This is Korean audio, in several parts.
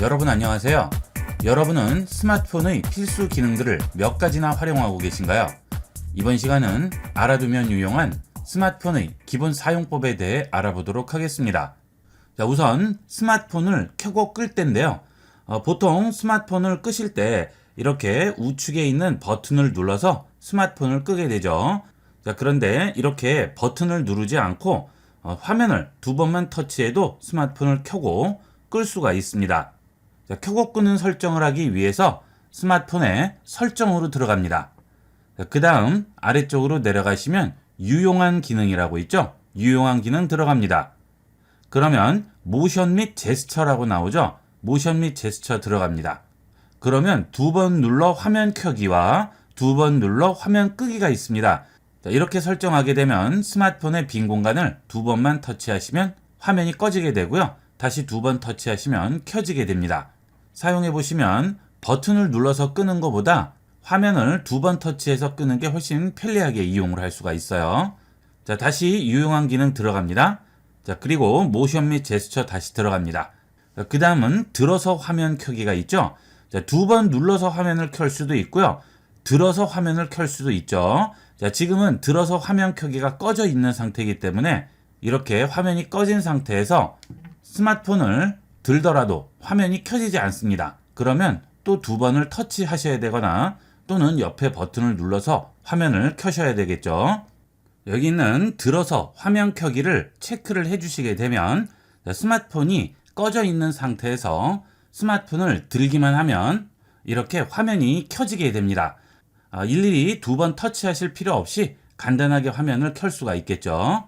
여러분 안녕하세요. 여러분은 스마트폰의 필수 기능들을 몇 가지나 활용하고 계신가요? 이번 시간은 알아두면 유용한 스마트폰의 기본 사용법에 대해 알아보도록 하겠습니다. 자, 우선 스마트폰을 켜고 끌 때인데요. 보통 스마트폰을 끄실 때 이렇게 우측에 있는 버튼을 눌러서 스마트폰을 끄게 되죠. 자, 그런데 이렇게 버튼을 누르지 않고 화면을 두 번만 터치해도 스마트폰을 켜고 끌 수가 있습니다. 자, 켜고 끄는 설정을 하기 위해서 스마트폰에 설정으로 들어갑니다. 그 다음 아래쪽으로 내려가시면 유용한 기능이라고 있죠. 유용한 기능 들어갑니다. 그러면 모션 및 제스처라고 나오죠. 모션 및 제스처 들어갑니다. 그러면 두 번 눌러 화면 켜기와 두 번 눌러 화면 끄기가 있습니다. 자, 이렇게 설정하게 되면 스마트폰의 빈 공간을 두 번만 터치하시면 화면이 꺼지게 되고요. 다시 두 번 터치하시면 켜지게 됩니다. 사용해 보시면 버튼을 눌러서 끄는 것보다 화면을 두 번 터치해서 끄는 게 훨씬 편리하게 이용을 할 수가 있어요. 자, 다시 유용한 기능 들어갑니다. 자, 그리고 모션 및 제스처 다시 들어갑니다. 그 다음은 들어서 화면 켜기가 있죠. 자, 두 번 눌러서 화면을 켤 수도 있고요. 들어서 화면을 켤 수도 있죠. 자, 지금은 들어서 화면 켜기가 꺼져 있는 상태이기 때문에 이렇게 화면이 꺼진 상태에서 스마트폰을 들더라도 화면이 켜지지 않습니다. 그러면 또 두 번을 터치하셔야 되거나 또는 옆에 버튼을 눌러서 화면을 켜셔야 되겠죠. 여기 있는 들어서 화면 켜기를 체크를 해주시게 되면 스마트폰이 꺼져 있는 상태에서 스마트폰을 들기만 하면 이렇게 화면이 켜지게 됩니다. 일일이 두 번 터치하실 필요 없이 간단하게 화면을 켤 수가 있겠죠.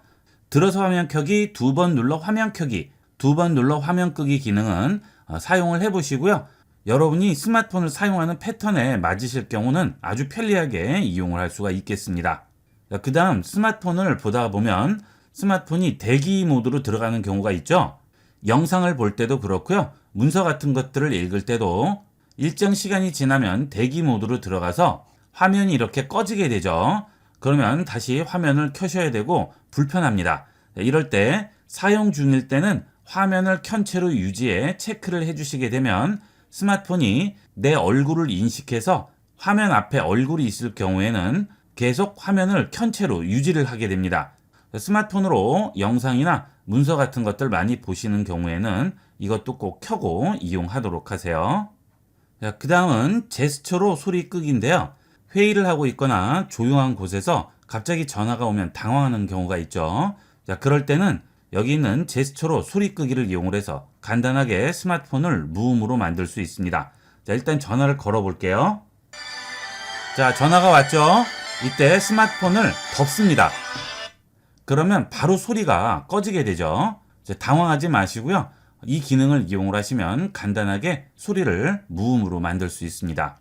들어서 화면 켜기, 두 번 눌러 화면 켜기, 두 번 눌러 화면 끄기 기능은 사용을 해보시고요. 여러분이 스마트폰을 사용하는 패턴에 맞으실 경우는 아주 편리하게 이용을 할 수가 있겠습니다. 그 다음 스마트폰을 보다 보면 스마트폰이 대기 모드로 들어가는 경우가 있죠. 영상을 볼 때도 그렇고요. 문서 같은 것들을 읽을 때도 일정 시간이 지나면 대기 모드로 들어가서 화면이 이렇게 꺼지게 되죠. 그러면 다시 화면을 켜셔야 되고 불편합니다. 이럴 때 사용 중일 때는 화면을 켠 채로 유지해 체크를 해주시게 되면 스마트폰이 내 얼굴을 인식해서 화면 앞에 얼굴이 있을 경우에는 계속 화면을 켠 채로 유지를 하게 됩니다. 스마트폰으로 영상이나 문서 같은 것들 많이 보시는 경우에는 이것도 꼭 켜고 이용하도록 하세요. 그 다음은 제스처로 소리 끄기인데요. 회의를 하고 있거나 조용한 곳에서 갑자기 전화가 오면 당황하는 경우가 있죠. 자, 그럴 때는 여기 있는 제스처로 소리 끄기를 이용을 해서 간단하게 스마트폰을 무음으로 만들 수 있습니다. 자, 일단 전화를 걸어 볼게요. 자, 전화가 왔죠. 이때 스마트폰을 덮습니다. 그러면 바로 소리가 꺼지게 되죠. 자, 당황하지 마시고요. 이 기능을 이용을 하시면 간단하게 소리를 무음으로 만들 수 있습니다.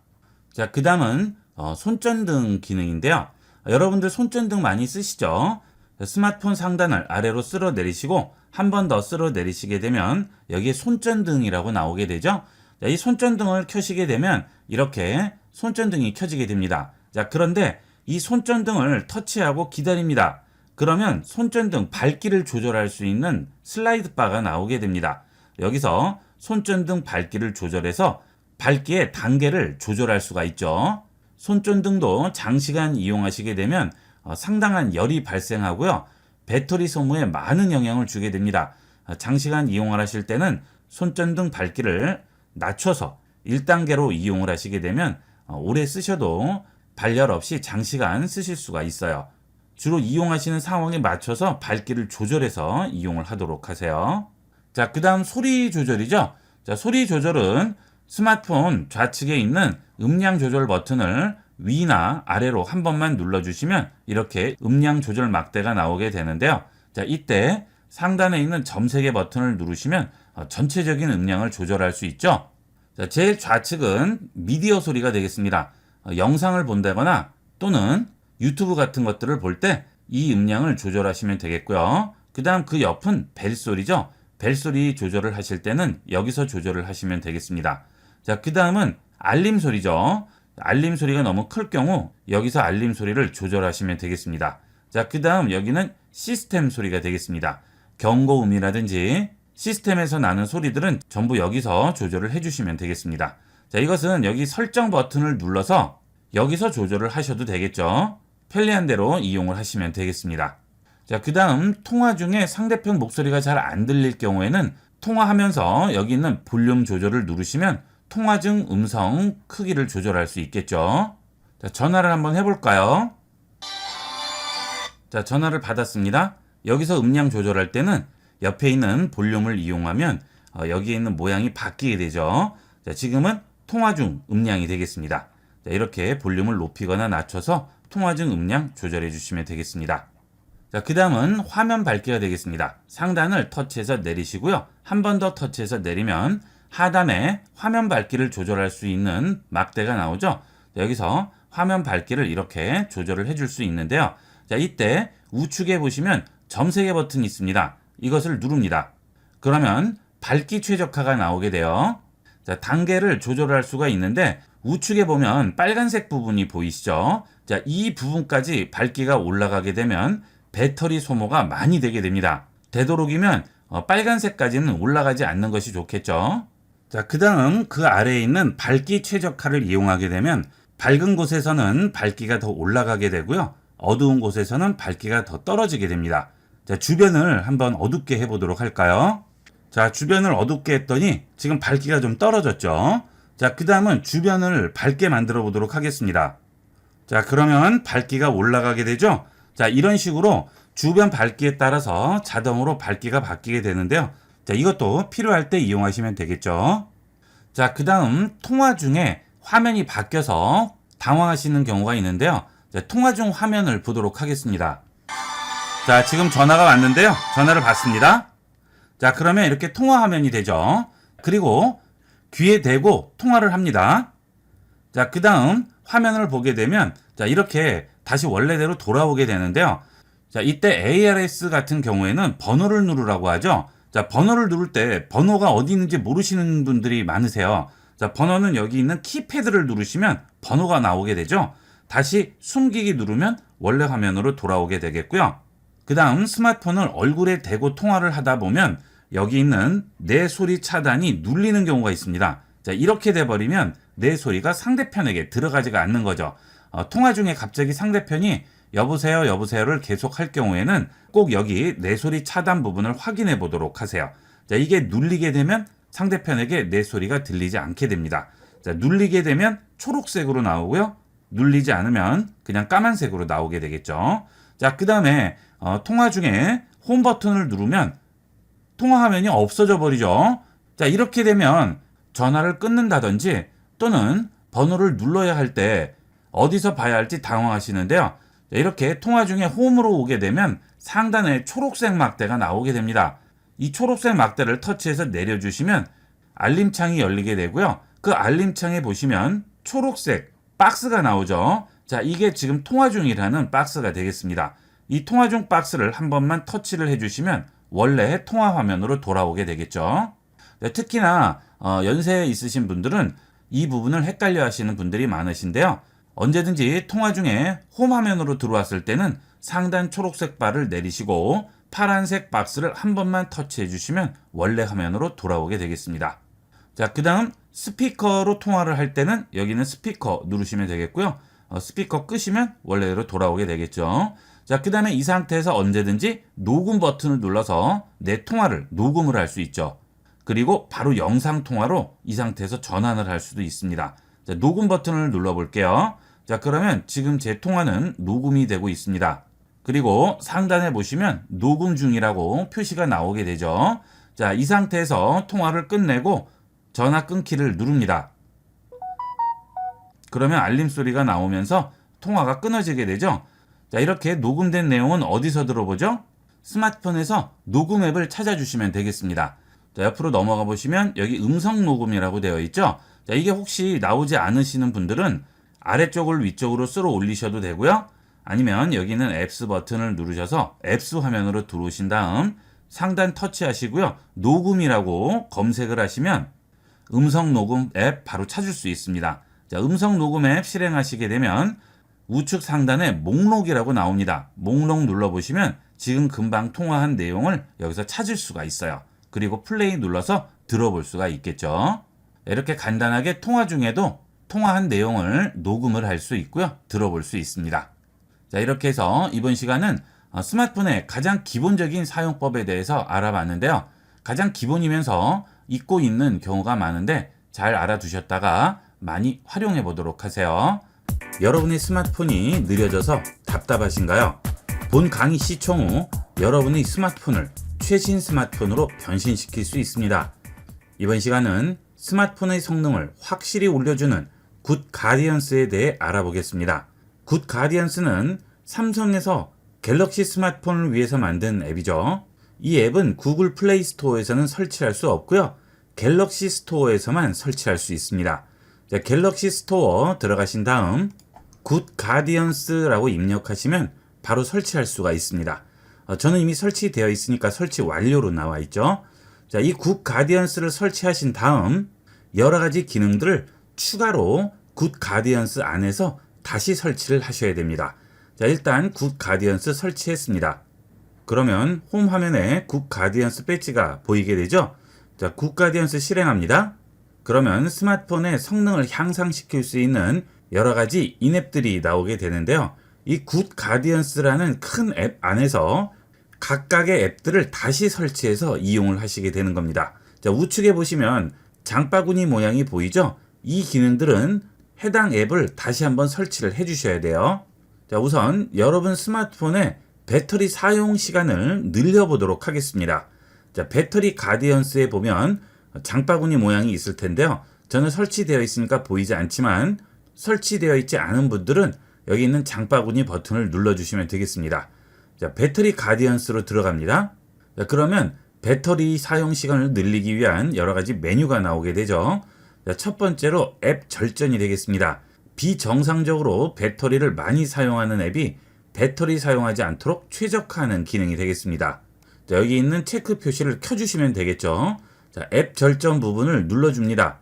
자, 그 다음은 손전등 기능인데요. 여러분들 손전등 많이 쓰시죠? 스마트폰 상단을 아래로 쓸어 내리시고 한 번 더 쓸어 내리시게 되면 여기에 손전등이라고 나오게 되죠. 자, 이 손전등을 켜시게 되면 이렇게 손전등이 켜지게 됩니다. 자, 그런데 이 손전등을 터치하고 기다립니다. 그러면 손전등 밝기를 조절할 수 있는 슬라이드 바가 나오게 됩니다. 여기서 손전등 밝기를 조절해서 밝기의 단계를 조절할 수가 있죠. 손전등도 장시간 이용하시게 되면 상당한 열이 발생하고요. 배터리 소모에 많은 영향을 주게 됩니다. 장시간 이용을 하실 때는 손전등 밝기를 낮춰서 1단계로 이용을 하시게 되면 오래 쓰셔도 발열 없이 장시간 쓰실 수가 있어요. 주로 이용하시는 상황에 맞춰서 밝기를 조절해서 이용을 하도록 하세요. 자, 그 다음 소리 조절이죠. 자, 소리 조절은 스마트폰 좌측에 있는 음량 조절 버튼을 위나 아래로 한 번만 눌러주시면 이렇게 음량 조절 막대가 나오게 되는데요. 자, 이때 상단에 있는 점세개 버튼을 누르시면 전체적인 음량을 조절할 수 있죠. 자, 제일 좌측은 미디어 소리가 되겠습니다. 영상을 본다거나 또는 유튜브 같은 것들을 볼 때 이 음량을 조절하시면 되겠고요. 그 다음 그 옆은 벨소리죠. 벨소리 조절을 하실 때는 여기서 조절을 하시면 되겠습니다. 자, 그 다음은 알림 소리죠. 알림 소리가 너무 클 경우 여기서 알림 소리를 조절하시면 되겠습니다. 자, 그 다음 여기는 시스템 소리가 되겠습니다. 경고음이라든지 시스템에서 나는 소리들은 전부 여기서 조절을 해주시면 되겠습니다. 자, 이것은 여기 설정 버튼을 눌러서 여기서 조절을 하셔도 되겠죠. 편리한 대로 이용을 하시면 되겠습니다. 자, 그 다음 통화 중에 상대편 목소리가 잘 안 들릴 경우에는 통화하면서 여기 있는 볼륨 조절을 누르시면 통화 중 음성 크기를 조절할 수 있겠죠. 자, 전화를 한번 해볼까요? 자, 전화를 받았습니다. 여기서 음량 조절할 때는 옆에 있는 볼륨을 이용하면 여기에 있는 모양이 바뀌게 되죠. 자, 지금은 통화 중 음량이 되겠습니다. 자, 이렇게 볼륨을 높이거나 낮춰서 통화 중 음량 조절해 주시면 되겠습니다. 자, 그 다음은 화면 밝기가 되겠습니다. 상단을 터치해서 내리시고요. 한 번 더 터치해서 내리면 하단에 화면 밝기를 조절할 수 있는 막대가 나오죠. 자, 여기서 화면 밝기를 이렇게 조절을 해줄 수 있는데요. 자, 이때 우측에 보시면 점세개 버튼이 있습니다. 이것을 누릅니다. 그러면 밝기 최적화가 나오게 돼요. 자, 단계를 조절할 수가 있는데 우측에 보면 빨간색 부분이 보이시죠? 자, 이 부분까지 밝기가 올라가게 되면 배터리 소모가 많이 되게 됩니다. 되도록이면 빨간색까지는 올라가지 않는 것이 좋겠죠. 자, 그 다음 그 아래에 있는 밝기 최적화를 이용하게 되면 밝은 곳에서는 밝기가 더 올라가게 되고요. 어두운 곳에서는 밝기가 더 떨어지게 됩니다. 자, 주변을 한번 어둡게 해보도록 할까요? 자, 주변을 어둡게 했더니 지금 밝기가 좀 떨어졌죠. 자, 그 다음은 주변을 밝게 만들어 보도록 하겠습니다. 자, 그러면 밝기가 올라가게 되죠. 자, 이런 식으로 주변 밝기에 따라서 자동으로 밝기가 바뀌게 되는데요. 자, 이것도 필요할 때 이용하시면 되겠죠. 자, 그 다음 통화 중에 화면이 바뀌어서 당황하시는 경우가 있는데요. 자, 통화 중 화면을 보도록 하겠습니다. 자, 지금 전화가 왔는데요. 전화를 받습니다. 자, 그러면 이렇게 통화 화면이 되죠. 그리고 귀에 대고 통화를 합니다. 자, 그 다음 화면을 보게 되면 자, 이렇게 다시 원래대로 돌아오게 되는데요. 자, 이때 ARS 같은 경우에는 번호를 누르라고 하죠. 자, 번호를 누를 때 번호가 어디 있는지 모르시는 분들이 많으세요. 자, 번호는 여기 있는 키패드를 누르시면 번호가 나오게 되죠. 다시 숨기기 누르면 원래 화면으로 돌아오게 되겠고요. 그 다음 스마트폰을 얼굴에 대고 통화를 하다 보면 여기 있는 내 소리 차단이 눌리는 경우가 있습니다. 자, 이렇게 돼버리면 내 소리가 상대편에게 들어가지가 않는 거죠. 통화 중에 갑자기 상대편이 여보세요, 여보세요를 계속 할 경우에는 꼭 여기 내 소리 차단 부분을 확인해 보도록 하세요. 자, 이게 눌리게 되면 상대편에게 내 소리가 들리지 않게 됩니다. 자, 눌리게 되면 초록색으로 나오고요. 눌리지 않으면 그냥 까만색으로 나오게 되겠죠. 자, 그 다음에 통화 중에 홈 버튼을 누르면 통화 화면이 없어져 버리죠. 자, 이렇게 되면 전화를 끊는다든지 또는 번호를 눌러야 할 때 어디서 봐야 할지 당황하시는데요. 자, 이렇게 통화 중에 홈으로 오게 되면 상단에 초록색 막대가 나오게 됩니다. 이 초록색 막대를 터치해서 내려주시면 알림창이 열리게 되고요. 그 알림창에 보시면 초록색 박스가 나오죠. 자, 이게 지금 통화 중이라는 박스가 되겠습니다. 이 통화 중 박스를 한 번만 터치를 해주시면 원래 통화 화면으로 돌아오게 되겠죠. 네, 특히나 연세 있으신 분들은 이 부분을 헷갈려 하시는 분들이 많으신데요. 언제든지 통화 중에 홈 화면으로 들어왔을 때는 상단 초록색 바를 내리시고 파란색 박스를 한 번만 터치해 주시면 원래 화면으로 돌아오게 되겠습니다. 자, 그 다음 스피커로 통화를 할 때는 여기는 스피커 누르시면 되겠고요. 스피커 끄시면 원래대로 돌아오게 되겠죠. 자, 그 다음에 이 상태에서 언제든지 녹음 버튼을 눌러서 내 통화를 녹음을 할 수 있죠. 그리고 바로 영상 통화로 이 상태에서 전환을 할 수도 있습니다. 자, 녹음 버튼을 눌러볼게요. 자, 그러면 지금 제 통화는 녹음이 되고 있습니다. 그리고 상단에 보시면 녹음 중이라고 표시가 나오게 되죠. 자, 이 상태에서 통화를 끝내고 전화 끊기를 누릅니다. 그러면 알림 소리가 나오면서 통화가 끊어지게 되죠. 자, 이렇게 녹음된 내용은 어디서 들어보죠? 스마트폰에서 녹음 앱을 찾아주시면 되겠습니다. 자, 옆으로 넘어가 보시면 여기 음성 녹음이라고 되어 있죠. 자, 이게 혹시 나오지 않으시는 분들은 아래쪽을 위쪽으로 쓸어 올리셔도 되고요. 아니면 여기는 앱스 버튼을 누르셔서 앱스 화면으로 들어오신 다음 상단 터치하시고요. 녹음이라고 검색을 하시면 음성 녹음 앱 바로 찾을 수 있습니다. 자, 음성 녹음 앱 실행하시게 되면 우측 상단에 목록이라고 나옵니다. 목록 눌러보시면 지금 금방 통화한 내용을 여기서 찾을 수가 있어요. 그리고 플레이 눌러서 들어볼 수가 있겠죠. 이렇게 간단하게 통화 중에도 통화한 내용을 녹음을 할 수 있고요. 들어볼 수 있습니다. 자, 이렇게 해서 이번 시간은 스마트폰의 가장 기본적인 사용법에 대해서 알아봤는데요. 가장 기본이면서 잊고 있는 경우가 많은데 잘 알아두셨다가 많이 활용해 보도록 하세요. 여러분의 스마트폰이 느려져서 답답하신가요? 본 강의 시청 후 여러분의 스마트폰을 최신 스마트폰으로 변신시킬 수 있습니다. 이번 시간은 스마트폰의 성능을 확실히 올려주는 굿 가디언스에 대해 알아보겠습니다. 굿 가디언스는 삼성에서 갤럭시 스마트폰을 위해서 만든 앱이죠. 이 앱은 구글 플레이 스토어에서는 설치할 수 없고요. 갤럭시 스토어에서만 설치할 수 있습니다. 자, 갤럭시 스토어 들어가신 다음 굿 가디언스라고 입력하시면 바로 설치할 수가 있습니다. 저는 이미 설치되어 있으니까 설치 완료로 나와 있죠. 자, 이 굿 가디언스를 설치하신 다음 여러 가지 기능들을 추가로 굿 가디언스 안에서 다시 설치를 하셔야 됩니다. 자, 일단 굿 가디언스 설치했습니다. 그러면 홈 화면에 굿 가디언스 배지가 보이게 되죠. 자, 굿 가디언스 실행합니다. 그러면 스마트폰의 성능을 향상시킬 수 있는 여러 가지 인앱들이 나오게 되는데요. 이 굿 가디언스라는 큰 앱 안에서 각각의 앱들을 다시 설치해서 이용을 하시게 되는 겁니다. 자, 우측에 보시면 장바구니 모양이 보이죠? 이 기능들은 해당 앱을 다시 한번 설치를 해 주셔야 돼요. 자, 우선 여러분 스마트폰의 배터리 사용 시간을 늘려보도록 하겠습니다. 자, 배터리 가디언스에 보면 장바구니 모양이 있을 텐데요. 저는 설치되어 있으니까 보이지 않지만 설치되어 있지 않은 분들은 여기 있는 장바구니 버튼을 눌러주시면 되겠습니다. 자, 배터리 가디언스로 들어갑니다. 자, 그러면 배터리 사용 시간을 늘리기 위한 여러 가지 메뉴가 나오게 되죠. 자, 첫 번째로 앱 절전이 되겠습니다. 비정상적으로 배터리를 많이 사용하는 앱이 배터리 사용하지 않도록 최적화하는 기능이 되겠습니다. 자, 여기 있는 체크 표시를 켜주시면 되겠죠. 자, 앱 절전 부분을 눌러줍니다.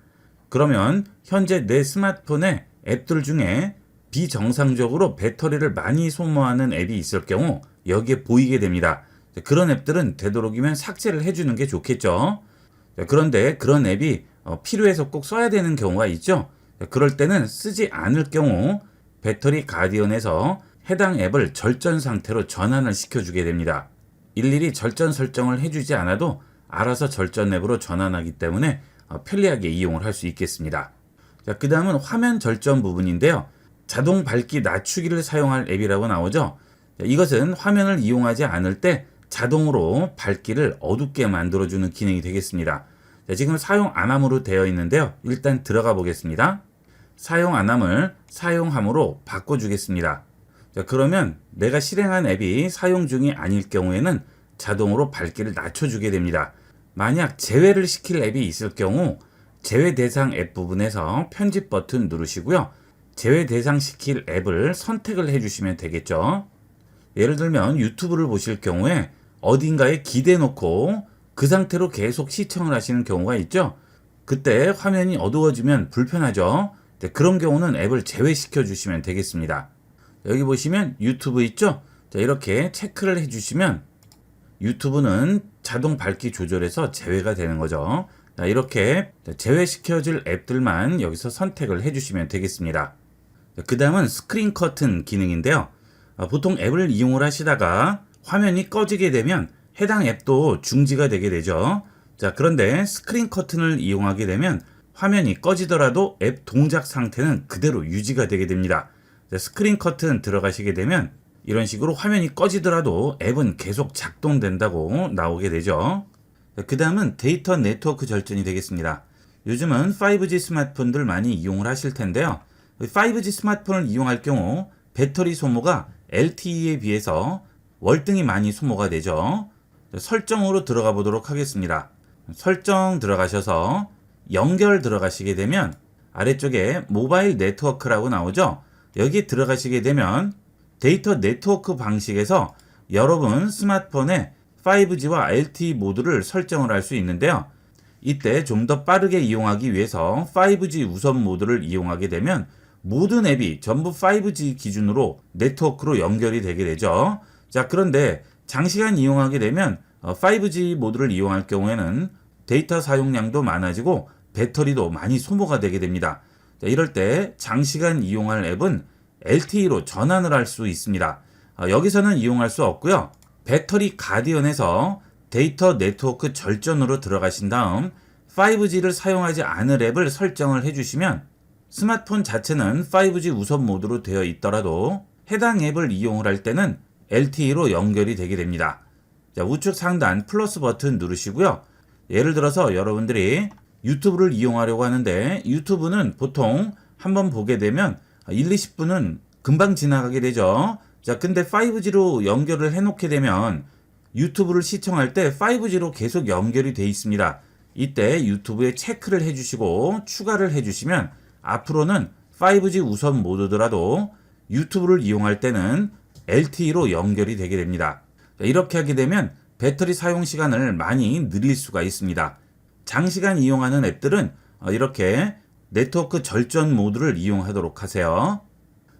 그러면 현재 내 스마트폰의 앱들 중에 비정상적으로 배터리를 많이 소모하는 앱이 있을 경우 여기에 보이게 됩니다. 자, 그런 앱들은 되도록이면 삭제를 해주는 게 좋겠죠. 자, 그런데 그런 앱이 필요해서 꼭 써야 되는 경우가 있죠. 자, 그럴 때는 쓰지 않을 경우 배터리 가디언에서 해당 앱을 절전 상태로 전환을 시켜주게 됩니다. 일일이 절전 설정을 해주지 않아도 알아서 절전 앱으로 전환하기 때문에 편리하게 이용을 할 수 있겠습니다. 자, 그 다음은 화면 절전 부분인데요. 자동 밝기 낮추기를 사용할 앱이라고 나오죠. 자, 이것은 화면을 이용하지 않을 때 자동으로 밝기를 어둡게 만들어주는 기능이 되겠습니다. 자, 지금 사용 안함으로 되어 있는데요. 일단 들어가 보겠습니다. 사용 안함을 사용함으로 바꿔주겠습니다. 자, 그러면 내가 실행한 앱이 사용 중이 아닐 경우에는 자동으로 밝기를 낮춰주게 됩니다. 만약 제외를 시킬 앱이 있을 경우 제외 대상 앱 부분에서 편집 버튼 누르시고요. 제외 대상 시킬 앱을 선택을 해주시면 되겠죠. 예를 들면 유튜브를 보실 경우에 어딘가에 기대 놓고 그 상태로 계속 시청을 하시는 경우가 있죠. 그때 화면이 어두워지면 불편하죠. 그런 경우는 앱을 제외시켜 주시면 되겠습니다. 여기 보시면 유튜브 있죠. 자, 이렇게 체크를 해주시면 유튜브는 자동 밝기 조절해서 제외가 되는 거죠. 자, 이렇게 제외시켜줄 앱들만 여기서 선택을 해주시면 되겠습니다. 그 다음은 스크린 커튼 기능인데요. 보통 앱을 이용을 하시다가 화면이 꺼지게 되면 해당 앱도 중지가 되게 되죠. 자, 그런데 스크린 커튼을 이용하게 되면 화면이 꺼지더라도 앱 동작 상태는 그대로 유지가 되게 됩니다. 자, 스크린 커튼 들어가시게 되면 이런 식으로 화면이 꺼지더라도 앱은 계속 작동된다고 나오게 되죠. 그 다음은 데이터 네트워크 절전이 되겠습니다. 요즘은 5G 스마트폰들 많이 이용을 하실 텐데요. 5G 스마트폰을 이용할 경우 배터리 소모가 LTE에 비해서 월등히 많이 소모가 되죠. 설정으로 들어가 보도록 하겠습니다. 설정 들어가셔서 연결 들어가시게 되면 아래쪽에 모바일 네트워크라고 나오죠. 여기 들어가시게 되면 데이터 네트워크 방식에서 여러분 스마트폰에 5G와 LTE 모드를 설정을 할 수 있는데요. 이때 좀 더 빠르게 이용하기 위해서 5G 우선 모드를 이용하게 되면 모든 앱이 전부 5G 기준으로 네트워크로 연결이 되게 되죠. 자, 그런데 장시간 이용하게 되면 5G 모드를 이용할 경우에는 데이터 사용량도 많아지고 배터리도 많이 소모가 되게 됩니다. 자, 이럴 때 장시간 이용할 앱은 LTE로 전환을 할 수 있습니다. 여기서는 이용할 수 없고요. 배터리 가디언에서 데이터 네트워크 절전으로 들어가신 다음 5G를 사용하지 않을 앱을 설정을 해주시면 스마트폰 자체는 5G 우선 모드로 되어 있더라도 해당 앱을 이용을 할 때는 LTE로 연결이 되게 됩니다. 자, 우측 상단 플러스 버튼 누르시고요. 예를 들어서 여러분들이 유튜브를 이용하려고 하는데 유튜브는 보통 한번 보게 되면 1, 20분은 금방 지나가게 되죠. 자, 근데 5G로 연결을 해놓게 되면 유튜브를 시청할 때 5G로 계속 연결이 돼 있습니다. 이때 유튜브에 체크를 해주시고 추가를 해주시면 앞으로는 5G 우선 모드더라도 유튜브를 이용할 때는 LTE로 연결이 되게 됩니다. 자, 이렇게 하게 되면 배터리 사용 시간을 많이 늘릴 수가 있습니다. 장시간 이용하는 앱들은 이렇게 네트워크 절전 모드를 이용하도록 하세요.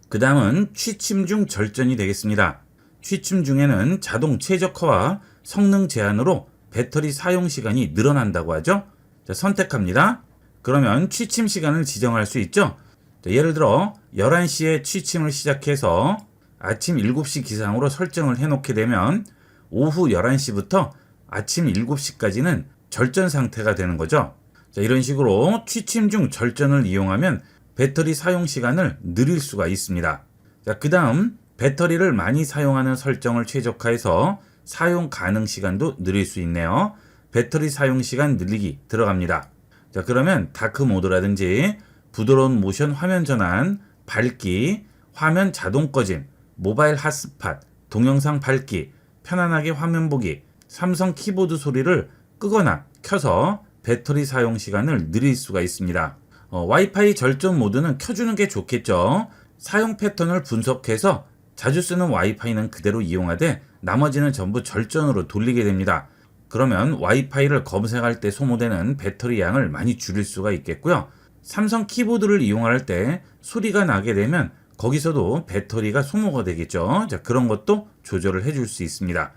그 다음은 취침 중 절전이 되겠습니다. 취침 중에는 자동 최적화와 성능 제한으로 배터리 사용 시간이 늘어난다고 하죠. 자, 선택합니다. 그러면 취침 시간을 지정할 수 있죠. 자, 예를 들어 11시에 취침을 시작해서 아침 7시 기상으로 설정을 해놓게 되면 오후 11시부터 아침 7시까지는 절전 상태가 되는 거죠. 자, 이런 식으로 취침 중 절전을 이용하면 배터리 사용 시간을 늘릴 수가 있습니다. 자, 그 다음 배터리를 많이 사용하는 설정을 최적화해서 사용 가능 시간도 늘릴 수 있네요. 배터리 사용 시간 늘리기 들어갑니다. 자, 그러면 다크 모드라든지 부드러운 모션 화면 전환, 밝기, 화면 자동 꺼짐, 모바일 핫스팟, 동영상 밝기, 편안하게 화면 보기, 삼성 키보드 소리를 끄거나 켜서 배터리 사용 시간을 늘릴 수가 있습니다. 와이파이 절전 모드는 켜주는 게 좋겠죠. 사용 패턴을 분석해서 자주 쓰는 와이파이는 그대로 이용하되 나머지는 전부 절전으로 돌리게 됩니다. 그러면 와이파이를 검색할 때 소모되는 배터리 양을 많이 줄일 수가 있겠고요. 삼성 키보드를 이용할 때 소리가 나게 되면 거기서도 배터리가 소모가 되겠죠. 자, 그런 것도 조절을 해줄 수 있습니다.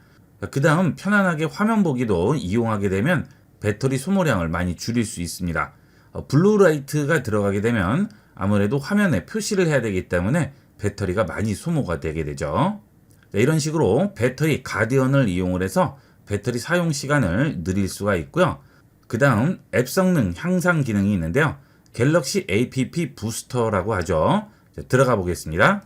그 다음 편안하게 화면 보기도 이용하게 되면 배터리 소모량을 많이 줄일 수 있습니다. 블루라이트가 들어가게 되면 아무래도 화면에 표시를 해야 되기 때문에 배터리가 많이 소모가 되게 되죠. 자, 이런 식으로 배터리 가디언을 이용을 해서 배터리 사용 시간을 늘릴 수가 있고요. 그 다음 앱 성능 향상 기능이 있는데요. 갤럭시 APP 부스터라고 하죠. 자, 들어가 보겠습니다.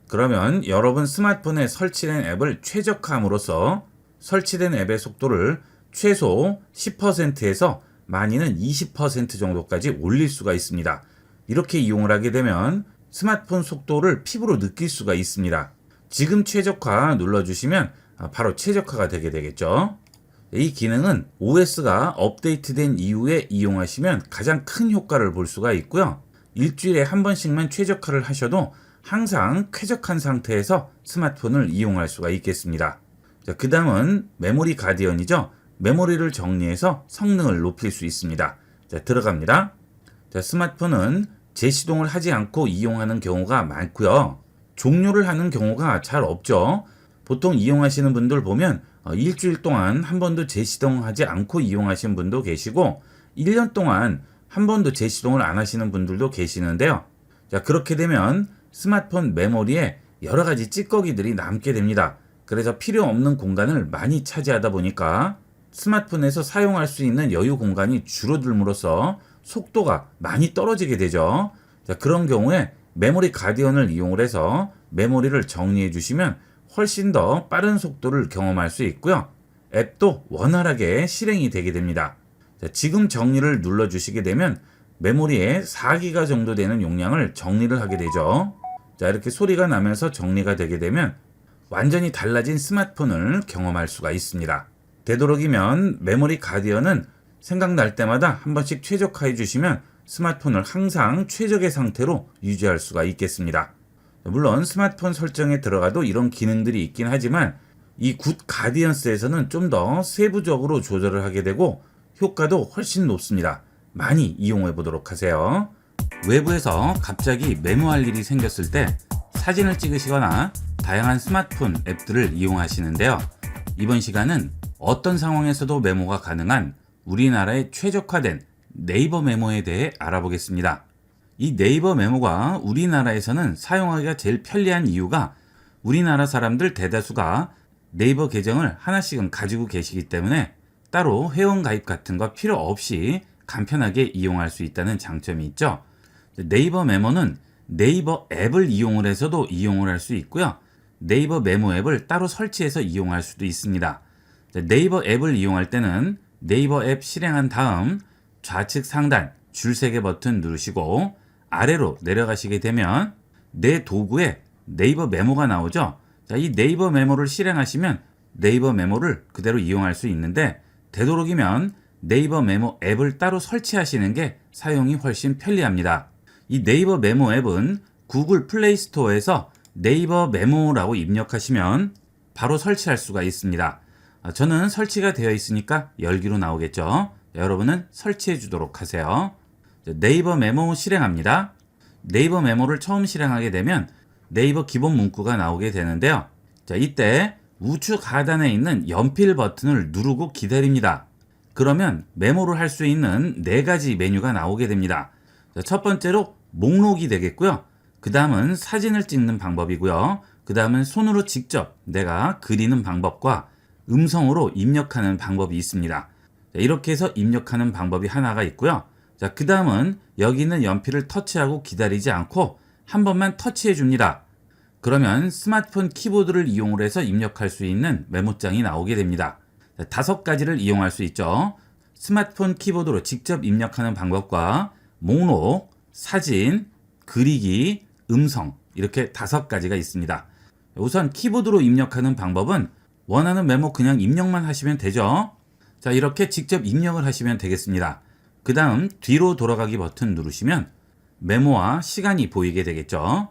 그러면 여러분 스마트폰에 설치된 앱을 최적화함으로써 설치된 앱의 속도를 최소 10%에서 많이는 20% 정도까지 올릴 수가 있습니다. 이렇게 이용을 하게 되면 스마트폰 속도를 피부로 느낄 수가 있습니다. 지금 최적화 눌러주시면 바로 최적화가 되게 되겠죠. 이 기능은 OS가 업데이트된 이후에 이용하시면 가장 큰 효과를 볼 수가 있고요. 일주일에 한 번씩만 최적화를 하셔도 항상 쾌적한 상태에서 스마트폰을 이용할 수가 있겠습니다. 자, 그 다음은 메모리 가디언이죠. 메모리를 정리해서 성능을 높일 수 있습니다. 자, 들어갑니다. 자, 스마트폰은 재시동을 하지 않고 이용하는 경우가 많고요. 종료를 하는 경우가 잘 없죠. 보통 이용하시는 분들 보면 일주일 동안 한 번도 재시동하지 않고 이용하시는 분도 계시고 1년 동안 한 번도 재시동을 안 하시는 분들도 계시는데요. 자, 그렇게 되면 스마트폰 메모리에 여러 가지 찌꺼기들이 남게 됩니다. 그래서 필요 없는 공간을 많이 차지하다 보니까 스마트폰에서 사용할 수 있는 여유 공간이 줄어들므로써 속도가 많이 떨어지게 되죠. 자, 그런 경우에 메모리 가디언을 이용을 해서 메모리를 정리해 주시면 훨씬 더 빠른 속도를 경험할 수 있고요. 앱도 원활하게 실행이 되게 됩니다. 자, 지금 정리를 눌러 주시게 되면 메모리에 4기가 정도 되는 용량을 정리를 하게 되죠. 자, 이렇게 소리가 나면서 정리가 되게 되면 완전히 달라진 스마트폰을 경험할 수가 있습니다. 되도록이면 메모리 가디언은 생각날 때마다 한 번씩 최적화해 주시면 스마트폰을 항상 최적의 상태로 유지할 수가 있겠습니다. 물론 스마트폰 설정에 들어가도 이런 기능들이 있긴 하지만 이 굿 가디언스에서는 좀 더 세부적으로 조절을 하게 되고 효과도 훨씬 높습니다. 많이 이용해 보도록 하세요. 외부에서 갑자기 메모할 일이 생겼을 때 사진을 찍으시거나 다양한 스마트폰 앱들을 이용하시는데요. 이번 시간은 어떤 상황에서도 메모가 가능한 우리나라에 최적화된 네이버 메모에 대해 알아보겠습니다. 이 네이버 메모가 우리나라에서는 사용하기가 제일 편리한 이유가 우리나라 사람들 대다수가 네이버 계정을 하나씩은 가지고 계시기 때문에 따로 회원 가입 같은 거 필요 없이 간편하게 이용할 수 있다는 장점이 있죠. 네이버 메모는 네이버 앱을 이용을 해서도 이용을 할 수 있고요. 네이버 메모 앱을 따로 설치해서 이용할 수도 있습니다. 네이버 앱을 이용할 때는 네이버 앱 실행한 다음 좌측 상단 줄 3개 버튼 누르시고 아래로 내려가시게 되면 내 도구에 네이버 메모가 나오죠. 자, 이 네이버 메모를 실행하시면 네이버 메모를 그대로 이용할 수 있는데 되도록이면 네이버 메모 앱을 따로 설치하시는 게 사용이 훨씬 편리합니다. 이 네이버 메모 앱은 구글 플레이 스토어에서 네이버 메모라고 입력하시면 바로 설치할 수가 있습니다. 저는 설치가 되어 있으니까 열기로 나오겠죠. 여러분은 설치해 주도록 하세요. 네이버 메모 실행합니다. 네이버 메모를 처음 실행하게 되면 네이버 기본 문구가 나오게 되는데요. 자, 이때 우측 하단에 있는 연필 버튼을 누르고 기다립니다. 그러면 메모를 할 수 있는 4가지 메뉴가 나오게 됩니다. 자, 첫 번째로 목록이 되겠고요. 그 다음은 사진을 찍는 방법이고요. 그 다음은 손으로 직접 내가 그리는 방법과 음성으로 입력하는 방법이 있습니다. 자, 이렇게 해서 입력하는 방법이 하나가 있고요. 자, 그 다음은 여기 있는 연필을 터치하고 기다리지 않고 한 번만 터치해 줍니다. 그러면 스마트폰 키보드를 이용을 해서 입력할 수 있는 메모장이 나오게 됩니다. 5가지를 이용할 수 있죠. 스마트폰 키보드로 직접 입력하는 방법과 목록, 사진, 그리기, 음성 이렇게 5가지가 있습니다. 우선 키보드로 입력하는 방법은 원하는 메모 그냥 입력만 하시면 되죠. 자, 이렇게 직접 입력을 하시면 되겠습니다. 그 다음 뒤로 돌아가기 버튼 누르시면 메모와 시간이 보이게 되겠죠.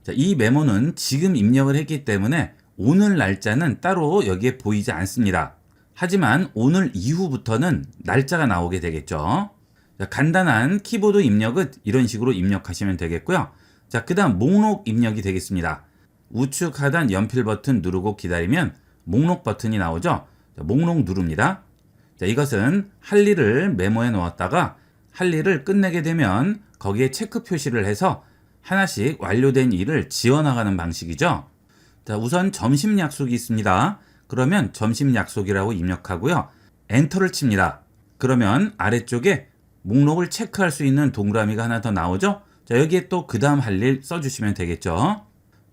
자, 이 메모는 지금 입력을 했기 때문에 오늘 날짜는 따로 여기에 보이지 않습니다. 하지만 오늘 이후부터는 날짜가 나오게 되겠죠. 자, 간단한 키보드 입력은 이런 식으로 입력하시면 되겠고요. 자, 그 다음 목록 입력이 되겠습니다. 우측 하단 연필 버튼 누르고 기다리면 목록 버튼이 나오죠. 자, 목록 누릅니다. 자, 이것은 할 일을 메모해 놓았다가 할 일을 끝내게 되면 거기에 체크 표시를 해서 하나씩 완료된 일을 지워나가는 방식이죠. 자, 우선 점심 약속이 있습니다. 그러면 점심 약속이라고 입력하고요. 엔터를 칩니다. 그러면 아래쪽에 목록을 체크할 수 있는 동그라미가 하나 더 나오죠. 자, 여기에 또 그 다음 할 일 써주시면 되겠죠.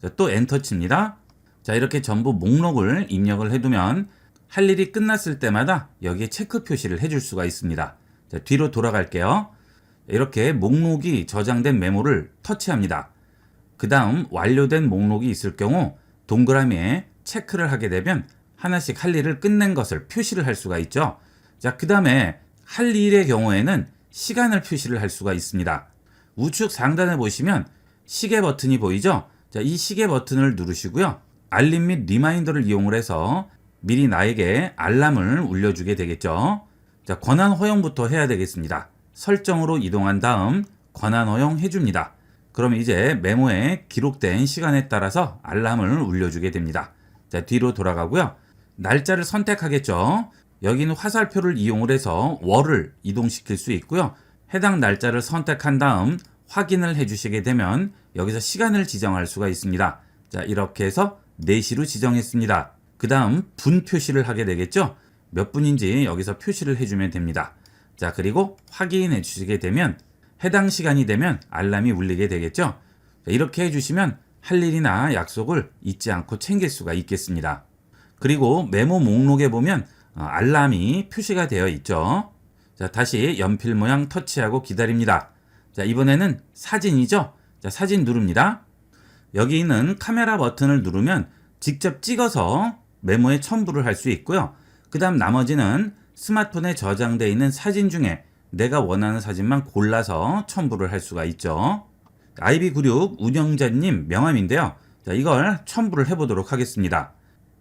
자, 또 엔터 칩니다. 자, 이렇게 전부 목록을 입력을 해두면 할 일이 끝났을 때마다 여기에 체크 표시를 해줄 수가 있습니다. 자, 뒤로 돌아갈게요. 이렇게 목록이 저장된 메모를 터치합니다. 그 다음 완료된 목록이 있을 경우 동그라미에 체크를 하게 되면 하나씩 할 일을 끝낸 것을 표시를 할 수가 있죠. 자, 그 다음에 할 일의 경우에는 시간을 표시를 할 수가 있습니다. 우측 상단에 보시면 시계 버튼이 보이죠? 자, 이 시계 버튼을 누르시고요. 알림 및 리마인더를 이용을 해서 미리 나에게 알람을 울려주게 되겠죠. 자, 권한 허용부터 해야 되겠습니다. 설정으로 이동한 다음 권한 허용 해줍니다. 그럼 이제 메모에 기록된 시간에 따라서 알람을 울려주게 됩니다. 자, 뒤로 돌아가고요. 날짜를 선택하겠죠. 여기는 화살표를 이용을 해서 월을 이동시킬 수 있고요. 해당 날짜를 선택한 다음 확인을 해주시게 되면 여기서 시간을 지정할 수가 있습니다. 자, 이렇게 해서 4시로 지정했습니다. 그 다음 분 표시를 하게 되겠죠. 몇 분인지 여기서 표시를 해주면 됩니다. 자, 그리고 확인해 주시게 되면 해당 시간이 되면 알람이 울리게 되겠죠. 자, 이렇게 해주시면 할 일이나 약속을 잊지 않고 챙길 수가 있겠습니다. 그리고 메모 목록에 보면 알람이 표시가 되어 있죠. 자, 다시 연필 모양 터치하고 기다립니다. 자, 이번에는 사진이죠. 자, 사진 누릅니다. 여기 있는 카메라 버튼을 누르면 직접 찍어서 메모에 첨부를 할 수 있고요. 그 다음 나머지는 스마트폰에 저장되어 있는 사진 중에 내가 원하는 사진만 골라서 첨부를 할 수가 있죠. IB96 운영자님 명함인데요. 자, 이걸 첨부를 해보도록 하겠습니다.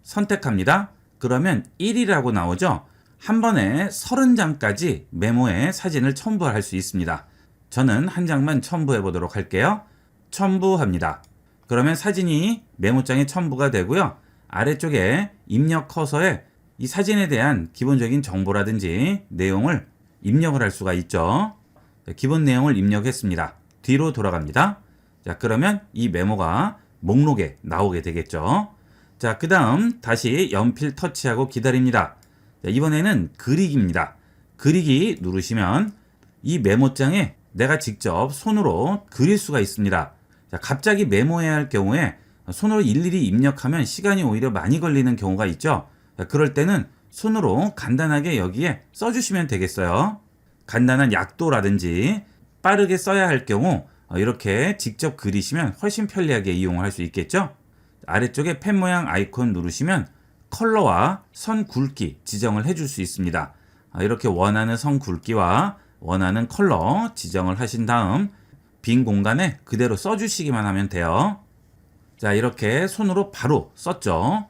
선택합니다. 그러면 1이라고 나오죠. 한 번에 30장까지 메모에 사진을 첨부할 수 있습니다. 저는 한 장만 첨부해 보도록 할게요. 첨부합니다. 그러면 사진이 메모장에 첨부가 되고요. 아래쪽에 입력 커서에 이 사진에 대한 기본적인 정보라든지 내용을 입력을 할 수가 있죠. 자, 기본 내용을 입력했습니다. 뒤로 돌아갑니다. 자, 그러면 이 메모가 목록에 나오게 되겠죠. 자, 그 다음 다시 연필 터치하고 기다립니다. 자, 이번에는 그리기입니다. 그리기 누르시면 이 메모장에 내가 직접 손으로 그릴 수가 있습니다. 자, 갑자기 메모해야 할 경우에 손으로 일일이 입력하면 시간이 오히려 많이 걸리는 경우가 있죠. 자, 그럴 때는 손으로 간단하게 여기에 써주시면 되겠어요. 간단한 약도라든지 빠르게 써야 할 경우 이렇게 직접 그리시면 훨씬 편리하게 이용할 수 있겠죠. 아래쪽에 펜 모양 아이콘 누르시면 컬러와 선 굵기 지정을 해줄 수 있습니다. 이렇게 원하는 선 굵기와 원하는 컬러 지정을 하신 다음 빈 공간에 그대로 써주시기만 하면 돼요. 자, 이렇게 손으로 바로 썼죠.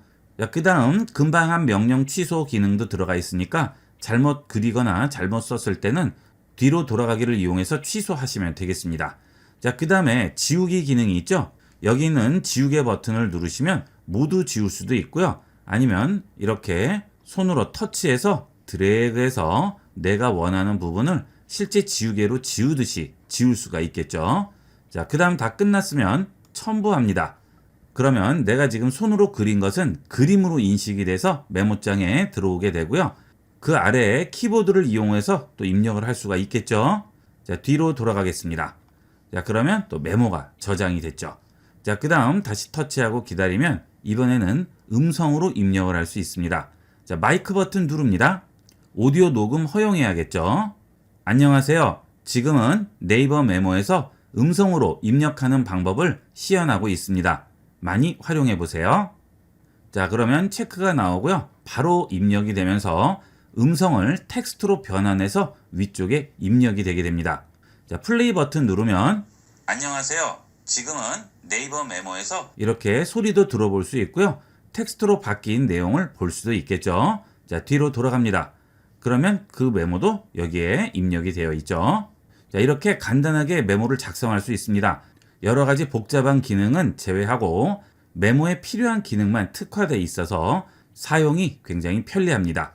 그 다음 금방 한 명령 취소 기능도 들어가 있으니까 잘못 그리거나 잘못 썼을 때는 뒤로 돌아가기를 이용해서 취소하시면 되겠습니다. 자, 그 다음에 지우기 기능이 있죠. 여기 있는 지우개 버튼을 누르시면 모두 지울 수도 있고요. 아니면 이렇게 손으로 터치해서 드래그해서 내가 원하는 부분을 실제 지우개로 지우듯이 지울 수가 있겠죠. 자, 그 다음 다 끝났으면 첨부합니다. 그러면 내가 지금 손으로 그린 것은 그림으로 인식이 돼서 메모장에 들어오게 되고요. 그 아래에 키보드를 이용해서 또 입력을 할 수가 있겠죠. 자, 뒤로 돌아가겠습니다. 자, 그러면 또 메모가 저장이 됐죠. 자, 그 다음 다시 터치하고 기다리면 이번에는 음성으로 입력을 할 수 있습니다. 자, 마이크 버튼 누릅니다. 오디오 녹음 허용해야겠죠. 안녕하세요. 지금은 네이버 메모에서 음성으로 입력하는 방법을 시연하고 있습니다. 많이 활용해 보세요. 자, 그러면 체크가 나오고요. 바로 입력이 되면서 음성을 텍스트로 변환해서 위쪽에 입력이 되게 됩니다. 자, 플레이 버튼 누르면 안녕하세요. 지금은 네이버 메모에서 이렇게 소리도 들어볼 수 있고요. 텍스트로 바뀐 내용을 볼 수도 있겠죠. 자, 뒤로 돌아갑니다. 그러면 그 메모도 여기에 입력이 되어 있죠. 자, 이렇게 간단하게 메모를 작성할 수 있습니다. 여러 가지 복잡한 기능은 제외하고 메모에 필요한 기능만 특화되어 있어서 사용이 굉장히 편리합니다.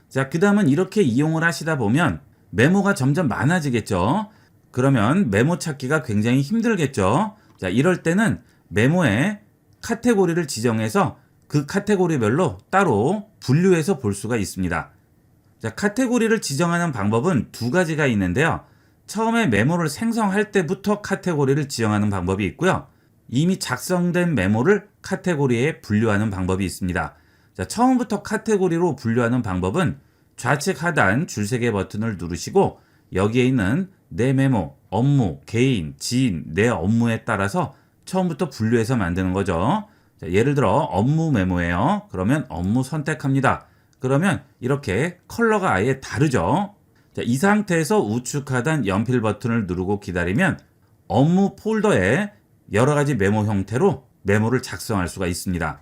자, 그 다음은 이렇게 이용을 하시다 보면 메모가 점점 많아지겠죠. 그러면 메모 찾기가 굉장히 힘들겠죠. 자, 이럴 때는 메모에 카테고리를 지정해서 그 카테고리별로 따로 분류해서 볼 수가 있습니다. 자, 카테고리를 지정하는 방법은 두 가지가 있는데요. 처음에 메모를 생성할 때부터 카테고리를 지정하는 방법이 있고요. 이미 작성된 메모를 카테고리에 분류하는 방법이 있습니다. 자, 처음부터 카테고리로 분류하는 방법은 좌측 하단 줄세개 버튼을 누르시고 여기에 있는 내 메모, 업무, 개인, 지인, 내 업무에 따라서 처음부터 분류해서 만드는 거죠. 자, 예를 들어 업무 메모예요. 그러면 업무 선택합니다. 그러면 이렇게 컬러가 아예 다르죠. 자, 이 상태에서 우측 하단 연필 버튼을 누르고 기다리면 업무 폴더에 여러 가지 메모 형태로 메모를 작성할 수가 있습니다.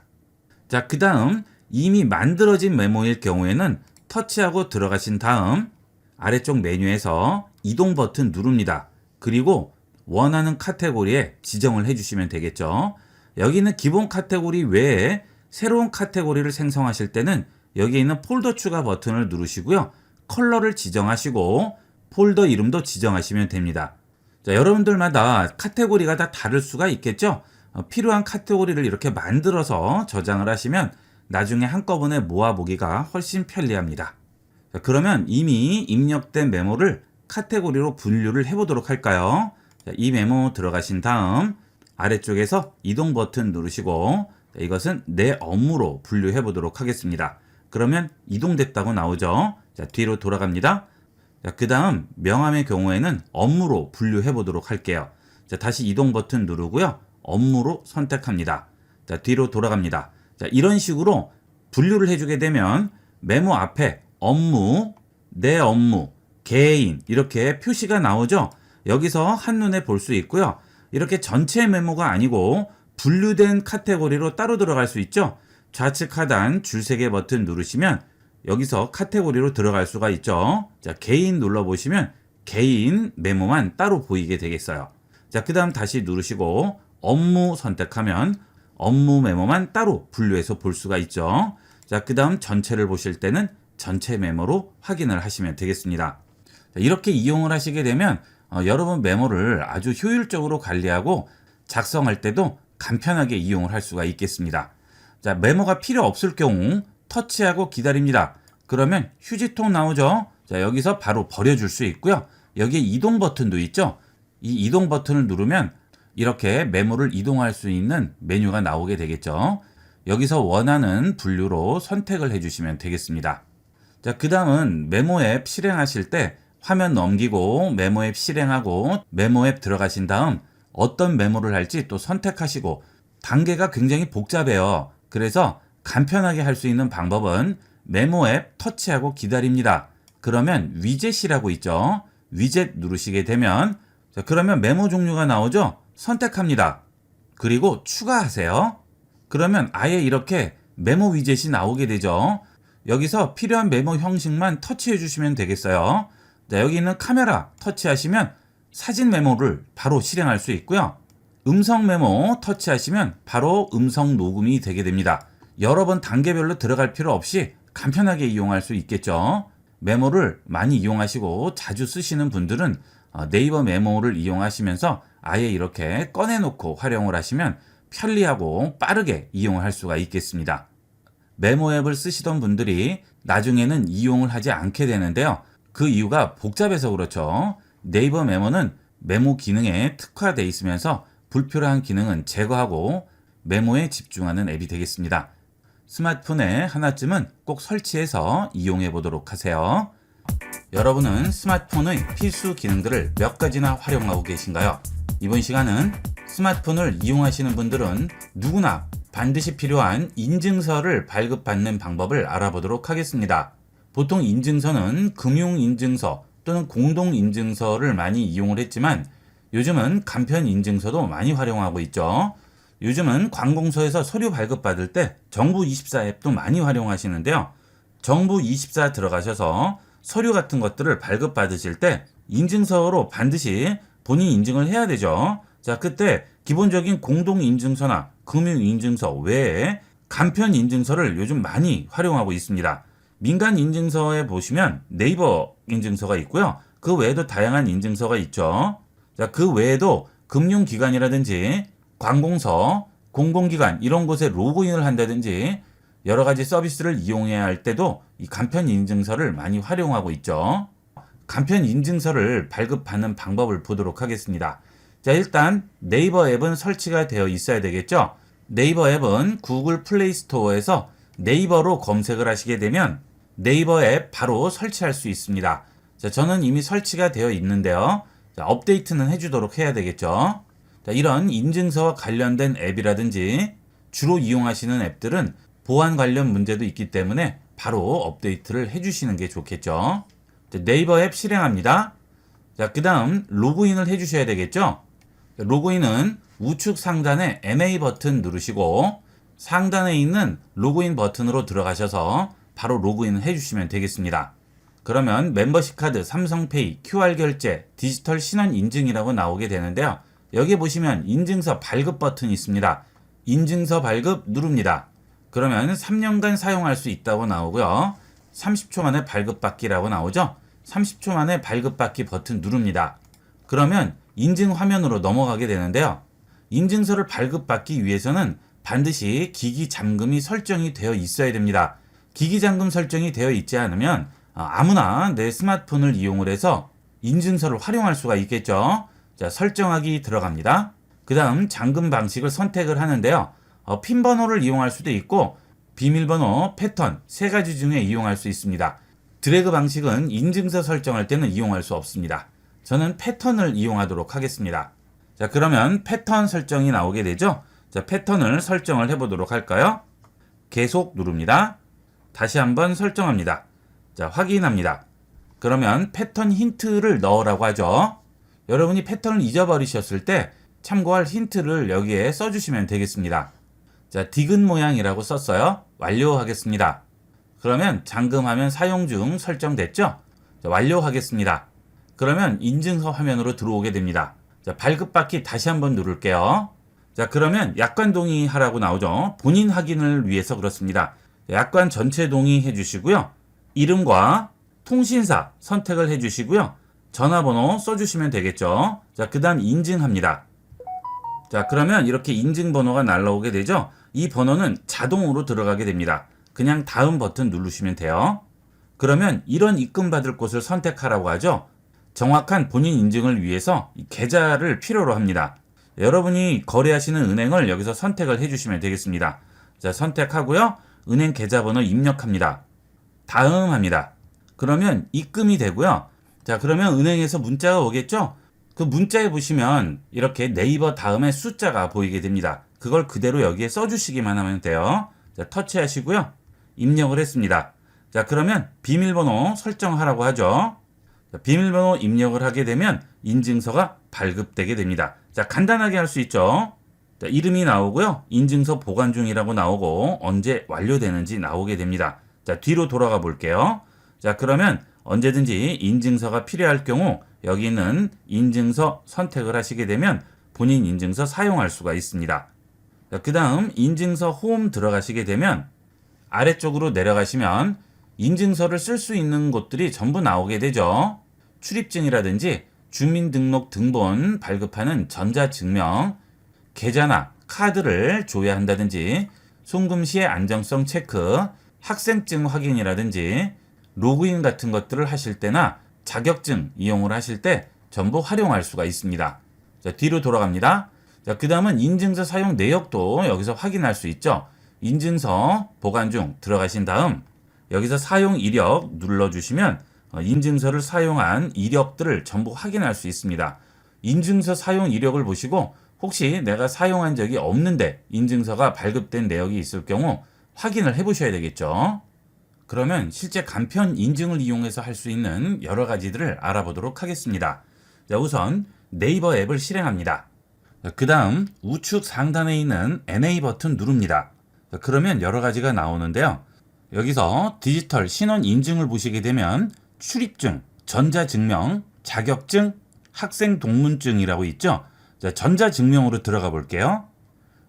자, 그 다음 이미 만들어진 메모일 경우에는 터치하고 들어가신 다음 아래쪽 메뉴에서 이동 버튼 누릅니다. 그리고 원하는 카테고리에 지정을 해주시면 되겠죠. 여기는 기본 카테고리 외에 새로운 카테고리를 생성하실 때는 여기에 있는 폴더 추가 버튼을 누르시고요. 컬러를 지정하시고 폴더 이름도 지정하시면 됩니다. 자, 여러분들마다 카테고리가 다 다를 수가 있겠죠. 필요한 카테고리를 이렇게 만들어서 저장을 하시면 나중에 한꺼번에 모아보기가 훨씬 편리합니다. 자, 그러면 이미 입력된 메모를 카테고리로 분류를 해보도록 할까요? 자, 이 메모 들어가신 다음 아래쪽에서 이동 버튼 누르시고 이것은 내 업무로 분류해 보도록 하겠습니다. 그러면 이동됐다고 나오죠. 자, 뒤로 돌아갑니다. 자, 그 다음 명함의 경우에는 업무로 분류해 보도록 할게요. 자, 다시 이동 버튼 누르고요. 업무로 선택합니다. 자, 뒤로 돌아갑니다. 자, 이런 식으로 분류를 해주게 되면 메모 앞에 업무, 내 업무, 개인 이렇게 표시가 나오죠. 여기서 한눈에 볼 수 있고요. 이렇게 전체 메모가 아니고 분류된 카테고리로 따로 들어갈 수 있죠. 좌측 하단 줄세개 버튼 누르시면 여기서 카테고리로 들어갈 수가 있죠. 자, 개인 눌러보시면 개인 메모만 따로 보이게 되겠어요. 자, 그 다음 다시 누르시고 업무 선택하면 업무 메모만 따로 분류해서 볼 수가 있죠. 자, 그 다음 전체를 보실 때는 전체 메모로 확인을 하시면 되겠습니다. 자, 이렇게 이용을 하시게 되면 여러분 메모를 아주 효율적으로 관리하고 작성할 때도 간편하게 이용을 할 수가 있겠습니다. 자, 메모가 필요 없을 경우 터치하고 기다립니다. 그러면 휴지통 나오죠? 자, 여기서 바로 버려줄 수 있고요. 여기에 이동 버튼도 있죠? 이 이동 버튼을 누르면 이렇게 메모를 이동할 수 있는 메뉴가 나오게 되겠죠. 여기서 원하는 분류로 선택을 해주시면 되겠습니다. 자, 그 다음은 메모 앱 실행하실 때 화면 넘기고 메모 앱 실행하고 메모 앱 들어가신 다음 어떤 메모를 할지 또 선택하시고 단계가 굉장히 복잡해요. 그래서 간편하게 할 수 있는 방법은 메모 앱 터치하고 기다립니다. 그러면 위젯이라고 있죠. 위젯 누르시게 되면 자, 그러면 메모 종류가 나오죠. 선택합니다. 그리고 추가하세요. 그러면 아예 이렇게 메모 위젯이 나오게 되죠. 여기서 필요한 메모 형식만 터치해 주시면 되겠어요. 자, 여기 있는 카메라 터치하시면 사진 메모를 바로 실행할 수 있고요. 음성 메모 터치하시면 바로 음성 녹음이 되게 됩니다. 여러 번 단계별로 들어갈 필요 없이 간편하게 이용할 수 있겠죠. 메모를 많이 이용하시고 자주 쓰시는 분들은 네이버 메모를 이용하시면서 아예 이렇게 꺼내놓고 활용을 하시면 편리하고 빠르게 이용을 할 수가 있겠습니다. 메모 앱을 쓰시던 분들이 나중에는 이용을 하지 않게 되는데요. 그 이유가 복잡해서 그렇죠. 네이버 메모는 메모 기능에 특화되어 있으면서 불필요한 기능은 제거하고 메모에 집중하는 앱이 되겠습니다. 스마트폰에 하나쯤은 꼭 설치해서 이용해 보도록 하세요. 여러분은 스마트폰의 필수 기능들을 몇 가지나 활용하고 계신가요? 이번 시간은 스마트폰을 이용하시는 분들은 누구나 반드시 필요한 인증서를 발급받는 방법을 알아보도록 하겠습니다. 보통 인증서는 금융인증서 또는 공동인증서를 많이 이용을 했지만 요즘은 간편인증서도 많이 활용하고 있죠. 요즘은 관공서에서 서류 발급받을 때 정부24 앱도 많이 활용하시는데요. 정부24 들어가셔서 서류 같은 것들을 발급받으실 때 인증서로 반드시 본인 인증을 해야 되죠. 자, 그때 기본적인 공동인증서나 금융인증서 외에 간편인증서를 요즘 많이 활용하고 있습니다. 민간인증서에 보시면 네이버 인증서가 있고요. 그 외에도 다양한 인증서가 있죠. 자, 그 외에도 금융기관이라든지 관공서, 공공기관 이런 곳에 로그인을 한다든지 여러 가지 서비스를 이용해야 할 때도 이 간편인증서를 많이 활용하고 있죠. 간편인증서를 발급받는 방법을 보도록 하겠습니다. 자, 일단 네이버 앱은 설치가 되어 있어야 되겠죠. 네이버 앱은 구글 플레이 스토어에서 네이버로 검색을 하시게 되면 네이버 앱 바로 설치할 수 있습니다. 자, 저는 이미 설치가 되어 있는데요. 자, 업데이트는 해주도록 해야 되겠죠. 자, 이런 인증서와 관련된 앱이라든지 주로 이용하시는 앱들은 보안 관련 문제도 있기 때문에 바로 업데이트를 해주시는 게 좋겠죠. 자, 네이버 앱 실행합니다. 자, 그 다음 로그인을 해주셔야 되겠죠. 자, 로그인은 우측 상단에 NA 버튼 누르시고 상단에 있는 로그인 버튼으로 들어가셔서 바로 로그인을 해주시면 되겠습니다. 그러면 멤버십 카드, 삼성페이, QR 결제, 디지털 신원 인증이라고 나오게 되는데요. 여기 보시면 인증서 발급 버튼이 있습니다. 인증서 발급 누릅니다. 그러면 3년간 사용할 수 있다고 나오고요. 30초 만에 발급받기라고 나오죠. 30초 만에 발급받기 버튼 누릅니다. 그러면 인증 화면으로 넘어가게 되는데요. 인증서를 발급받기 위해서는 반드시 기기 잠금이 설정이 되어 있어야 됩니다. 기기 잠금 설정이 되어 있지 않으면 아무나 내 스마트폰을 이용을 해서 인증서를 활용할 수가 있겠죠. 자, 설정하기 들어갑니다. 그 다음 잠금 방식을 선택을 하는데요. 핀 번호를 이용할 수도 있고 비밀번호, 패턴 세 가지 중에 이용할 수 있습니다. 드래그 방식은 인증서 설정할 때는 이용할 수 없습니다. 저는 패턴을 이용하도록 하겠습니다. 자, 그러면 패턴 설정이 나오게 되죠. 자, 패턴을 설정을 해보도록 할까요? 계속 누릅니다. 다시 한번 설정합니다. 자, 확인합니다. 그러면 패턴 힌트를 넣으라고 하죠. 여러분이 패턴을 잊어버리셨을 때 참고할 힌트를 여기에 써주시면 되겠습니다. 자, 디귿 모양이라고 썼어요. 완료하겠습니다. 그러면 잠금화면 사용 중 설정됐죠? 자, 완료하겠습니다. 그러면 인증서 화면으로 들어오게 됩니다. 자, 발급받기 다시 한번 누를게요. 자, 그러면 약관 동의하라고 나오죠. 본인 확인을 위해서 그렇습니다. 약관 전체 동의해 주시고요. 이름과 통신사 선택을 해 주시고요. 전화번호 써주시면 되겠죠. 자, 그 다음 인증합니다. 자, 그러면 이렇게 인증번호가 날라오게 되죠. 이 번호는 자동으로 들어가게 됩니다. 그냥 다음 버튼 누르시면 돼요. 그러면 이런 입금 받을 곳을 선택하라고 하죠. 정확한 본인 인증을 위해서 이 계좌를 필요로 합니다. 여러분이 거래하시는 은행을 여기서 선택을 해주시면 되겠습니다. 자, 선택하고요. 은행 계좌번호 입력합니다. 다음 합니다. 그러면 입금이 되고요. 자, 그러면 은행에서 문자가 오겠죠? 그 문자에 보시면 이렇게 네이버 다음에 숫자가 보이게 됩니다. 그걸 그대로 여기에 써주시기만 하면 돼요. 자, 터치하시고요. 입력을 했습니다. 자, 그러면 비밀번호 설정하라고 하죠. 자, 비밀번호 입력을 하게 되면 인증서가 발급되게 됩니다. 자, 간단하게 할 수 있죠. 자, 이름이 나오고요. 인증서 보관 중이라고 나오고 언제 완료되는지 나오게 됩니다. 자, 뒤로 돌아가 볼게요. 자, 그러면 언제든지 인증서가 필요할 경우 여기 있는 인증서 선택을 하시게 되면 본인 인증서 사용할 수가 있습니다. 그 다음 인증서 홈 들어가시게 되면 아래쪽으로 내려가시면 인증서를 쓸 수 있는 곳들이 전부 나오게 되죠. 출입증이라든지 주민등록 등본 발급하는 전자증명, 계좌나 카드를 줘야 한다든지 송금 시의 안정성 체크, 학생증 확인이라든지 로그인 같은 것들을 하실 때나 자격증 이용을 하실 때 전부 활용할 수가 있습니다. 자, 뒤로 돌아갑니다. 자, 그 다음은 인증서 사용 내역도 여기서 확인할 수 있죠. 인증서 보관 중 들어가신 다음 여기서 사용 이력 눌러주시면 인증서를 사용한 이력들을 전부 확인할 수 있습니다. 인증서 사용 이력을 보시고 혹시 내가 사용한 적이 없는데 인증서가 발급된 내역이 있을 경우 확인을 해 보셔야 되겠죠. 그러면 실제 간편 인증을 이용해서 할 수 있는 여러 가지들을 알아보도록 하겠습니다. 자, 우선 네이버 앱을 실행합니다. 그 다음 우측 상단에 있는 NA 버튼 누릅니다. 자, 그러면 여러 가지가 나오는데요. 여기서 디지털 신원 인증을 보시게 되면 출입증, 전자증명, 자격증, 학생 동문증이라고 있죠. 자, 전자증명으로 들어가 볼게요.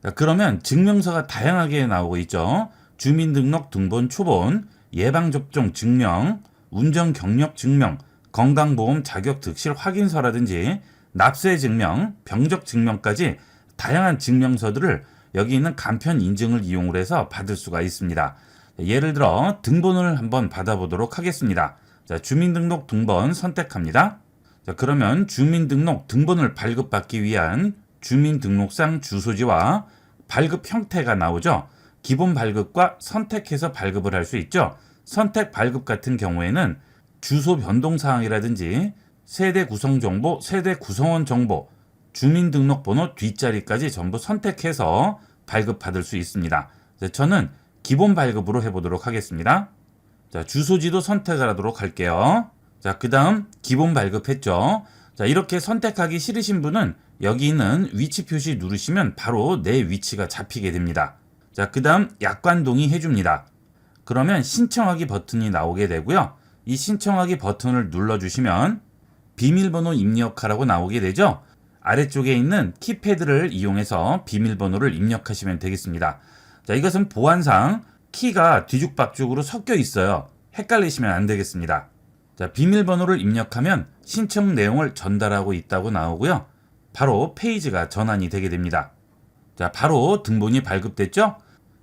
자, 그러면 증명서가 다양하게 나오고 있죠. 주민등록 등본 초본, 예방접종 증명, 운전 경력 증명, 건강보험 자격 득실 확인서라든지 납세 증명, 병적 증명까지 다양한 증명서들을 여기 있는 간편 인증을 이용을 해서 받을 수가 있습니다. 예를 들어 등본을 한번 받아보도록 하겠습니다. 자, 주민등록 등본 선택합니다. 자, 그러면 주민등록 등본을 발급받기 위한 주민등록상 주소지와 발급 형태가 나오죠. 기본 발급과 선택해서 발급을 할 수 있죠. 선택 발급 같은 경우에는 주소 변동 사항이라든지 세대 구성 정보, 세대 구성원 정보, 주민등록번호 뒷자리까지 전부 선택해서 발급받을 수 있습니다. 자, 저는 기본 발급으로 해보도록 하겠습니다. 자, 주소지도 선택을 하도록 할게요. 자, 그 다음 기본 발급했죠. 자, 이렇게 선택하기 싫으신 분은 여기 있는 위치 표시 누르시면 바로 내 위치가 잡히게 됩니다. 자, 그 다음 약관 동의 해줍니다. 그러면 신청하기 버튼이 나오게 되고요. 이 신청하기 버튼을 눌러주시면 비밀번호 입력하라고 나오게 되죠. 아래쪽에 있는 키패드를 이용해서 비밀번호를 입력하시면 되겠습니다. 자, 이것은 보안상 키가 뒤죽박죽으로 섞여 있어요. 헷갈리시면 안 되겠습니다. 자, 비밀번호를 입력하면 신청 내용을 전달하고 있다고 나오고요. 바로 페이지가 전환이 되게 됩니다. 자, 바로 등본이 발급됐죠?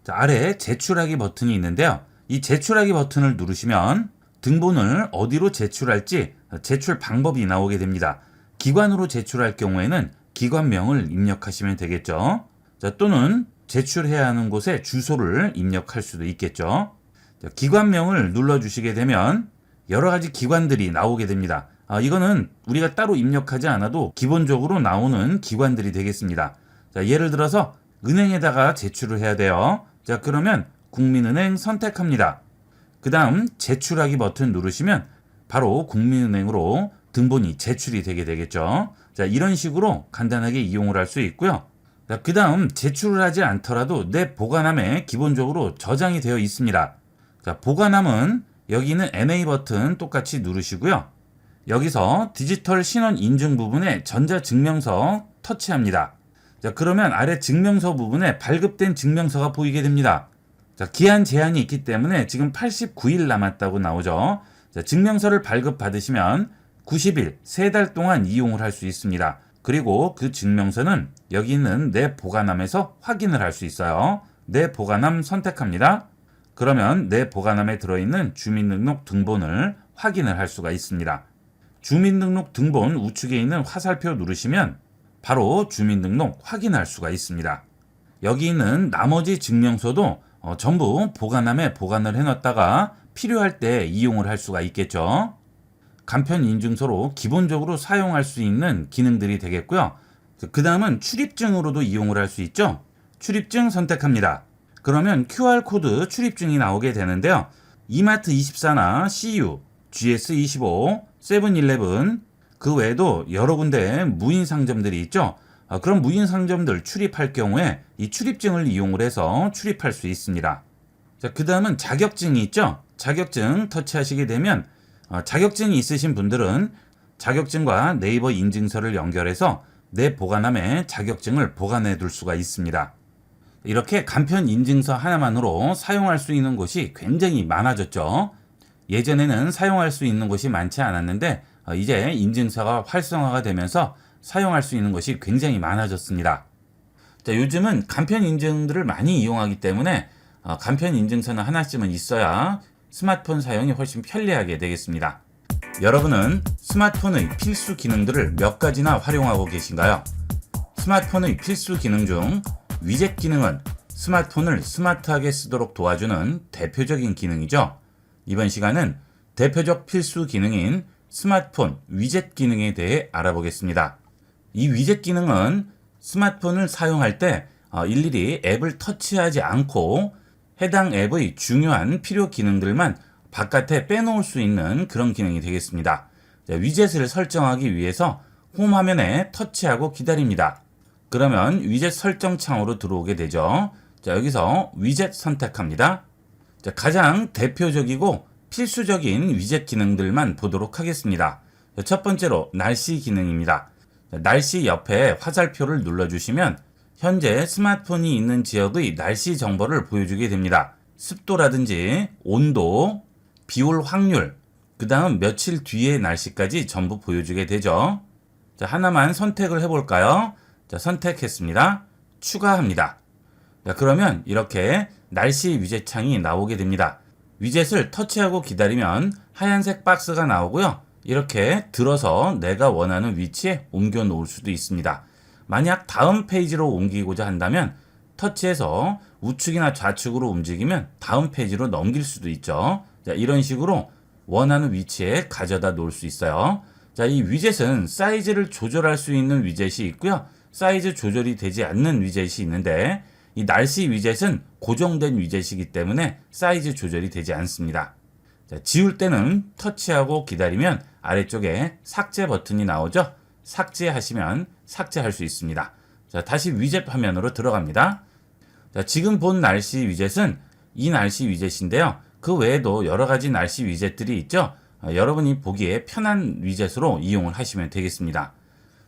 자, 아래 제출하기 버튼이 있는데요. 이 제출하기 버튼을 누르시면 등본을 어디로 제출할지 제출 방법이 나오게 됩니다. 기관으로 제출할 경우에는 기관명을 입력하시면 되겠죠. 자, 또는 제출해야 하는 곳에 주소를 입력할 수도 있겠죠. 자, 기관명을 눌러주시게 되면 여러 가지 기관들이 나오게 됩니다. 이거는 우리가 따로 입력하지 않아도 기본적으로 나오는 기관들이 되겠습니다. 자, 예를 들어서 은행에다가 제출을 해야 돼요. 자, 그러면 국민은행 선택합니다. 그 다음 제출하기 버튼 누르시면 바로 국민은행으로 등본이 제출이 되게 되겠죠. 자, 이런 식으로 간단하게 이용을 할 수 있고요. 자, 그 다음 제출을 하지 않더라도 내 보관함에 기본적으로 저장이 되어 있습니다. 자, 보관함은 여기 있는 NA 버튼 똑같이 누르시고요. 여기서 디지털 신원 인증 부분에 전자증명서 터치합니다. 자, 그러면 아래 증명서 부분에 발급된 증명서가 보이게 됩니다. 자, 기한 제한이 있기 때문에 지금 89일 남았다고 나오죠. 자, 증명서를 발급받으시면 90일, 3달 동안 이용을 할 수 있습니다. 그리고 그 증명서는 여기 있는 내 보관함에서 확인을 할 수 있어요. 내 보관함 선택합니다. 그러면 내 보관함에 들어있는 주민등록 등본을 확인을 할 수가 있습니다. 주민등록 등본 우측에 있는 화살표 누르시면 바로 주민등록 확인할 수가 있습니다. 여기 있는 나머지 증명서도 전부 보관함에 보관을 해놨다가 필요할 때 이용을 할 수가 있겠죠. 간편 인증서로 기본적으로 사용할 수 있는 기능들이 되겠고요. 그 다음은 출입증으로도 이용을 할 수 있죠. 출입증 선택합니다. 그러면 QR코드 출입증이 나오게 되는데요. 이마트24나 CU, GS25, 세븐일레븐, 그 외에도 여러 군데 무인 상점들이 있죠. 그런 무인 상점들 출입할 경우에 이 출입증을 이용을 해서 출입할 수 있습니다. 자, 그 다음은 자격증이 있죠. 자격증 터치하시게 되면 자격증이 있으신 분들은 자격증과 네이버 인증서를 연결해서 내 보관함에 자격증을 보관해 둘 수가 있습니다. 이렇게 간편 인증서 하나만으로 사용할 수 있는 곳이 굉장히 많아졌죠. 예전에는 사용할 수 있는 곳이 많지 않았는데 이제 인증서가 활성화가 되면서 사용할 수 있는 것이 굉장히 많아졌습니다. 자, 요즘은 간편 인증들을 많이 이용하기 때문에 간편 인증서는 하나쯤은 있어야 스마트폰 사용이 훨씬 편리하게 되겠습니다. 여러분은 스마트폰의 필수 기능들을 몇 가지나 활용하고 계신가요? 스마트폰의 필수 기능 중 위젯 기능은 스마트폰을 스마트하게 쓰도록 도와주는 대표적인 기능이죠. 이번 시간은 대표적 필수 기능인 스마트폰 위젯 기능에 대해 알아보겠습니다. 이 위젯 기능은 스마트폰을 사용할 때 일일이 앱을 터치하지 않고 해당 앱의 중요한 필요 기능들만 바깥에 빼놓을 수 있는 그런 기능이 되겠습니다. 자, 위젯을 설정하기 위해서 홈 화면에 터치하고 기다립니다. 그러면 위젯 설정 창으로 들어오게 되죠. 자, 여기서 위젯 선택합니다. 자, 가장 대표적이고 필수적인 위젯 기능들만 보도록 하겠습니다. 자, 첫 번째로 날씨 기능입니다. 자, 날씨 옆에 화살표를 눌러주시면 현재 스마트폰이 있는 지역의 날씨 정보를 보여주게 됩니다. 습도라든지 온도, 비올 확률, 그 다음 며칠 뒤의 날씨까지 전부 보여주게 되죠. 자, 하나만 선택을 해볼까요? 자, 선택했습니다. 추가합니다. 자, 그러면 이렇게 날씨 위젯 창이 나오게 됩니다. 위젯을 터치하고 기다리면 하얀색 박스가 나오고요. 이렇게 들어서 내가 원하는 위치에 옮겨 놓을 수도 있습니다. 만약 다음 페이지로 옮기고자 한다면 터치해서 우측이나 좌측으로 움직이면 다음 페이지로 넘길 수도 있죠. 자, 이런 식으로 원하는 위치에 가져다 놓을 수 있어요. 자, 이 위젯은 사이즈를 조절할 수 있는 위젯이 있고요. 사이즈 조절이 되지 않는 위젯이 있는데 이 날씨 위젯은 고정된 위젯이기 때문에 사이즈 조절이 되지 않습니다. 자, 지울 때는 터치하고 기다리면 아래쪽에 삭제 버튼이 나오죠. 삭제하시면 삭제할 수 있습니다. 자, 다시 위젯 화면으로 들어갑니다. 자, 지금 본 날씨 위젯은 이 날씨 위젯인데요. 그 외에도 여러 가지 날씨 위젯들이 있죠. 여러분이 보기에 편한 위젯으로 이용을 하시면 되겠습니다.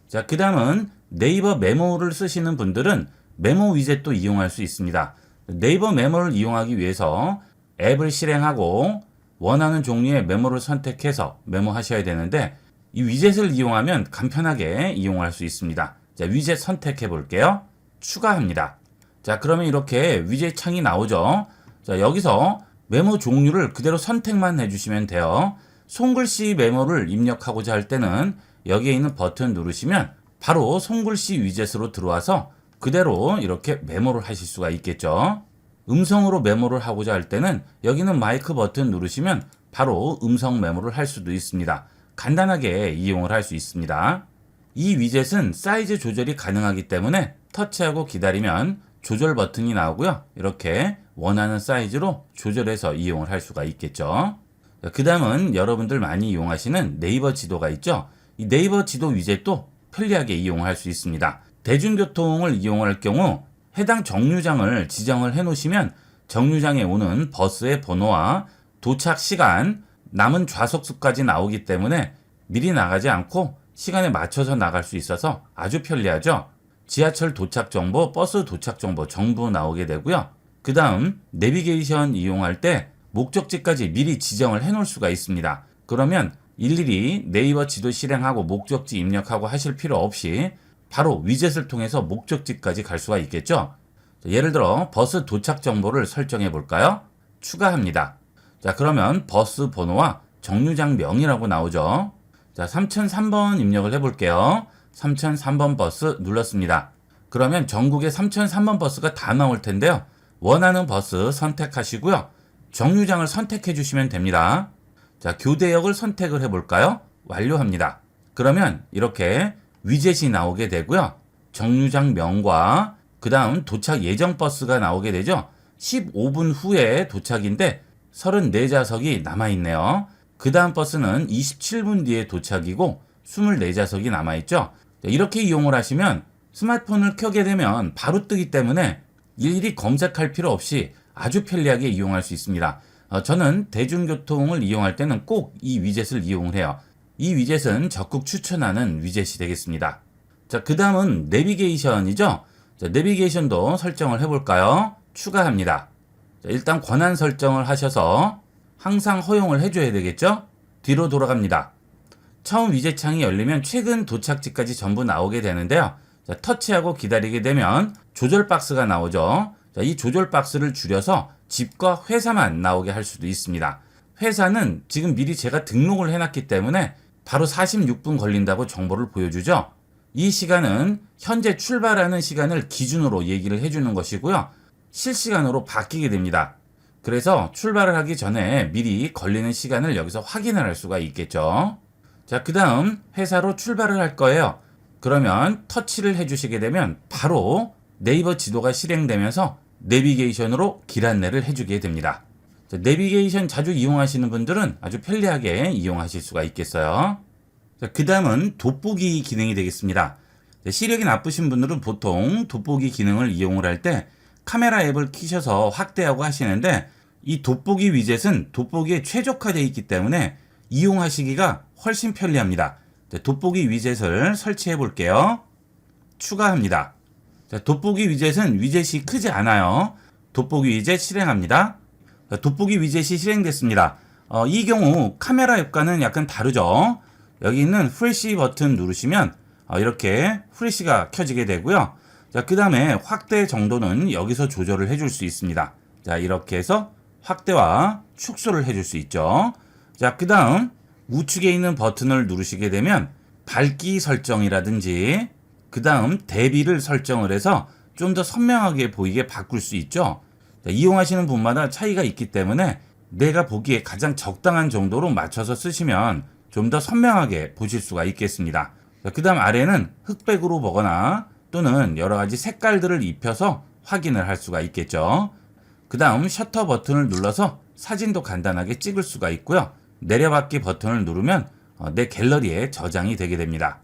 자, 그 다음은 네이버 메모를 쓰시는 분들은 메모 위젯도 이용할 수 있습니다. 네이버 메모를 이용하기 위해서 앱을 실행하고 원하는 종류의 메모를 선택해서 메모하셔야 되는데 이 위젯을 이용하면 간편하게 이용할 수 있습니다. 자, 위젯 선택해 볼게요. 추가합니다. 자, 그러면 이렇게 위젯 창이 나오죠. 자, 여기서 메모 종류를 그대로 선택만 해주시면 돼요. 손글씨 메모를 입력하고자 할 때는 여기에 있는 버튼 누르시면 바로 손글씨 위젯으로 들어와서 그대로 이렇게 메모를 하실 수가 있겠죠. 음성으로 메모를 하고자 할 때는 여기는 마이크 버튼 누르시면 바로 음성 메모를 할 수도 있습니다. 간단하게 이용을 할 수 있습니다. 이 위젯은 사이즈 조절이 가능하기 때문에 터치하고 기다리면 조절 버튼이 나오고요. 이렇게 원하는 사이즈로 조절해서 이용을 할 수가 있겠죠. 그 다음은 여러분들 많이 이용하시는 네이버 지도가 있죠. 이 네이버 지도 위젯도 편리하게 이용할 수 있습니다. 대중교통을 이용할 경우 해당 정류장을 지정을 해 놓으시면 정류장에 오는 버스의 번호와 도착 시간, 남은 좌석수까지 나오기 때문에 미리 나가지 않고 시간에 맞춰서 나갈 수 있어서 아주 편리하죠. 지하철 도착 정보, 버스 도착 정보 전부 나오게 되고요. 그 다음 내비게이션 이용할 때 목적지까지 미리 지정을 해 놓을 수가 있습니다. 그러면 일일이 네이버 지도 실행하고 목적지 입력하고 하실 필요 없이 바로 위젯을 통해서 목적지까지 갈 수가 있겠죠. 예를 들어 버스 도착 정보를 설정해 볼까요? 추가합니다. 자, 그러면 버스 번호와 정류장명이라고 나오죠. 자, 3003번 입력을 해 볼게요. 3003번 버스 눌렀습니다. 그러면 전국에 3003번 버스가 다 나올 텐데요. 원하는 버스 선택하시고요. 정류장을 선택해 주시면 됩니다. 자, 교대역을 선택을 해 볼까요? 완료합니다. 그러면 이렇게 위젯이 나오게 되고요. 정류장명과 그 다음 도착 예정 버스가 나오게 되죠. 15분 후에 도착인데 34좌석이 남아있네요. 그 다음 버스는 27분 뒤에 도착이고 24좌석이 남아있죠. 이렇게 이용을 하시면 스마트폰을 켜게 되면 바로 뜨기 때문에 일일이 검색할 필요 없이 아주 편리하게 이용할 수 있습니다. 저는 대중교통을 이용할 때는 꼭 이 위젯을 이용을 해요. 이 위젯은 적극 추천하는 위젯이 되겠습니다. 자, 그 다음은 내비게이션이죠. 자, 내비게이션도 설정을 해볼까요? 추가합니다. 자, 일단 권한 설정을 하셔서 항상 허용을 해줘야 되겠죠? 뒤로 돌아갑니다. 처음 위젯 창이 열리면 최근 도착지까지 전부 나오게 되는데요. 자, 터치하고 기다리게 되면 조절 박스가 나오죠. 자, 이 조절 박스를 줄여서 집과 회사만 나오게 할 수도 있습니다. 회사는 지금 미리 제가 등록을 해놨기 때문에 바로 46분 걸린다고 정보를 보여주죠. 이 시간은 현재 출발하는 시간을 기준으로 얘기를 해주는 것이고요. 실시간으로 바뀌게 됩니다. 그래서 출발을 하기 전에 미리 걸리는 시간을 여기서 확인을 할 수가 있겠죠. 자, 그 다음 회사로 출발을 할 거예요. 그러면 터치를 해주시게 되면 바로 네이버 지도가 실행되면서 내비게이션으로 길 안내를 해주게 됩니다. 자, 내비게이션 자주 이용하시는 분들은 아주 편리하게 이용하실 수가 있겠어요. 자, 그 다음은 돋보기 기능이 되겠습니다. 자, 시력이 나쁘신 분들은 보통 돋보기 기능을 이용을 할 때 카메라 앱을 키셔서 확대하고 하시는데 이 돋보기 위젯은 돋보기에 최적화되어 있기 때문에 이용하시기가 훨씬 편리합니다. 자, 돋보기 위젯을 설치해 볼게요. 추가합니다. 자, 돋보기 위젯은 위젯이 크지 않아요. 돋보기 위젯 실행합니다. 자, 돋보기 위젯이 실행됐습니다. 이 경우 카메라 앱과는 약간 다르죠. 여기 있는 프레시 버튼 누르시면 이렇게 프레시가 켜지게 되고요. 자, 그 다음에 확대 정도는 여기서 조절을 해줄 수 있습니다. 자, 이렇게 해서 확대와 축소를 해줄 수 있죠. 자, 그 다음 우측에 있는 버튼을 누르시게 되면 밝기 설정이라든지 그 다음 대비를 설정을 해서 좀 더 선명하게 보이게 바꿀 수 있죠. 자, 이용하시는 분마다 차이가 있기 때문에 내가 보기에 가장 적당한 정도로 맞춰서 쓰시면 좀 더 선명하게 보실 수가 있겠습니다. 그 다음 아래는 흑백으로 보거나 또는 여러 가지 색깔들을 입혀서 확인을 할 수가 있겠죠. 그 다음 셔터 버튼을 눌러서 사진도 간단하게 찍을 수가 있고요. 내려받기 버튼을 누르면 내 갤러리에 저장이 되게 됩니다.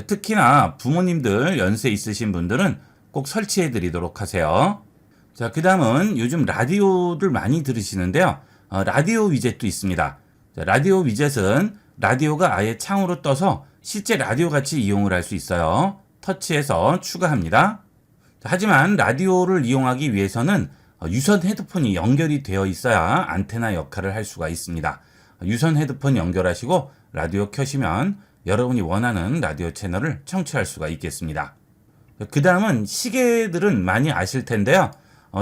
특히나 부모님들 연세 있으신 분들은 꼭 설치해 드리도록 하세요. 자, 그 다음은 요즘 라디오를 많이 들으시는데요. 라디오 위젯도 있습니다. 자, 라디오 위젯은 라디오가 아예 창으로 떠서 실제 라디오 같이 이용을 할 수 있어요. 터치해서 추가합니다. 자, 하지만 라디오를 이용하기 위해서는 유선 헤드폰이 연결이 되어 있어야 안테나 역할을 할 수가 있습니다. 유선 헤드폰 연결하시고 라디오 켜시면 여러분이 원하는 라디오 채널을 청취할 수가 있겠습니다. 그 다음은 시계들은 많이 아실 텐데요.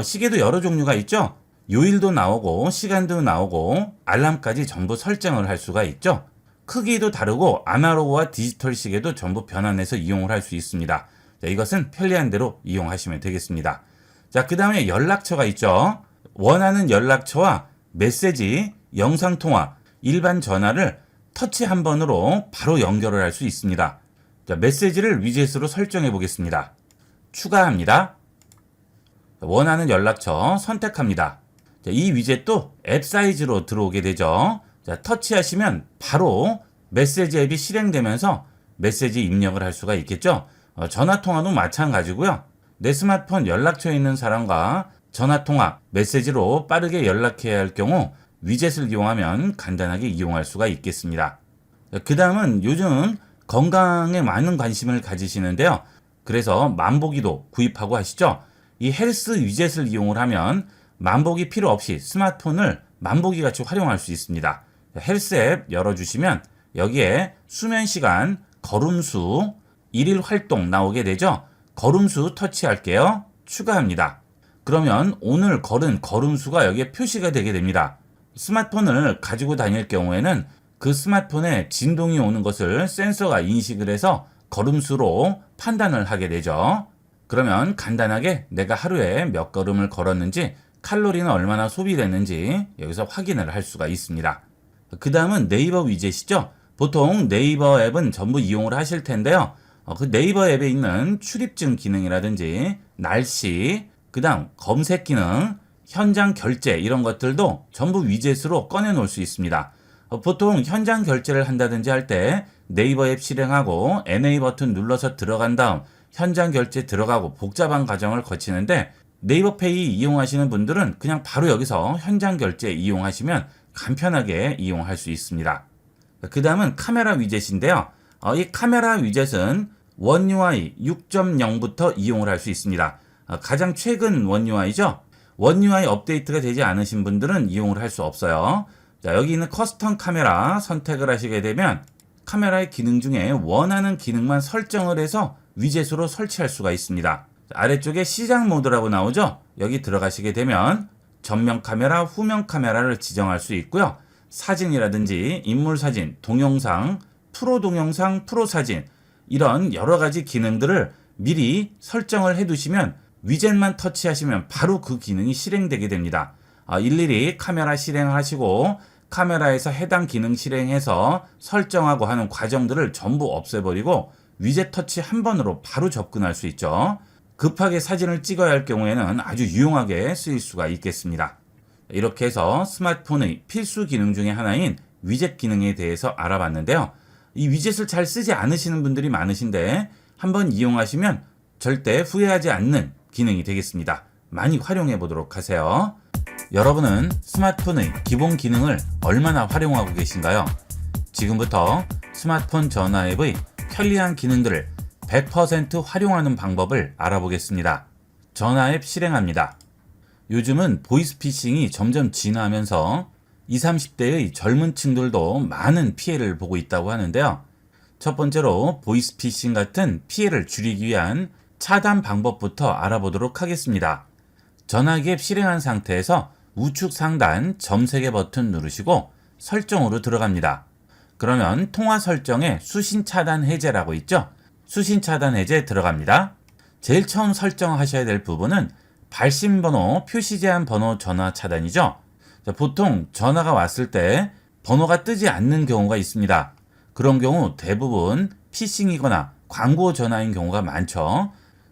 시계도 여러 종류가 있죠. 요일도 나오고 시간도 나오고 알람까지 전부 설정을 할 수가 있죠. 크기도 다르고 아날로그와 디지털 시계도 전부 변환해서 이용을 할 수 있습니다. 자, 이것은 편리한 대로 이용하시면 되겠습니다. 자, 그 다음에 연락처가 있죠. 원하는 연락처와 메시지, 영상통화, 일반 전화를 터치 한 번으로 바로 연결을 할 수 있습니다. 자, 메시지를 위젯으로 설정해 보겠습니다. 추가합니다. 원하는 연락처 선택합니다. 자, 이 위젯도 앱 사이즈로 들어오게 되죠. 자, 터치하시면 바로 메시지 앱이 실행되면서 메시지 입력을 할 수가 있겠죠. 전화통화도 마찬가지고요. 내 스마트폰 연락처에 있는 사람과 전화통화, 메시지로 빠르게 연락해야 할 경우 위젯을 이용하면 간단하게 이용할 수가 있겠습니다. 그 다음은 요즘 건강에 많은 관심을 가지시는데요. 그래서 만보기도 구입하고 하시죠. 이 헬스 위젯을 이용을 하면 만보기 필요 없이 스마트폰을 만보기 같이 활용할 수 있습니다. 헬스 앱 열어주시면 여기에 수면 시간, 걸음수, 일일 활동 나오게 되죠. 걸음수 터치할게요. 추가합니다. 그러면 오늘 걸은 걸음수가 여기에 표시가 되게 됩니다. 스마트폰을 가지고 다닐 경우에는 그 스마트폰에 진동이 오는 것을 센서가 인식을 해서 걸음수로 판단을 하게 되죠. 그러면 간단하게 내가 하루에 몇 걸음을 걸었는지, 칼로리는 얼마나 소비됐는지 여기서 확인을 할 수가 있습니다. 그 다음은 네이버 위젯이죠. 보통 네이버 앱은 전부 이용을 하실 텐데요. 그 네이버 앱에 있는 출입증 기능이라든지 날씨, 그 다음 검색 기능, 현장 결제 이런 것들도 전부 위젯으로 꺼내 놓을 수 있습니다. 보통 현장 결제를 한다든지 할 때 네이버 앱 실행하고 NA 버튼 눌러서 들어간 다음 현장 결제 들어가고 복잡한 과정을 거치는데, 네이버 페이 이용하시는 분들은 그냥 바로 여기서 현장 결제 이용하시면 간편하게 이용할 수 있습니다. 그 다음은 카메라 위젯인데요. 이 카메라 위젯은 원 UI 6.0부터 이용을 할 수 있습니다. 가장 최근 원 UI죠. 원 UI 업데이트가 되지 않으신 분들은 이용을 할 수 없어요. 자, 여기 있는 커스텀 카메라 선택을 하시게 되면 카메라의 기능 중에 원하는 기능만 설정을 해서 위젯으로 설치할 수가 있습니다. 아래쪽에 시작 모드라고 나오죠. 여기 들어가시게 되면 전면 카메라, 후면 카메라를 지정할 수 있고요. 사진이라든지 인물 사진, 동영상, 프로 동영상, 프로 사진 이런 여러 가지 기능들을 미리 설정을 해두시면 위젯만 터치하시면 바로 그 기능이 실행되게 됩니다. 일일이 카메라 실행하시고 카메라에서 해당 기능 실행해서 설정하고 하는 과정들을 전부 없애버리고 위젯 터치 한 번으로 바로 접근할 수 있죠. 급하게 사진을 찍어야 할 경우에는 아주 유용하게 쓰일 수가 있겠습니다. 이렇게 해서 스마트폰의 필수 기능 중에 하나인 위젯 기능에 대해서 알아봤는데요. 이 위젯을 잘 쓰지 않으시는 분들이 많으신데 한번 이용하시면 절대 후회하지 않는 기능이 되겠습니다. 많이 활용해 보도록 하세요. 여러분은 스마트폰의 기본 기능을 얼마나 활용하고 계신가요? 지금부터 스마트폰 전화 앱의 편리한 기능들을 100% 활용하는 방법을 알아보겠습니다. 전화 앱 실행합니다. 요즘은 보이스피싱이 점점 진화하면서 20, 30대의 젊은 층들도 많은 피해를 보고 있다고 하는데요. 첫 번째로 보이스피싱 같은 피해를 줄이기 위한 차단 방법부터 알아보도록 하겠습니다. 전화기 앱 실행한 상태에서 우측 상단 점색의 버튼 누르시고 설정으로 들어갑니다. 그러면 통화 설정에 수신 차단 해제라고 있죠? 수신 차단 해제 들어갑니다. 제일 처음 설정하셔야 될 부분은 발신 번호, 표시 제한 번호 전화 차단이죠. 보통 전화가 왔을 때 번호가 뜨지 않는 경우가 있습니다. 그런 경우 대부분 피싱이거나 광고 전화인 경우가 많죠.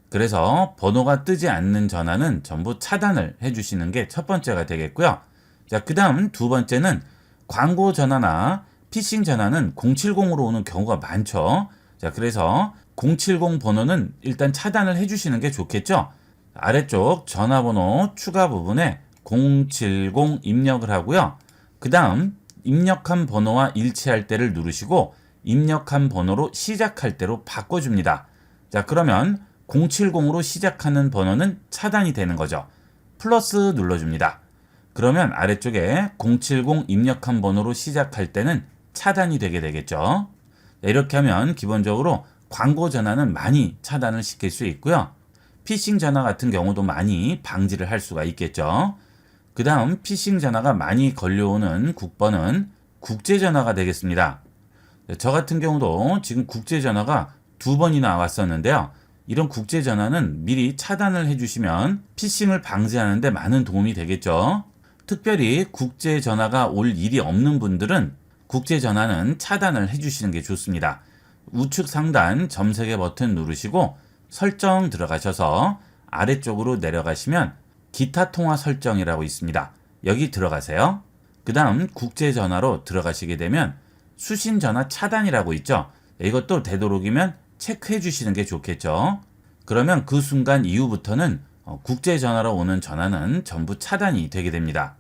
그래서 번호가 뜨지 않는 전화는 전부 차단을 해주시는 게 첫 번째가 되겠고요. 자, 그 다음 두 번째는 광고 전화나 피싱 전화는 070으로 오는 경우가 많죠. 자, 그래서 070 번호는 일단 차단을 해주시는 게 좋겠죠. 아래쪽 전화번호 추가 부분에 070 입력을 하고요. 그 다음 입력한 번호와 일치할 때를 누르시고 입력한 번호로 시작할 때로 바꿔줍니다. 자, 그러면 070으로 시작하는 번호는 차단이 되는 거죠. 플러스 눌러줍니다. 그러면 아래쪽에 070 입력한 번호로 시작할 때는 차단이 되게 되겠죠. 이렇게 하면 기본적으로 광고 전화는 많이 차단을 시킬 수 있고요. 피싱 전화 같은 경우도 많이 방지를 할 수가 있겠죠. 그 다음 피싱 전화가 많이 걸려오는 국번은 국제전화가 되겠습니다. 저 같은 경우도 지금 국제전화가 2번이나 왔었는데요. 이런 국제전화는 미리 차단을 해주시면 피싱을 방지하는 데 많은 도움이 되겠죠. 특별히 국제전화가 올 일이 없는 분들은 국제전화는 차단을 해주시는 게 좋습니다. 우측 상단 점색의 버튼 누르시고 설정 들어가셔서 아래쪽으로 내려가시면 기타 통화 설정이라고 있습니다. 여기 들어가세요. 그 다음 국제전화로 들어가시게 되면 수신전화 차단이라고 있죠. 이것도 되도록이면 체크해 주시는 게 좋겠죠. 그러면 그 순간 이후부터는 국제전화로 오는 전화는 전부 차단이 되게 됩니다.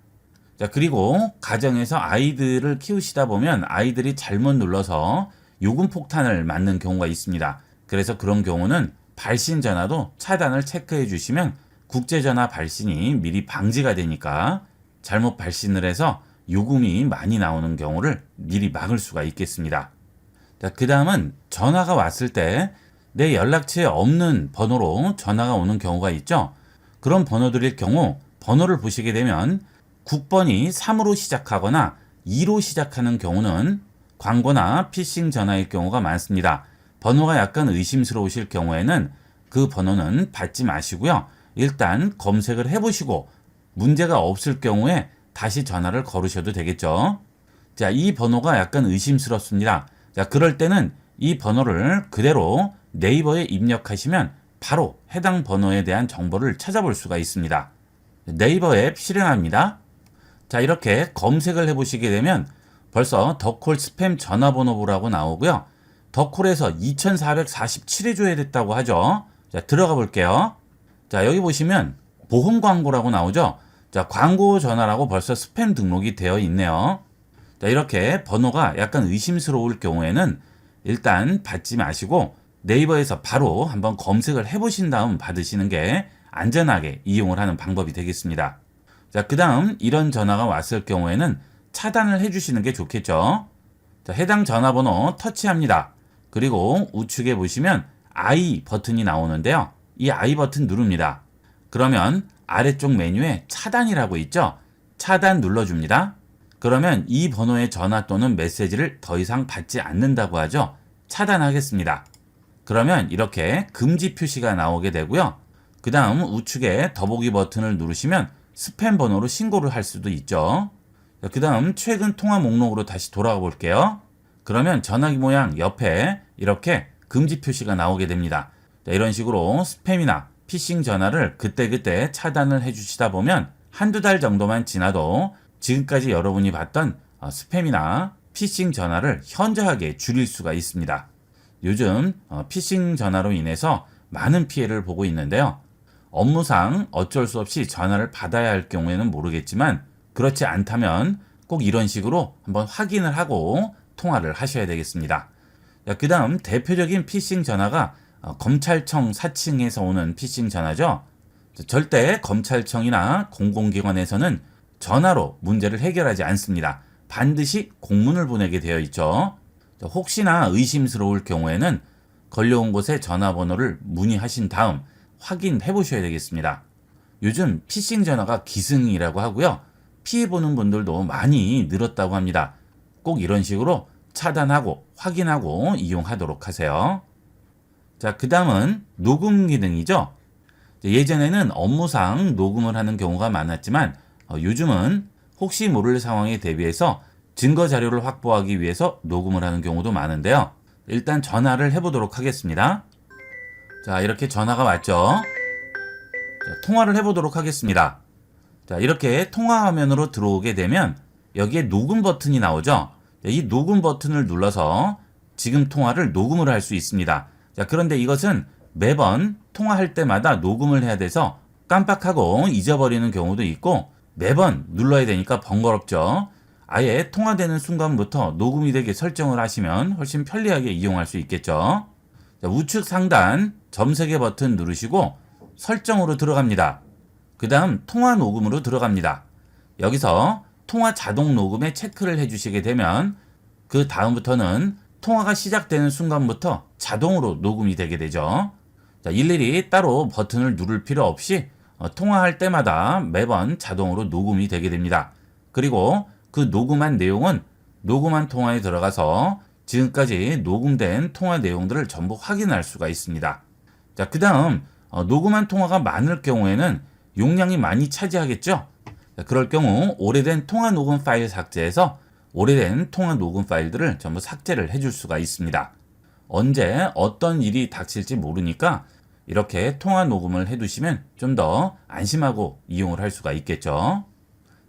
자, 그리고 가정에서 아이들을 키우시다 보면 아이들이 잘못 눌러서 요금 폭탄을 맞는 경우가 있습니다. 그래서 그런 경우는 발신 전화도 차단을 체크해 주시면 국제전화 발신이 미리 방지가 되니까 잘못 발신을 해서 요금이 많이 나오는 경우를 미리 막을 수가 있겠습니다. 그 다음은 전화가 왔을 때 내 연락처에 없는 번호로 전화가 오는 경우가 있죠. 그런 번호들일 경우 번호를 보시게 되면 국번이 3으로 시작하거나 2로 시작하는 경우는 광고나 피싱 전화일 경우가 많습니다. 번호가 약간 의심스러우실 경우에는 그 번호는 받지 마시고요. 일단 검색을 해보시고 문제가 없을 경우에 다시 전화를 걸으셔도 되겠죠. 자, 이 번호가 약간 의심스럽습니다. 자, 그럴 때는 이 번호를 그대로 네이버에 입력하시면 바로 해당 번호에 대한 정보를 찾아볼 수가 있습니다. 네이버 앱 실행합니다. 자, 이렇게 검색을 해보시게 되면 벌써 더콜 스팸 전화번호부라고 나오고요. 더콜에서 2447회 조회됐다고 하죠. 자, 들어가 볼게요. 자, 여기 보시면 보험 광고라고 나오죠. 자, 광고 전화라고 벌써 스팸 등록이 되어 있네요. 자, 이렇게 번호가 약간 의심스러울 경우에는 일단 받지 마시고 네이버에서 바로 한번 검색을 해보신 다음 받으시는 게 안전하게 이용을 하는 방법이 되겠습니다. 자, 그 다음 이런 전화가 왔을 경우에는 차단을 해주시는 게 좋겠죠. 자, 해당 전화번호 터치합니다. 그리고 우측에 보시면 I 버튼이 나오는데요. 이 I 버튼 누릅니다. 그러면 아래쪽 메뉴에 차단이라고 있죠. 차단 눌러줍니다. 그러면 이 번호의 전화 또는 메시지를 더 이상 받지 않는다고 하죠. 차단하겠습니다. 그러면 이렇게 금지 표시가 나오게 되고요. 그 다음 우측에 더보기 버튼을 누르시면 스팸 번호로 신고를 할 수도 있죠. 그 다음 최근 통화 목록으로 다시 돌아가 볼게요. 그러면 전화기 모양 옆에 이렇게 금지 표시가 나오게 됩니다. 자, 이런 식으로 스팸이나 피싱 전화를 그때그때 차단을 해주시다 보면 한두 달 정도만 지나도 지금까지 여러분이 봤던 스팸이나 피싱 전화를 현저하게 줄일 수가 있습니다. 요즘 피싱 전화로 인해서 많은 피해를 보고 있는데요. 업무상 어쩔 수 없이 전화를 받아야 할 경우에는 모르겠지만 그렇지 않다면 꼭 이런 식으로 한번 확인을 하고 통화를 하셔야 되겠습니다. 그 다음 대표적인 피싱 전화가 검찰청 사칭에서 오는 피싱 전화죠. 절대 검찰청이나 공공기관에서는 전화로 문제를 해결하지 않습니다. 반드시 공문을 보내게 되어 있죠. 혹시나 의심스러울 경우에는 걸려온 곳에 전화번호를 문의하신 다음 확인해 보셔야 되겠습니다. 요즘 피싱 전화가 기승이라고 하고요. 피해보는 분들도 많이 늘었다고 합니다. 꼭 이런 식으로 차단하고 확인하고 이용하도록 하세요. 자, 그 다음은 녹음 기능이죠. 예전에는 업무상 녹음을 하는 경우가 많았지만 요즘은 혹시 모를 상황에 대비해서 증거 자료를 확보하기 위해서 녹음을 하는 경우도 많은데요. 일단 전화를 해보도록 하겠습니다. 자, 이렇게 전화가 왔죠. 자, 통화를 해보도록 하겠습니다. 자, 이렇게 통화 화면으로 들어오게 되면 여기에 녹음 버튼이 나오죠. 이 녹음 버튼을 눌러서 지금 통화를 녹음을 할 수 있습니다. 자, 그런데 이것은 매번 통화할 때마다 녹음을 해야 돼서 깜빡하고 잊어버리는 경우도 있고 매번 눌러야 되니까 번거롭죠. 아예 통화되는 순간부터 녹음이 되게 설정을 하시면 훨씬 편리하게 이용할 수 있겠죠. 자, 우측 상단 점 3개 버튼 누르시고 설정으로 들어갑니다. 그 다음 통화 녹음으로 들어갑니다. 여기서 통화 자동 녹음에 체크를 해주시게 되면 그 다음부터는 통화가 시작되는 순간부터 자동으로 녹음이 되게 되죠. 자, 일일이 따로 버튼을 누를 필요 없이 통화할 때마다 매번 자동으로 녹음이 되게 됩니다. 그리고 그 녹음한 내용은 녹음한 통화에 들어가서 지금까지 녹음된 통화 내용들을 전부 확인할 수가 있습니다. 자, 그 다음 녹음한 통화가 많을 경우에는 용량이 많이 차지하겠죠. 자, 그럴 경우 오래된 통화 녹음 파일 삭제해서 오래된 통화 녹음 파일들을 전부 삭제를 해줄 수가 있습니다. 언제 어떤 일이 닥칠지 모르니까 이렇게 통화 녹음을 해두시면 좀 더 안심하고 이용을 할 수가 있겠죠.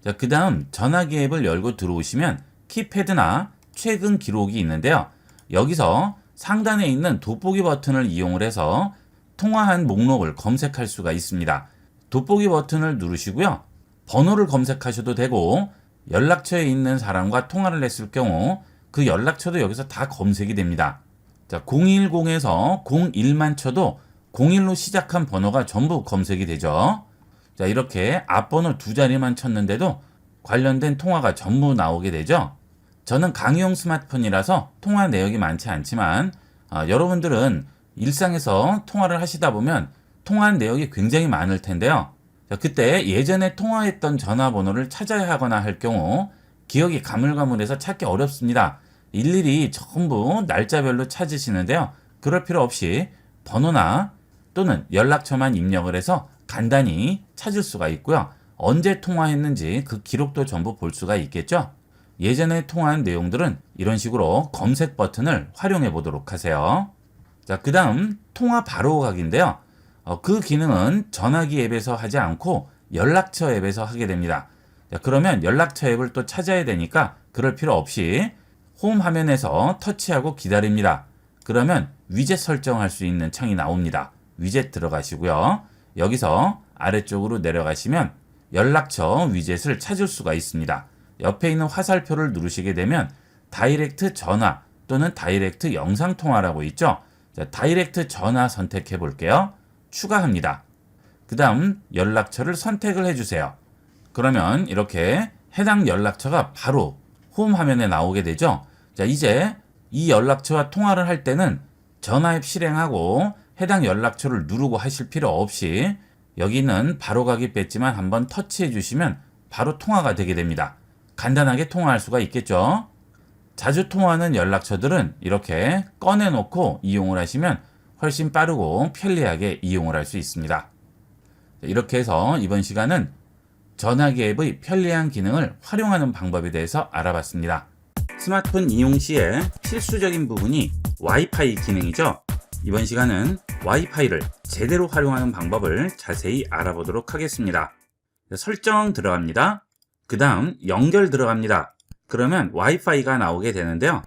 자, 그 다음 전화기 앱을 열고 들어오시면 키패드나 최근 기록이 있는데요. 여기서 상단에 있는 돋보기 버튼을 이용을 해서 통화한 목록을 검색할 수가 있습니다. 돋보기 버튼을 누르시고요. 번호를 검색하셔도 되고 연락처에 있는 사람과 통화를 했을 경우 그 연락처도 여기서 다 검색이 됩니다. 자, 010에서 01만 쳐도 01로 시작한 번호가 전부 검색이 되죠. 자, 이렇게 앞번호 두 자리만 쳤는데도 관련된 통화가 전부 나오게 되죠. 저는 강의용 스마트폰이라서 통화 내역이 많지 않지만 여러분들은 일상에서 통화를 하시다 보면 통화한 내역이 굉장히 많을 텐데요. 자, 그때 예전에 통화했던 전화번호를 찾아야 하거나 할 경우 기억이 가물가물해서 찾기 어렵습니다. 일일이 전부 날짜별로 찾으시는데요. 그럴 필요 없이 번호나 또는 연락처만 입력을 해서 간단히 찾을 수가 있고요. 언제 통화했는지 그 기록도 전부 볼 수가 있겠죠. 예전에 통화한 내용들은 이런 식으로 검색 버튼을 활용해 보도록 하세요. 자, 그 다음 통화 바로 가기인데요. 그 기능은 전화기 앱에서 하지 않고 연락처 앱에서 하게 됩니다. 자, 그러면 연락처 앱을 또 찾아야 되니까 그럴 필요 없이 홈 화면에서 터치하고 기다립니다. 그러면 위젯 설정할 수 있는 창이 나옵니다. 위젯 들어가시고요. 여기서 아래쪽으로 내려가시면 연락처 위젯을 찾을 수가 있습니다. 옆에 있는 화살표를 누르시게 되면 다이렉트 전화 또는 다이렉트 영상통화라고 있죠. 자, 다이렉트 전화 선택해 볼게요. 추가합니다. 그 다음 연락처를 선택을 해주세요. 그러면 이렇게 해당 연락처가 바로 홈 화면에 나오게 되죠. 자, 이제 이 연락처와 통화를 할 때는 전화 앱 실행하고 해당 연락처를 누르고 하실 필요 없이 여기 있는 바로가기 배지만 한번 터치해 주시면 바로 통화가 되게 됩니다. 간단하게 통화할 수가 있겠죠. 자주 통화하는 연락처들은 이렇게 꺼내놓고 이용을 하시면 훨씬 빠르고 편리하게 이용을 할 수 있습니다. 이렇게 해서 이번 시간은 전화기 앱의 편리한 기능을 활용하는 방법에 대해서 알아봤습니다. 스마트폰 이용 시에 필수적인 부분이 와이파이 기능이죠. 이번 시간은 와이파이를 제대로 활용하는 방법을 자세히 알아보도록 하겠습니다. 설정 들어갑니다. 그 다음 연결 들어갑니다. 그러면 와이파이가 나오게 되는데요.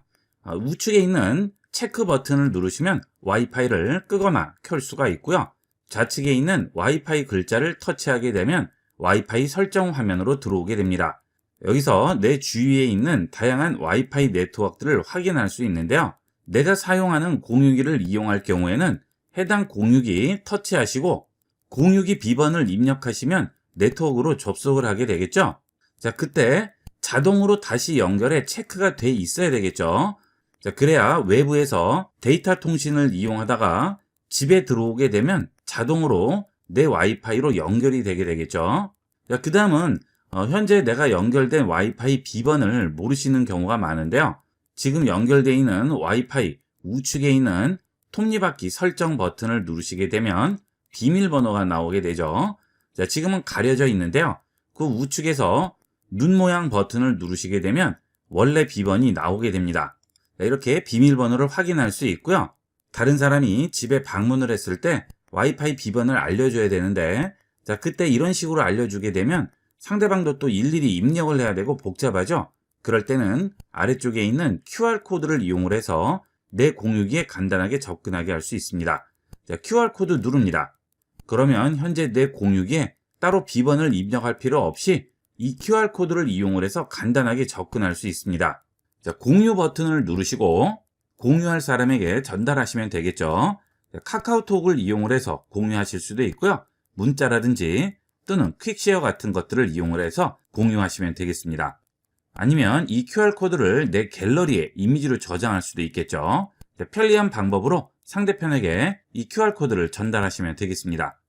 우측에 있는 체크 버튼을 누르시면 와이파이를 끄거나 켤 수가 있고요. 좌측에 있는 와이파이 글자를 터치하게 되면 와이파이 설정 화면으로 들어오게 됩니다. 여기서 내 주위에 있는 다양한 와이파이 네트워크들을 확인할 수 있는데요. 내가 사용하는 공유기를 이용할 경우에는 해당 공유기 터치하시고 공유기 비번을 입력하시면 네트워크로 접속을 하게 되겠죠. 자, 그때 자동으로 다시 연결해 체크가 돼 있어야 되겠죠. 자, 그래야 외부에서 데이터 통신을 이용하다가 집에 들어오게 되면 자동으로 내 와이파이로 연결이 되게 되겠죠. 자, 그 다음은 현재 내가 연결된 와이파이 비번을 모르시는 경우가 많은데요. 지금 연결되어 있는 와이파이 우측에 있는 톱니바퀴 설정 버튼을 누르시게 되면 비밀번호가 나오게 되죠. 자, 지금은 가려져 있는데요. 그 우측에서 눈 모양 버튼을 누르시게 되면 원래 비번이 나오게 됩니다. 자, 이렇게 비밀번호를 확인할 수 있고요. 다른 사람이 집에 방문을 했을 때 와이파이 비번을 알려줘야 되는데, 자, 그때 이런 식으로 알려주게 되면 상대방도 또 일일이 입력을 해야 되고 복잡하죠. 그럴 때는 아래쪽에 있는 QR코드를 이용을 해서 내 공유기에 간단하게 접근하게 할 수 있습니다. 자, QR코드 누릅니다. 그러면 현재 내 공유기에 따로 비번을 입력할 필요 없이 이 QR코드를 이용을 해서 간단하게 접근할 수 있습니다. 자, 공유 버튼을 누르시고 공유할 사람에게 전달하시면 되겠죠. 자, 카카오톡을 이용을 해서 공유하실 수도 있고요. 문자라든지 또는 퀵쉐어 같은 것들을 이용을 해서 공유하시면 되겠습니다. 아니면 이 QR코드를 내 갤러리에 이미지로 저장할 수도 있겠죠. 자, 편리한 방법으로 상대편에게 이 QR코드를 전달하시면 되겠습니다.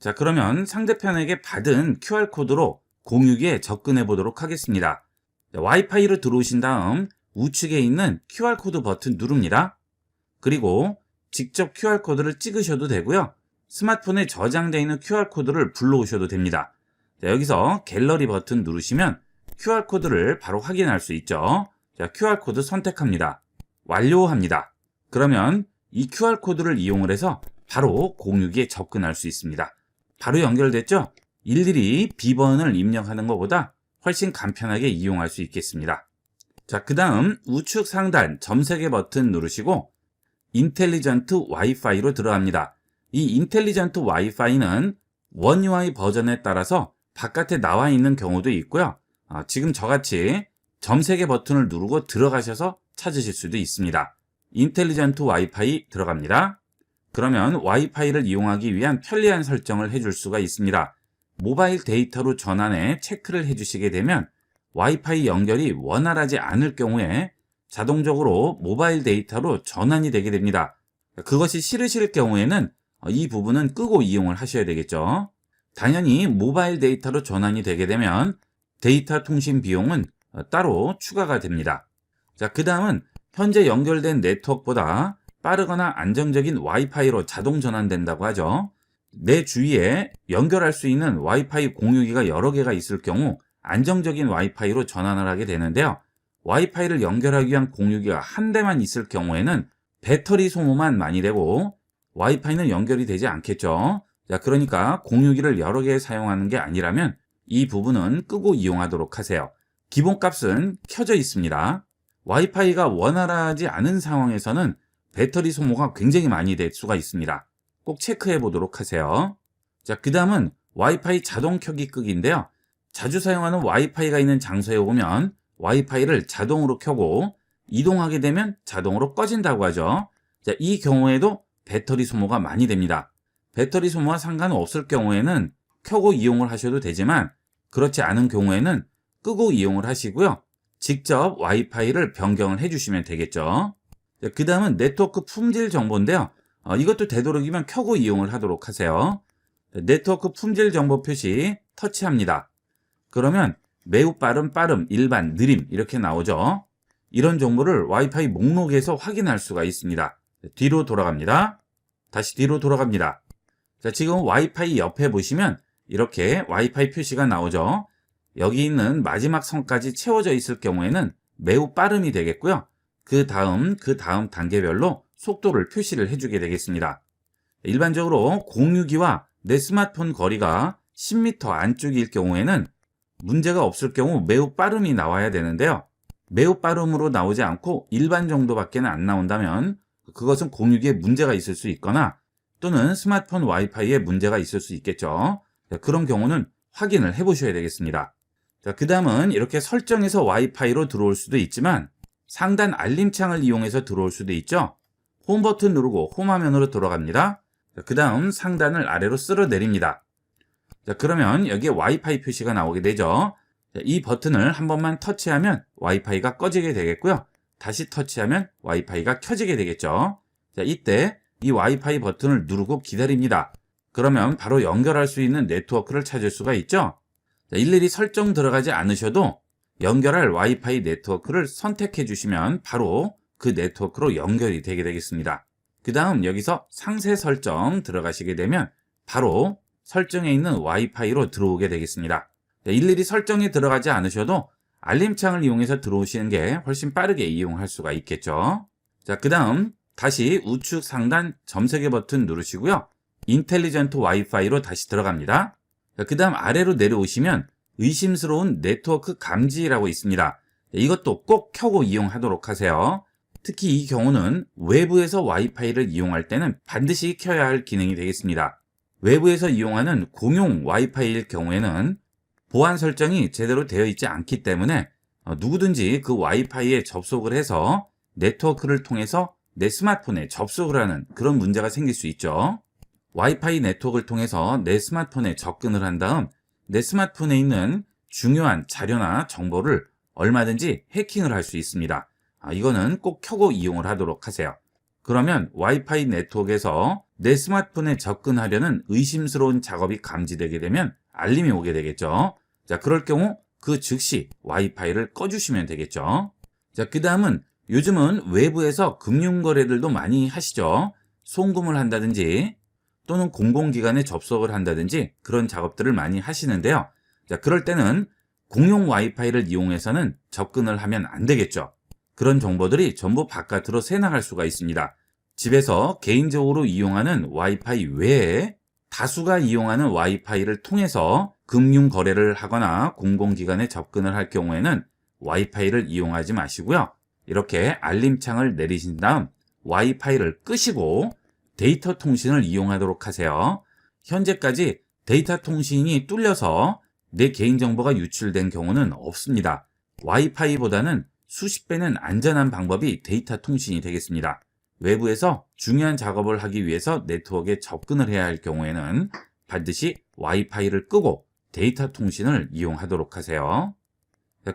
자, 그러면 상대편에게 받은 QR코드로 공유기에 접근해 보도록 하겠습니다. 자, 와이파이로 들어오신 다음 우측에 있는 QR코드 버튼 누릅니다. 그리고 직접 QR코드를 찍으셔도 되고요. 스마트폰에 저장되어 있는 QR코드를 불러오셔도 됩니다. 자, 여기서 갤러리 버튼 누르시면 QR코드를 바로 확인할 수 있죠. 자, QR코드 선택합니다. 완료합니다. 그러면 이 QR코드를 이용을 해서 바로 공유기에 접근할 수 있습니다. 바로 연결됐죠? 일일이 비번을 입력하는 것보다 훨씬 간편하게 이용할 수 있겠습니다. 자, 그 다음 우측 상단 점 3개 버튼 누르시고 인텔리전트 와이파이로 들어갑니다. 이 인텔리전트 와이파이는 원 UI 버전에 따라서 바깥에 나와 있는 경우도 있고요. 지금 저같이 점 3개 버튼을 누르고 들어가셔서 찾으실 수도 있습니다. 인텔리전트 와이파이 들어갑니다. 그러면 와이파이를 이용하기 위한 편리한 설정을 해줄 수가 있습니다. 모바일 데이터로 전환해 체크를 해주시게 되면 와이파이 연결이 원활하지 않을 경우에 자동적으로 모바일 데이터로 전환이 되게 됩니다. 그것이 싫으실 경우에는 이 부분은 끄고 이용을 하셔야 되겠죠. 당연히 모바일 데이터로 전환이 되게 되면 데이터 통신 비용은 따로 추가가 됩니다. 자, 그 다음은 현재 연결된 네트워크보다 빠르거나 안정적인 와이파이로 자동 전환된다고 하죠. 내 주위에 연결할 수 있는 와이파이 공유기가 여러 개가 있을 경우 안정적인 와이파이로 전환을 하게 되는데요. 와이파이를 연결하기 위한 공유기가 한 대만 있을 경우에는 배터리 소모만 많이 되고 와이파이는 연결이 되지 않겠죠. 자, 그러니까 공유기를 여러 개 사용하는 게 아니라면 이 부분은 끄고 이용하도록 하세요. 기본값은 켜져 있습니다. 와이파이가 원활하지 않은 상황에서는 배터리 소모가 굉장히 많이 될 수가 있습니다. 꼭 체크해 보도록 하세요. 자, 그 다음은 와이파이 자동 켜기 끄기인데요. 자주 사용하는 와이파이가 있는 장소에 오면 와이파이를 자동으로 켜고 이동하게 되면 자동으로 꺼진다고 하죠. 자, 이 경우에도 배터리 소모가 많이 됩니다. 배터리 소모와 상관없을 경우에는 켜고 이용을 하셔도 되지만 그렇지 않은 경우에는 끄고 이용을 하시고요. 직접 와이파이를 변경을 해주시면 되겠죠. 그 다음은 네트워크 품질 정보인데요. 이것도 되도록이면 켜고 이용을 하도록 하세요. 네트워크 품질 정보 표시 터치합니다. 그러면 매우 빠름, 일반, 느림 이렇게 나오죠. 이런 정보를 와이파이 목록에서 확인할 수가 있습니다. 뒤로 돌아갑니다. 다시 뒤로 돌아갑니다. 자, 지금 와이파이 옆에 보시면 이렇게 와이파이 표시가 나오죠. 여기 있는 마지막 선까지 채워져 있을 경우에는 매우 빠름이 되겠고요. 그 다음 단계별로 속도를 표시를 해주게 되겠습니다. 일반적으로 공유기와 내 스마트폰 거리가 10m 안쪽일 경우에는 문제가 없을 경우 매우 빠름이 나와야 되는데요. 매우 빠름으로 나오지 않고 일반 정도밖에 안 나온다면 그것은 공유기에 문제가 있을 수 있거나 또는 스마트폰 와이파이에 문제가 있을 수 있겠죠. 그런 경우는 확인을 해 보셔야 되겠습니다. 자, 그 다음은 이렇게 설정해서 와이파이로 들어올 수도 있지만 상단 알림창을 이용해서 들어올 수도 있죠. 홈 버튼 누르고 홈 화면으로 돌아갑니다. 그 다음 상단을 아래로 쓸어 내립니다. 자, 그러면 여기에 와이파이 표시가 나오게 되죠. 자, 이 버튼을 한 번만 터치하면 와이파이가 꺼지게 되겠고요. 다시 터치하면 와이파이가 켜지게 되겠죠. 자, 이때 이 와이파이 버튼을 누르고 기다립니다. 그러면 바로 연결할 수 있는 네트워크를 찾을 수가 있죠. 자, 일일이 설정 들어가지 않으셔도 연결할 와이파이 네트워크를 선택해 주시면 바로 그 네트워크로 연결이 되게 되겠습니다. 그 다음 여기서 상세 설정 들어가시게 되면 바로 설정에 있는 와이파이로 들어오게 되겠습니다. 자, 일일이 설정에 들어가지 않으셔도 알림창을 이용해서 들어오시는 게 훨씬 빠르게 이용할 수가 있겠죠. 자, 그 다음 다시 우측 상단 점세 개 버튼 누르시고요. 인텔리전트 와이파이로 다시 들어갑니다. 그 다음 아래로 내려오시면 의심스러운 네트워크 감지라고 있습니다. 이것도 꼭 켜고 이용하도록 하세요. 특히 이 경우는 외부에서 와이파이를 이용할 때는 반드시 켜야 할 기능이 되겠습니다. 외부에서 이용하는 공용 와이파이일 경우에는 보안 설정이 제대로 되어 있지 않기 때문에 누구든지 그 와이파이에 접속을 해서 네트워크를 통해서 내 스마트폰에 접속을 하는 그런 문제가 생길 수 있죠. 와이파이 네트워크를 통해서 내 스마트폰에 접근을 한 다음 내 스마트폰에 있는 중요한 자료나 정보를 얼마든지 해킹을 할 수 있습니다. 이거는 꼭 켜고 이용을 하도록 하세요. 그러면 와이파이 네트워크에서 내 스마트폰에 접근하려는 의심스러운 작업이 감지되게 되면 알림이 오게 되겠죠. 자, 그럴 경우 그 즉시 와이파이를 꺼주시면 되겠죠. 자, 그 다음은 요즘은 외부에서 금융거래들도 많이 하시죠. 송금을 한다든지 또는 공공기관에 접속을 한다든지 그런 작업들을 많이 하시는데요. 자, 그럴 때는 공용 와이파이를 이용해서는 접근을 하면 안 되겠죠. 그런 정보들이 전부 바깥으로 새나갈 수가 있습니다. 집에서 개인적으로 이용하는 와이파이 외에 다수가 이용하는 와이파이를 통해서 금융 거래를 하거나 공공기관에 접근을 할 경우에는 와이파이를 이용하지 마시고요. 이렇게 알림창을 내리신 다음 와이파이를 끄시고 데이터 통신을 이용하도록 하세요. 현재까지 데이터 통신이 뚫려서 내 개인정보가 유출된 경우는 없습니다. 와이파이보다는 수십 배는 안전한 방법이 데이터 통신이 되겠습니다. 외부에서 중요한 작업을 하기 위해서 네트워크에 접근을 해야 할 경우에는 반드시 와이파이를 끄고 데이터 통신을 이용하도록 하세요.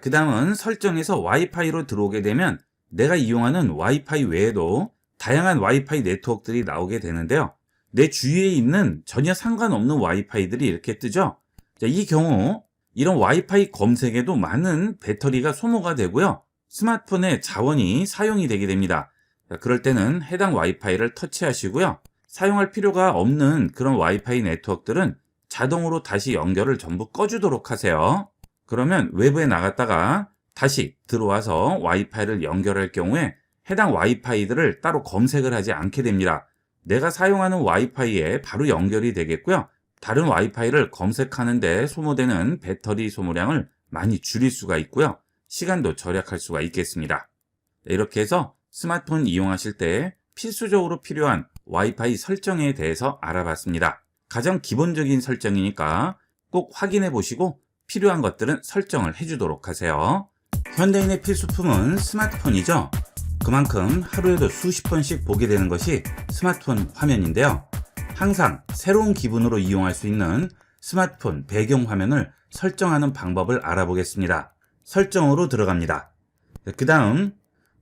그 다음은 설정에서 와이파이로 들어오게 되면 내가 이용하는 와이파이 외에도 다양한 와이파이 네트워크들이 나오게 되는데요. 내 주위에 있는 전혀 상관없는 와이파이들이 이렇게 뜨죠. 자, 이 경우 이런 와이파이 검색에도 많은 배터리가 소모가 되고요. 스마트폰의 자원이 사용이 되게 됩니다. 자, 그럴 때는 해당 와이파이를 터치하시고요. 사용할 필요가 없는 그런 와이파이 네트워크들은 자동으로 다시 연결을 전부 꺼주도록 하세요. 그러면 외부에 나갔다가 다시 들어와서 와이파이를 연결할 경우에 해당 와이파이들을 따로 검색을 하지 않게 됩니다. 내가 사용하는 와이파이에 바로 연결이 되겠고요. 다른 와이파이를 검색하는 데 소모되는 배터리 소모량을 많이 줄일 수가 있고요. 시간도 절약할 수가 있겠습니다. 이렇게 해서 스마트폰 이용하실 때 필수적으로 필요한 와이파이 설정에 대해서 알아봤습니다. 가장 기본적인 설정이니까 꼭 확인해 보시고 필요한 것들은 설정을 해주도록 하세요. 현대인의 필수품은 스마트폰이죠. 그만큼 하루에도 수십 번씩 보게 되는 것이 스마트폰 화면인데요. 항상 새로운 기분으로 이용할 수 있는 스마트폰 배경 화면을 설정하는 방법을 알아보겠습니다. 설정으로 들어갑니다. 그 다음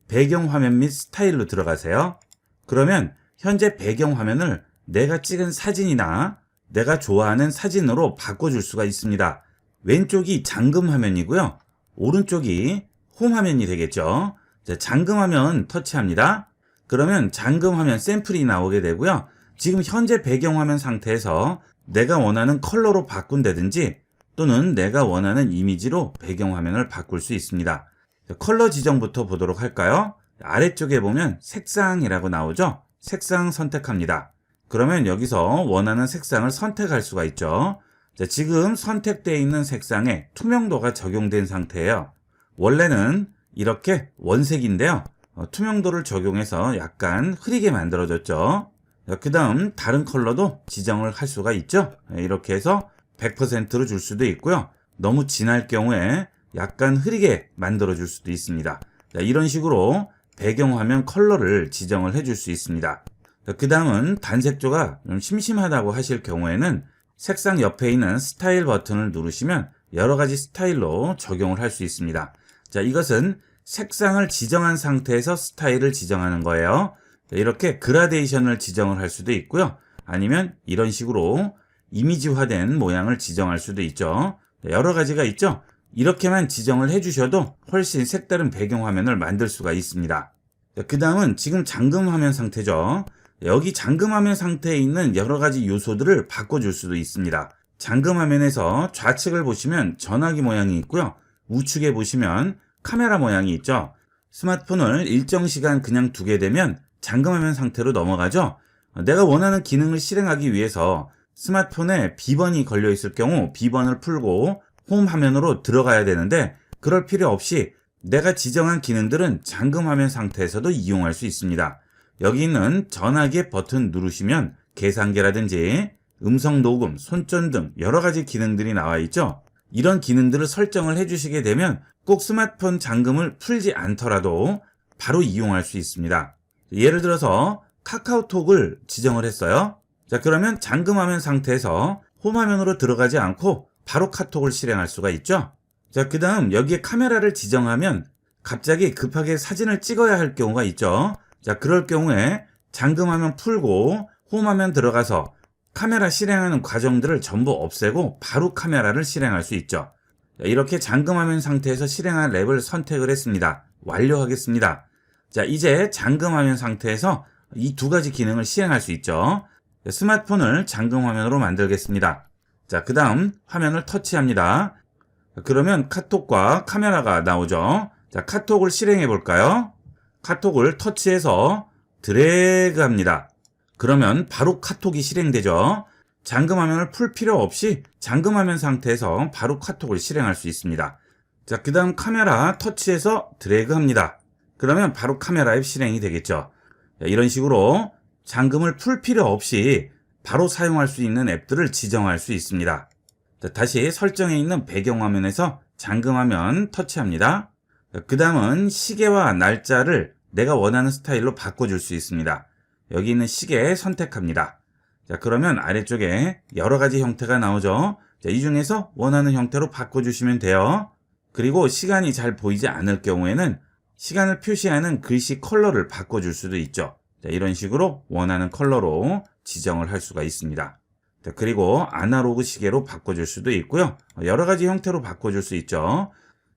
배경 화면 및 스타일로 들어가세요. 그러면 현재 배경 화면을 내가 찍은 사진이나 내가 좋아하는 사진으로 바꿔줄 수가 있습니다. 왼쪽이 잠금 화면이고요. 오른쪽이 홈 화면이 되겠죠. 자, 잠금 화면 터치합니다. 그러면 잠금 화면 샘플이 나오게 되고요. 지금 현재 배경 화면 상태에서 내가 원하는 컬러로 바꾼다든지 또는 내가 원하는 이미지로 배경 화면을 바꿀 수 있습니다. 자, 컬러 지정부터 보도록 할까요? 아래쪽에 보면 색상이라고 나오죠. 색상 선택합니다. 그러면 여기서 원하는 색상을 선택할 수가 있죠. 자, 지금 선택되어 있는 색상에 투명도가 적용된 상태예요. 원래는 이렇게 원색인데요. 투명도를 적용해서 약간 흐리게 만들어졌죠. 그 다음 다른 컬러도 지정을 할 수가 있죠. 이렇게 해서 100%로 줄 수도 있고요. 너무 진할 경우에 약간 흐리게 만들어 줄 수도 있습니다. 자, 이런 식으로 배경화면 컬러를 지정을 해줄 수 있습니다. 그 다음은 단색조가 좀 심심하다고 하실 경우에는 색상 옆에 있는 스타일 버튼을 누르시면 여러 가지 스타일로 적용을 할 수 있습니다. 자, 이것은 색상을 지정한 상태에서 스타일을 지정하는 거예요. 이렇게 그라데이션을 지정을 할 수도 있고요. 아니면 이런 식으로 이미지화된 모양을 지정할 수도 있죠. 여러 가지가 있죠. 이렇게만 지정을 해주셔도 훨씬 색다른 배경화면을 만들 수가 있습니다. 그 다음은 지금 잠금 화면 상태죠. 여기 잠금 화면 상태에 있는 여러 가지 요소들을 바꿔줄 수도 있습니다. 잠금 화면에서 좌측을 보시면 전화기 모양이 있고요. 우측에 보시면 카메라 모양이 있죠. 스마트폰을 일정 시간 그냥 두게 되면 잠금 화면 상태로 넘어가죠. 내가 원하는 기능을 실행하기 위해서 스마트폰에 비번이 걸려 있을 경우 비번을 풀고 홈 화면으로 들어가야 되는데 그럴 필요 없이 내가 지정한 기능들은 잠금 화면 상태에서도 이용할 수 있습니다. 여기 있는 전화기 버튼 누르시면 계산기라든지 음성 녹음, 손전 등 여러 가지 기능들이 나와 있죠. 이런 기능들을 설정을 해주시게 되면 꼭 스마트폰 잠금을 풀지 않더라도 바로 이용할 수 있습니다. 예를 들어서 카카오톡을 지정을 했어요. 자, 그러면 잠금 화면 상태에서 홈 화면으로 들어가지 않고 바로 카톡을 실행할 수가 있죠. 자, 그 다음 여기에 카메라를 지정하면 갑자기 급하게 사진을 찍어야 할 경우가 있죠. 자, 그럴 경우에 잠금 화면 풀고 홈 화면 들어가서 카메라 실행하는 과정들을 전부 없애고 바로 카메라를 실행할 수 있죠. 자, 이렇게 잠금 화면 상태에서 실행한 랩을 선택을 했습니다. 완료하겠습니다. 자, 이제 잠금 화면 상태에서 이 두 가지 기능을 시행할 수 있죠. 스마트폰을 잠금 화면으로 만들겠습니다. 자, 그 다음 화면을 터치합니다. 그러면 카톡과 카메라가 나오죠. 자, 카톡을 실행해 볼까요? 카톡을 터치해서 드래그 합니다. 그러면 바로 카톡이 실행되죠. 잠금 화면을 풀 필요 없이 잠금 화면 상태에서 바로 카톡을 실행할 수 있습니다. 자, 그 다음 카메라 터치해서 드래그 합니다. 그러면 바로 카메라 앱 실행이 되겠죠. 자, 이런 식으로 잠금을 풀 필요 없이 바로 사용할 수 있는 앱들을 지정할 수 있습니다. 자, 다시 설정에 있는 배경화면에서 잠금화면 터치합니다. 그 다음은 시계와 날짜를 내가 원하는 스타일로 바꿔줄 수 있습니다. 여기 있는 시계 선택합니다. 자, 그러면 아래쪽에 여러 가지 형태가 나오죠. 자, 이 중에서 원하는 형태로 바꿔주시면 돼요. 그리고 시간이 잘 보이지 않을 경우에는 시간을 표시하는 글씨 컬러를 바꿔줄 수도 있죠. 자, 이런 식으로 원하는 컬러로 지정을 할 수가 있습니다. 자, 그리고 아날로그 시계로 바꿔줄 수도 있고요. 여러 가지 형태로 바꿔줄 수 있죠.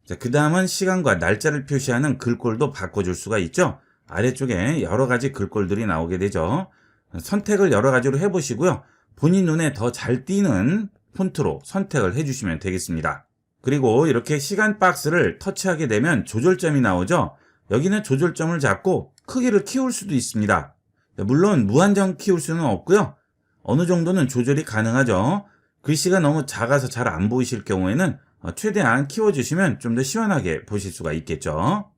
자, 그 다음은 시간과 날짜를 표시하는 글꼴도 바꿔줄 수가 있죠. 아래쪽에 여러 가지 글꼴들이 나오게 되죠. 선택을 여러 가지로 해보시고요. 본인 눈에 더 잘 띄는 폰트로 선택을 해주시면 되겠습니다. 그리고 이렇게 시간 박스를 터치하게 되면 조절점이 나오죠. 여기는 조절점을 잡고 크기를 키울 수도 있습니다. 물론 무한정 키울 수는 없고요. 어느 정도는 조절이 가능하죠. 글씨가 너무 작아서 잘 안 보이실 경우에는 최대한 키워주시면 좀 더 시원하게 보실 수가 있겠죠.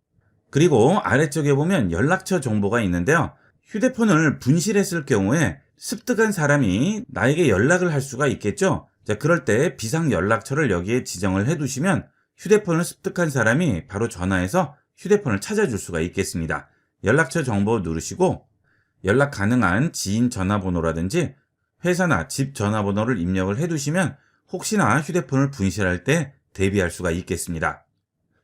그리고 아래쪽에 보면 연락처 정보가 있는데요. 휴대폰을 분실했을 경우에 습득한 사람이 나에게 연락을 할 수가 있겠죠. 자, 그럴 때 비상 연락처를 여기에 지정을 해두시면 휴대폰을 습득한 사람이 바로 전화해서 휴대폰을 찾아줄 수가 있겠습니다. 연락처 정보 누르시고 연락 가능한 지인 전화번호라든지 회사나 집 전화번호를 입력을 해두시면 혹시나 휴대폰을 분실할 때 대비할 수가 있겠습니다.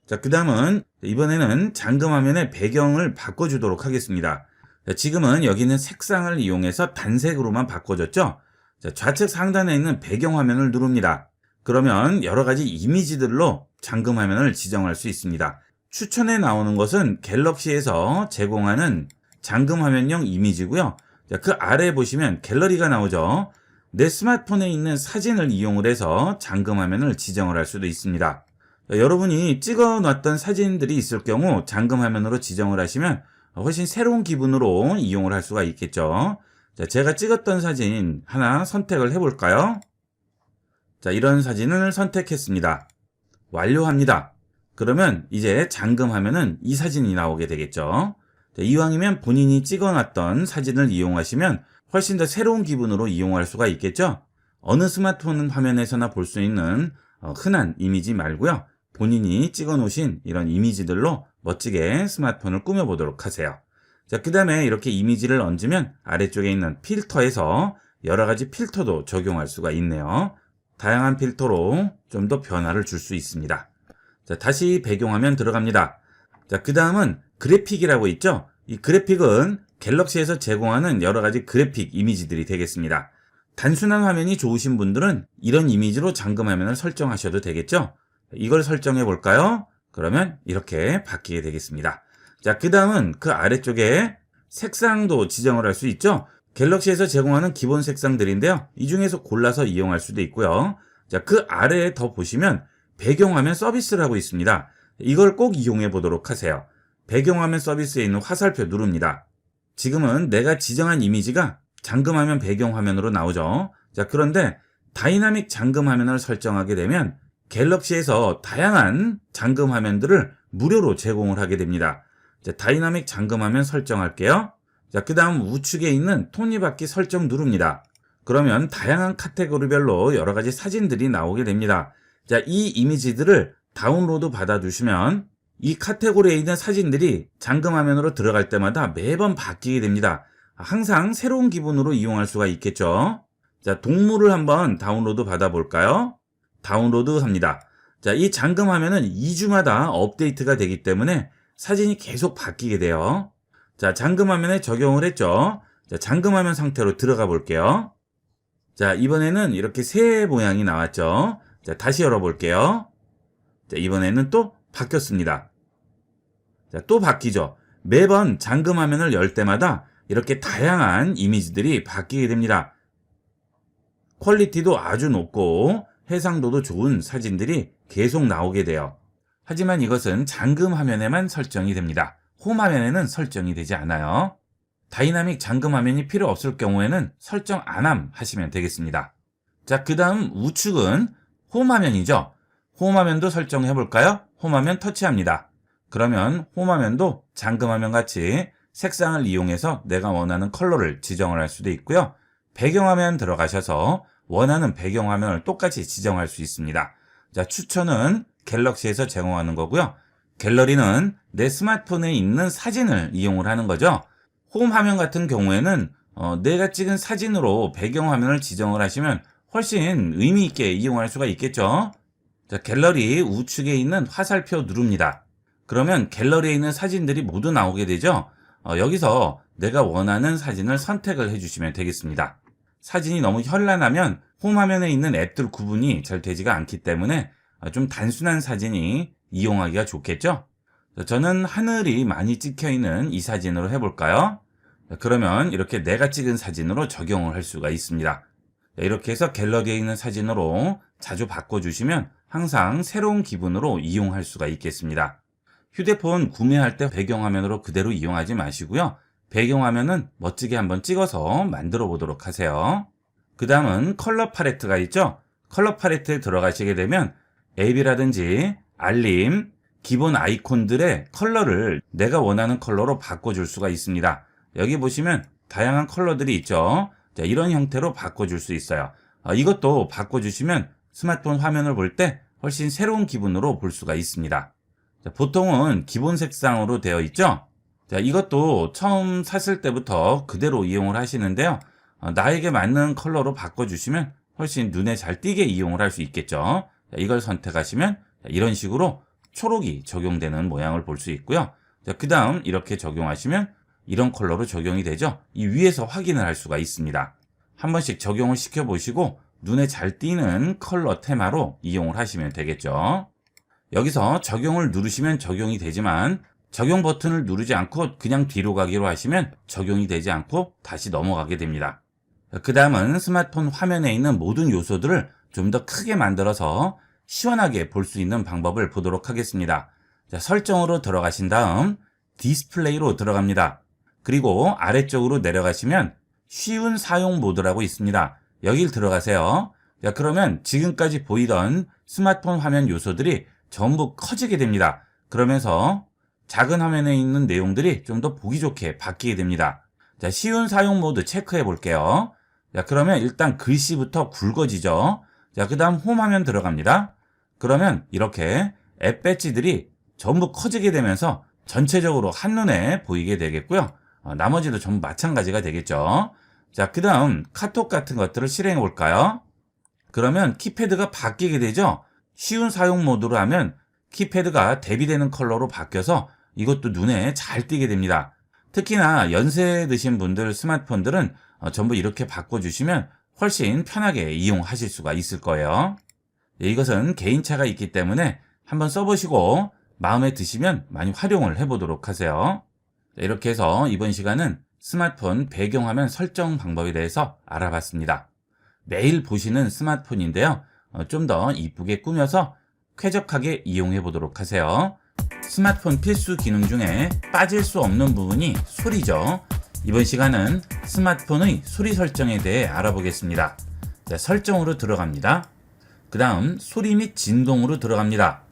자, 그 다음은 이번에는 잠금 화면의 배경을 바꿔주도록 하겠습니다. 자, 지금은 여기는 색상을 이용해서 단색으로만 바꿔줬죠. 자, 좌측 상단에 있는 배경 화면을 누릅니다. 그러면 여러 가지 이미지들로 잠금 화면을 지정할 수 있습니다. 추천에 나오는 것은 갤럭시에서 제공하는 잠금 화면용 이미지고요. 자, 그 아래에 보시면 갤러리가 나오죠. 내 스마트폰에 있는 사진을 이용을 해서 잠금 화면을 지정을 할 수도 있습니다. 자, 여러분이 찍어 놨던 사진들이 있을 경우 잠금 화면으로 지정을 하시면 훨씬 새로운 기분으로 이용을 할 수가 있겠죠. 자, 제가 찍었던 사진 하나 선택을 해볼까요? 자, 이런 사진을 선택했습니다. 완료합니다. 그러면 이제 잠금하면은 이 사진이 나오게 되겠죠. 자, 이왕이면 본인이 찍어놨던 사진을 이용하시면 훨씬 더 새로운 기분으로 이용할 수가 있겠죠. 어느 스마트폰 화면에서나 볼 수 있는 흔한 이미지 말고요. 본인이 찍어놓으신 이런 이미지들로 멋지게 스마트폰을 꾸며보도록 하세요. 자, 그 다음에 이렇게 이미지를 얹으면 아래쪽에 있는 필터에서 여러 가지 필터도 적용할 수가 있네요. 다양한 필터로 좀 더 변화를 줄 수 있습니다. 자, 다시 배경화면 들어갑니다. 자, 그 다음은 그래픽이라고 있죠? 이 그래픽은 갤럭시에서 제공하는 여러 가지 그래픽 이미지들이 되겠습니다. 단순한 화면이 좋으신 분들은 이런 이미지로 잠금 화면을 설정하셔도 되겠죠? 이걸 설정해 볼까요? 그러면 이렇게 바뀌게 되겠습니다. 자, 그 다음은 그 아래쪽에 색상도 지정을 할 수 있죠? 갤럭시에서 제공하는 기본 색상들인데요. 이 중에서 골라서 이용할 수도 있고요. 자, 그 아래에 더 보시면 배경화면 서비스라고 있습니다. 이걸 꼭 이용해 보도록 하세요. 배경화면 서비스에 있는 화살표 누릅니다. 지금은 내가 지정한 이미지가 잠금화면 배경화면으로 나오죠. 자, 그런데 다이나믹 잠금화면을 설정하게 되면 갤럭시에서 다양한 잠금화면들을 무료로 제공을 하게 됩니다. 자, 다이나믹 잠금화면 설정할게요. 자, 그 다음 우측에 있는 톱니바퀴 설정 누릅니다. 그러면 다양한 카테고리별로 여러 가지 사진들이 나오게 됩니다. 자, 이 이미지들을 다운로드 받아두시면 이 카테고리에 있는 사진들이 잠금화면으로 들어갈 때마다 매번 바뀌게 됩니다. 항상 새로운 기분으로 이용할 수가 있겠죠. 자, 동물을 한번 다운로드 받아볼까요? 다운로드 합니다. 자, 이 잠금화면은 2주마다 업데이트가 되기 때문에 사진이 계속 바뀌게 돼요. 자, 잠금화면에 적용을 했죠. 자, 잠금화면 상태로 들어가 볼게요. 자, 이번에는 이렇게 새 모양이 나왔죠. 자, 다시 열어볼게요. 자, 이번에는 또 바뀌었습니다. 자, 또 바뀌죠. 매번 잠금화면을 열 때마다 이렇게 다양한 이미지들이 바뀌게 됩니다. 퀄리티도 아주 높고 해상도도 좋은 사진들이 계속 나오게 돼요. 하지만 이것은 잠금 화면에만 설정이 됩니다. 홈 화면에는 설정이 되지 않아요. 다이나믹 잠금 화면이 필요 없을 경우에는 설정 안함 하시면 되겠습니다. 자, 그 다음 우측은 홈 화면이죠. 홈 화면도 설정해 볼까요? 홈 화면 터치합니다. 그러면 홈 화면도 잠금 화면 같이 색상을 이용해서 내가 원하는 컬러를 지정을 할 수도 있고요. 배경 화면 들어가셔서 원하는 배경 화면을 똑같이 지정할 수 있습니다. 자, 추천은 갤럭시에서 제공하는 거고요. 갤러리는 내 스마트폰에 있는 사진을 이용을 하는 거죠. 홈 화면 같은 경우에는 내가 찍은 사진으로 배경 화면을 지정을 하시면 훨씬 의미 있게 이용할 수가 있겠죠. 자, 갤러리 우측에 있는 화살표 누릅니다. 그러면 갤러리에 있는 사진들이 모두 나오게 되죠. 여기서 내가 원하는 사진을 선택을 해주시면 되겠습니다. 사진이 너무 현란하면 홈 화면에 있는 앱들 구분이 잘 되지가 않기 때문에 좀 단순한 사진이 이용하기가 좋겠죠. 저는 하늘이 많이 찍혀 있는 이 사진으로 해볼까요? 그러면 이렇게 내가 찍은 사진으로 적용을 할 수가 있습니다. 이렇게 해서 갤러리에 있는 사진으로 자주 바꿔주시면 항상 새로운 기분으로 이용할 수가 있겠습니다. 휴대폰 구매할 때 배경화면으로 그대로 이용하지 마시고요. 배경화면은 멋지게 한번 찍어서 만들어 보도록 하세요. 그 다음은 컬러 팔레트가 있죠. 컬러 팔레트에 들어가시게 되면 앱이라든지 알림, 기본 아이콘들의 컬러를 내가 원하는 컬러로 바꿔줄 수가 있습니다. 여기 보시면 다양한 컬러들이 있죠. 자, 이런 형태로 바꿔줄 수 있어요. 이것도 바꿔주시면 스마트폰 화면을 볼 때 훨씬 새로운 기분으로 볼 수가 있습니다. 자, 보통은 기본 색상으로 되어 있죠. 자, 이것도 처음 샀을 때부터 그대로 이용을 하시는데요. 나에게 맞는 컬러로 바꿔주시면 훨씬 눈에 잘 띄게 이용을 할 수 있겠죠. 자, 이걸 선택하시면 이런 식으로 초록이 적용되는 모양을 볼 수 있고요. 그 다음 이렇게 적용하시면 이런 컬러로 적용이 되죠. 이 위에서 확인을 할 수가 있습니다. 한 번씩 적용을 시켜보시고 눈에 잘 띄는 컬러 테마로 이용을 하시면 되겠죠. 여기서 적용을 누르시면 적용이 되지만 적용 버튼을 누르지 않고 그냥 뒤로 가기로 하시면 적용이 되지 않고 다시 넘어가게 됩니다. 그 다음은 스마트폰 화면에 있는 모든 요소들을 좀 더 크게 만들어서 시원하게 볼 수 있는 방법을 보도록 하겠습니다. 자, 설정으로 들어가신 다음 디스플레이로 들어갑니다. 그리고 아래쪽으로 내려가시면 쉬운 사용 모드라고 있습니다. 여길 들어가세요. 자, 그러면 지금까지 보이던 스마트폰 화면 요소들이 전부 커지게 됩니다. 그러면서 작은 화면에 있는 내용들이 좀 더 보기 좋게 바뀌게 됩니다. 자, 쉬운 사용 모드 체크해 볼게요. 자, 그러면 일단 글씨부터 굵어지죠. 자, 그 다음 홈 화면 들어갑니다. 그러면 이렇게 앱 배지들이 전부 커지게 되면서 전체적으로 한눈에 보이게 되겠고요. 나머지도 전부 마찬가지가 되겠죠. 자, 그 다음 카톡 같은 것들을 실행해 볼까요? 그러면 키패드가 바뀌게 되죠. 쉬운 사용 모드로 하면 키패드가 대비되는 컬러로 바뀌어서 이것도 눈에 잘 띄게 됩니다. 특히나 연세 드신 분들 스마트폰들은 전부 이렇게 바꿔주시면 훨씬 편하게 이용하실 수가 있을 거예요. 이것은 개인차가 있기 때문에 한번 써보시고 마음에 드시면 많이 활용을 해보도록 하세요. 이렇게 해서 이번 시간은 스마트폰 배경화면 설정 방법에 대해서 알아봤습니다. 매일 보시는 스마트폰인데요. 좀 더 이쁘게 꾸며서 쾌적하게 이용해 보도록 하세요. 스마트폰 필수 기능 중에 빠질 수 없는 부분이 소리죠. 이번 시간은 스마트폰의 소리 설정에 대해 알아보겠습니다. 자, 설정으로 들어갑니다. 그 다음 소리 및 진동으로 들어갑니다.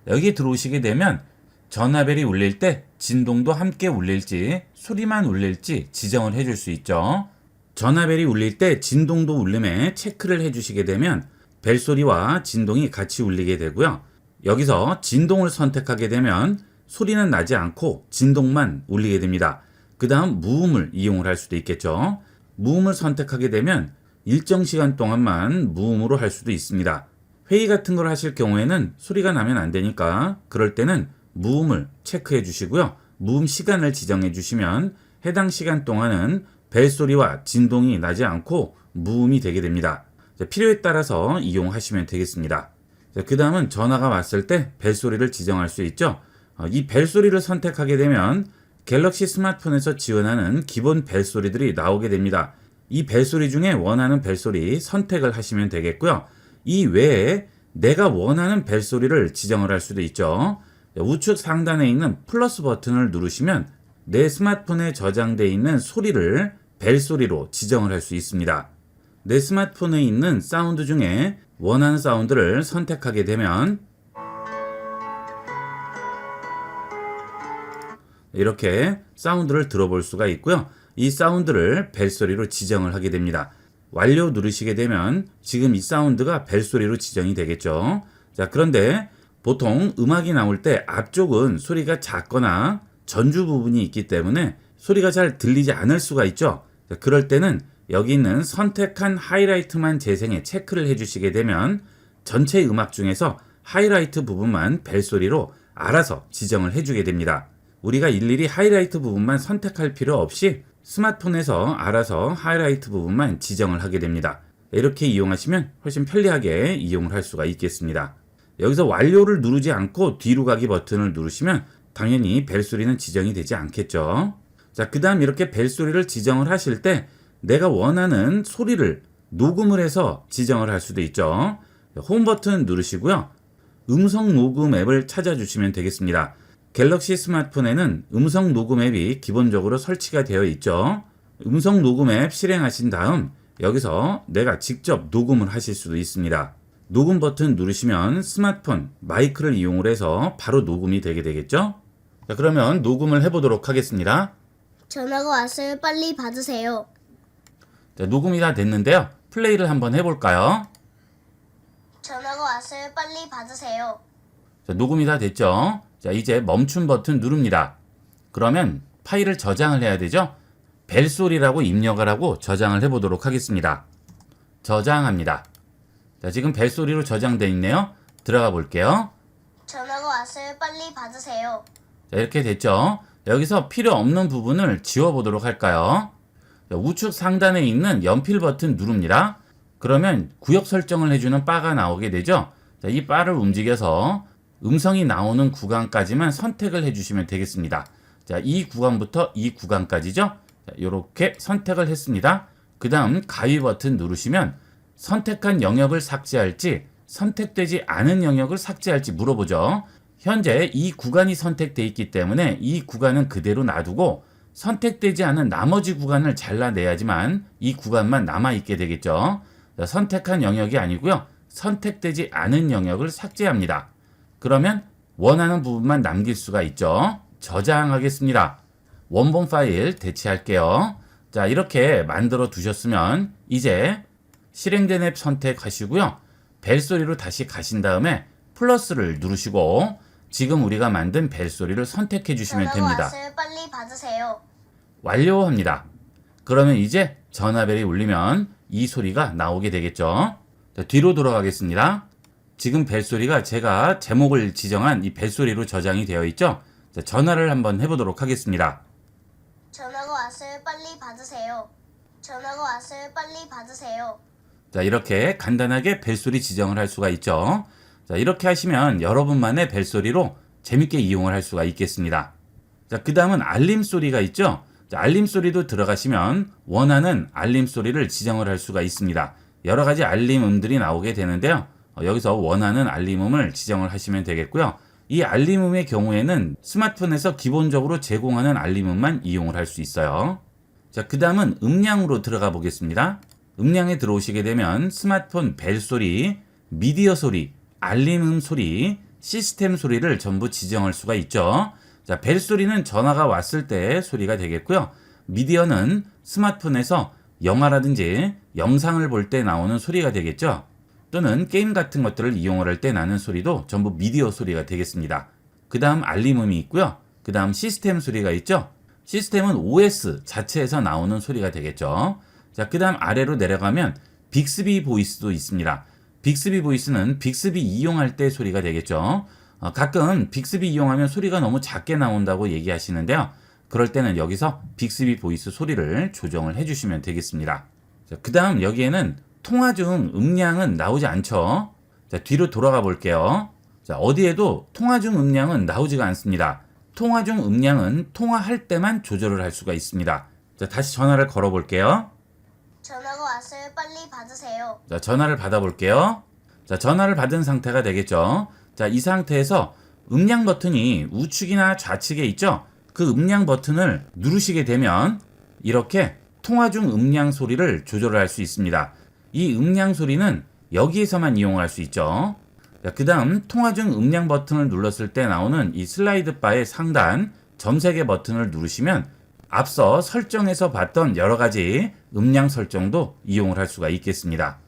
여기 들어오시게 되면 전화벨이 울릴 때 진동도 함께 울릴지 소리만 울릴지 지정을 해줄 수 있죠. 전화벨이 울릴 때 진동도 울림에 체크를 해주시게 되면 벨소리와 진동이 같이 울리게 되고요. 여기서 진동을 선택하게 되면 소리는 나지 않고 진동만 울리게 됩니다. 그 다음 무음을 이용을 할 수도 있겠죠. 무음을 선택하게 되면 일정 시간 동안만 무음으로 할 수도 있습니다. 회의 같은 걸 하실 경우에는 소리가 나면 안 되니까 그럴 때는 무음을 체크해 주시고요. 무음 시간을 지정해 주시면 해당 시간 동안은 벨소리와 진동이 나지 않고 무음이 되게 됩니다. 필요에 따라서 이용하시면 되겠습니다. 그 다음은 전화가 왔을 때 벨소리를 지정할 수 있죠. 이 벨소리를 선택하게 되면 갤럭시 스마트폰에서 지원하는 기본 벨소리들이 나오게 됩니다. 이 벨소리 중에 원하는 벨소리 선택을 하시면 되겠고요. 이 외에 내가 원하는 벨소리를 지정을 할 수도 있죠. 우측 상단에 있는 플러스 버튼을 누르시면 내 스마트폰에 저장되어 있는 소리를 벨소리로 지정을 할 수 있습니다. 내 스마트폰에 있는 사운드 중에 원하는 사운드를 선택하게 되면 이렇게 사운드를 들어볼 수가 있고요. 이 사운드를 벨소리로 지정을 하게 됩니다. 완료 누르시게 되면 지금 이 사운드가 벨소리로 지정이 되겠죠. 자, 그런데 보통 음악이 나올 때 앞쪽은 소리가 작거나 전주 부분이 있기 때문에 소리가 잘 들리지 않을 수가 있죠. 자, 그럴 때는 여기 있는 선택한 하이라이트만 재생에 체크를 해주시게 되면 전체 음악 중에서 하이라이트 부분만 벨소리로 알아서 지정을 해주게 됩니다. 우리가 일일이 하이라이트 부분만 선택할 필요 없이 스마트폰에서 알아서 하이라이트 부분만 지정을 하게 됩니다. 이렇게 이용하시면 훨씬 편리하게 이용을 할 수가 있겠습니다. 여기서 완료를 누르지 않고 뒤로 가기 버튼을 누르시면 당연히 벨소리는 지정이 되지 않겠죠. 자, 그 다음 이렇게 벨소리를 지정을 하실 때 내가 원하는 소리를 녹음을 해서 지정을 할 수도 있죠. 홈 버튼 누르시고요. 음성 녹음 앱을 찾아주시면 되겠습니다. 갤럭시 스마트폰에는 음성 녹음 앱이 기본적으로 설치가 되어 있죠. 음성 녹음 앱 실행하신 다음 여기서 내가 직접 녹음을 하실 수도 있습니다. 녹음 버튼 누르시면 스마트폰 마이크를 이용을 해서 바로 녹음이 되게 되겠죠. 자, 그러면 녹음을 해보도록 하겠습니다. 전화가 왔어요. 빨리 받으세요. 자, 녹음이 다 됐는데요. 플레이를 한번 해볼까요? 전화가 왔어요. 빨리 받으세요. 자, 녹음이 다 됐죠. 자, 이제 멈춤 버튼 누릅니다. 그러면 파일을 저장을 해야 되죠. 벨소리라고 입력을 하고 저장을 해보도록 하겠습니다. 저장합니다. 자, 지금 벨소리로 저장되어 있네요. 들어가 볼게요. 전화가 왔어요. 빨리 받으세요. 자, 이렇게 됐죠. 여기서 필요 없는 부분을 지워보도록 할까요? 자, 우측 상단에 있는 연필 버튼 누릅니다. 그러면 구역 설정을 해주는 바가 나오게 되죠. 자, 이 바를 움직여서 음성이 나오는 구간까지만 선택을 해주시면 되겠습니다. 자, 이 구간부터 이 구간까지죠. 자, 이렇게 선택을 했습니다. 그 다음 가위 버튼 누르시면 선택한 영역을 삭제할지 선택되지 않은 영역을 삭제할지 물어보죠. 현재 이 구간이 선택되어 있기 때문에 이 구간은 그대로 놔두고 선택되지 않은 나머지 구간을 잘라내야지만 이 구간만 남아있게 되겠죠. 자, 선택한 영역이 아니고요. 선택되지 않은 영역을 삭제합니다. 그러면 원하는 부분만 남길 수가 있죠. 저장하겠습니다. 원본 파일 대체할게요. 자, 이렇게 만들어 두셨으면 이제 실행된 앱 선택하시고요. 벨소리로 다시 가신 다음에 플러스를 누르시고 지금 우리가 만든 벨소리를 선택해 주시면 됩니다. 전화가 왔어요. 빨리 받으세요. 완료합니다. 그러면 이제 전화벨이 울리면 이 소리가 나오게 되겠죠. 자, 뒤로 돌아가겠습니다. 지금 벨소리가 제가 제목을 지정한 이 벨소리로 저장이 되어 있죠. 자, 전화를 한번 해보도록 하겠습니다. 전화가 왔어요. 빨리 받으세요. 전화가 왔어요. 빨리 받으세요. 자, 이렇게 간단하게 벨소리 지정을 할 수가 있죠. 자, 이렇게 하시면 여러분만의 벨소리로 재밌게 이용을 할 수가 있겠습니다. 자, 그 다음은 알림 소리가 있죠. 자, 알림 소리도 들어가시면 원하는 알림 소리를 지정을 할 수가 있습니다. 여러 가지 알림음들이 나오게 되는데요. 여기서 원하는 알림음을 지정을 하시면 되겠고요. 이 알림음의 경우에는 스마트폰에서 기본적으로 제공하는 알림음만 이용을 할 수 있어요. 자, 그 다음은 음량으로 들어가 보겠습니다. 음량에 들어오시게 되면 스마트폰 벨 소리, 미디어 소리, 알림음 소리, 시스템 소리를 전부 지정할 수가 있죠. 자, 벨 소리는 전화가 왔을 때 소리가 되겠고요. 미디어는 스마트폰에서 영화라든지 영상을 볼 때 나오는 소리가 되겠죠. 또는 게임 같은 것들을 이용을 할 때 나는 소리도 전부 미디어 소리가 되겠습니다. 그 다음 알림음이 있고요. 그 다음 시스템 소리가 있죠. 시스템은 OS 자체에서 나오는 소리가 되겠죠. 자, 그 다음 아래로 내려가면 빅스비 보이스도 있습니다. 빅스비 보이스는 빅스비 이용할 때 소리가 되겠죠. 가끔 빅스비 이용하면 소리가 너무 작게 나온다고 얘기하시는데요. 그럴 때는 여기서 빅스비 보이스 소리를 조정을 해주시면 되겠습니다. 자, 그 다음 여기에는 통화 중 음량은 나오지 않죠. 자, 뒤로 돌아가 볼게요. 자, 어디에도 통화 중 음량은 나오지가 않습니다. 통화 중 음량은 통화할 때만 조절을 할 수가 있습니다. 자, 다시 전화를 걸어 볼게요. 전화가 왔어요. 빨리 받으세요. 자, 전화를 받아 볼게요. 자, 전화를 받은 상태가 되겠죠. 자, 이 상태에서 음량 버튼이 우측이나 좌측에 있죠. 그 음량 버튼을 누르시게 되면 이렇게 통화 중 음량 소리를 조절을 할 수 있습니다. 이 음량 소리는 여기에서만 이용할 수 있죠. 그 다음 통화 중 음량 버튼을 눌렀을 때 나오는 이 슬라이드 바의 상단 점세개 버튼을 누르시면 앞서 설정에서 봤던 여러 가지 음량 설정도 이용을 할 수가 있겠습니다.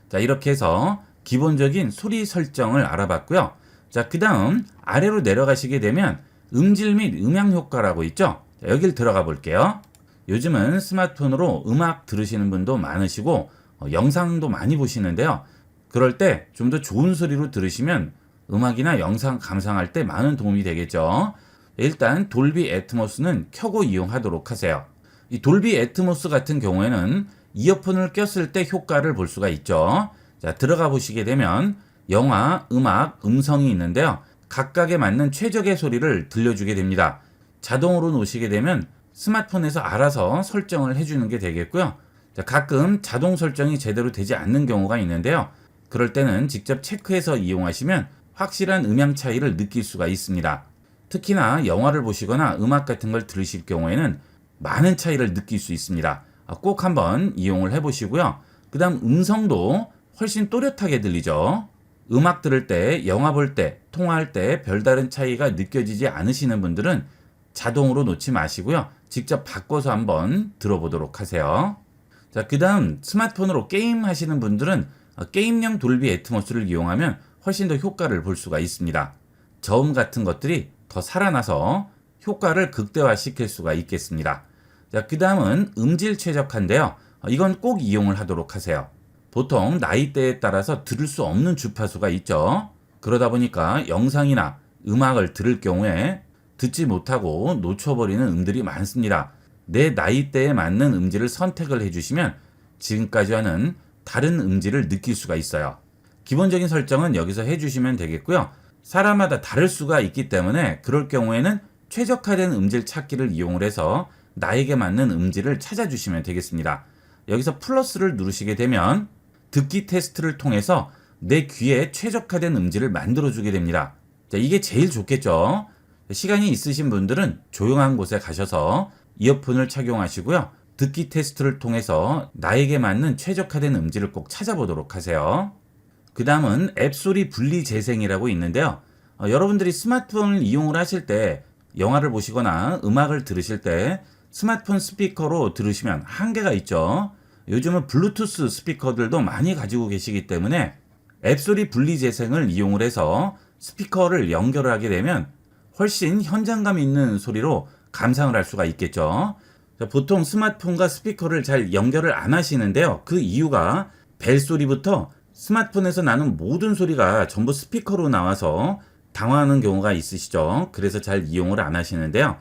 자, 이렇게 해서 기본적인 소리 설정을 알아봤고요. 자, 그 다음 아래로 내려가시게 되면 음질 및 음향 효과라고 있죠. 자, 여길 들어가 볼게요. 요즘은 스마트폰으로 음악 들으시는 분도 많으시고 영상도 많이 보시는데요. 그럴 때 좀 더 좋은 소리로 들으시면 음악이나 영상 감상할 때 많은 도움이 되겠죠. 일단 돌비 애트모스는 켜고 이용하도록 하세요. 이 돌비 애트모스 같은 경우에는 이어폰을 꼈을 때 효과를 볼 수가 있죠. 자, 들어가 보시게 되면 영화, 음악, 음성이 있는데요. 각각에 맞는 최적의 소리를 들려주게 됩니다. 자동으로 놓으시게 되면 스마트폰에서 알아서 설정을 해주는 게 되겠고요. 자, 가끔 자동 설정이 제대로 되지 않는 경우가 있는데요. 그럴 때는 직접 체크해서 이용하시면 확실한 음향 차이를 느낄 수가 있습니다. 특히나 영화를 보시거나 음악 같은 걸 들으실 경우에는 많은 차이를 느낄 수 있습니다. 꼭 한번 이용을 해보시고요. 그 다음 음성도 훨씬 또렷하게 들리죠. 음악 들을 때, 영화 볼 때, 통화할 때 별다른 차이가 느껴지지 않으시는 분들은 자동으로 놓지 마시고요. 직접 바꿔서 한번 들어보도록 하세요. 자, 그 다음 스마트폰으로 게임 하시는 분들은 게임용 돌비 애트모스를 이용하면 훨씬 더 효과를 볼 수가 있습니다. 저음 같은 것들이 더 살아나서 효과를 극대화시킬 수가 있겠습니다. 자, 그 다음은 음질 최적화인데요. 이건 꼭 이용을 하도록 하세요. 보통 나이대에 따라서 들을 수 없는 주파수가 있죠. 그러다 보니까 영상이나 음악을 들을 경우에 듣지 못하고 놓쳐버리는 음들이 많습니다. 내 나이대에 맞는 음질을 선택을 해주시면 지금까지와는 다른 음질을 느낄 수가 있어요. 기본적인 설정은 여기서 해주시면 되겠고요. 사람마다 다를 수가 있기 때문에 그럴 경우에는 최적화된 음질 찾기를 이용을 해서 나에게 맞는 음질을 찾아주시면 되겠습니다. 여기서 플러스를 누르시게 되면 듣기 테스트를 통해서 내 귀에 최적화된 음질을 만들어주게 됩니다. 자, 이게 제일 좋겠죠. 시간이 있으신 분들은 조용한 곳에 가셔서 이어폰을 착용하시고요. 듣기 테스트를 통해서 나에게 맞는 최적화된 음질을 꼭 찾아보도록 하세요. 그 다음은 앱소리 분리 재생이라고 있는데요. 여러분들이 스마트폰을 이용을 하실 때 영화를 보시거나 음악을 들으실 때 스마트폰 스피커로 들으시면 한계가 있죠. 요즘은 블루투스 스피커들도 많이 가지고 계시기 때문에 앱소리 분리 재생을 이용을 해서 스피커를 연결하게 되면 훨씬 현장감 있는 소리로 감상을 할 수가 있겠죠. 보통 스마트폰과 스피커를 잘 연결을 안 하시는데요. 그 이유가 벨소리부터 스마트폰에서 나는 모든 소리가 전부 스피커로 나와서 당황하는 경우가 있으시죠. 그래서 잘 이용을 안 하시는데요.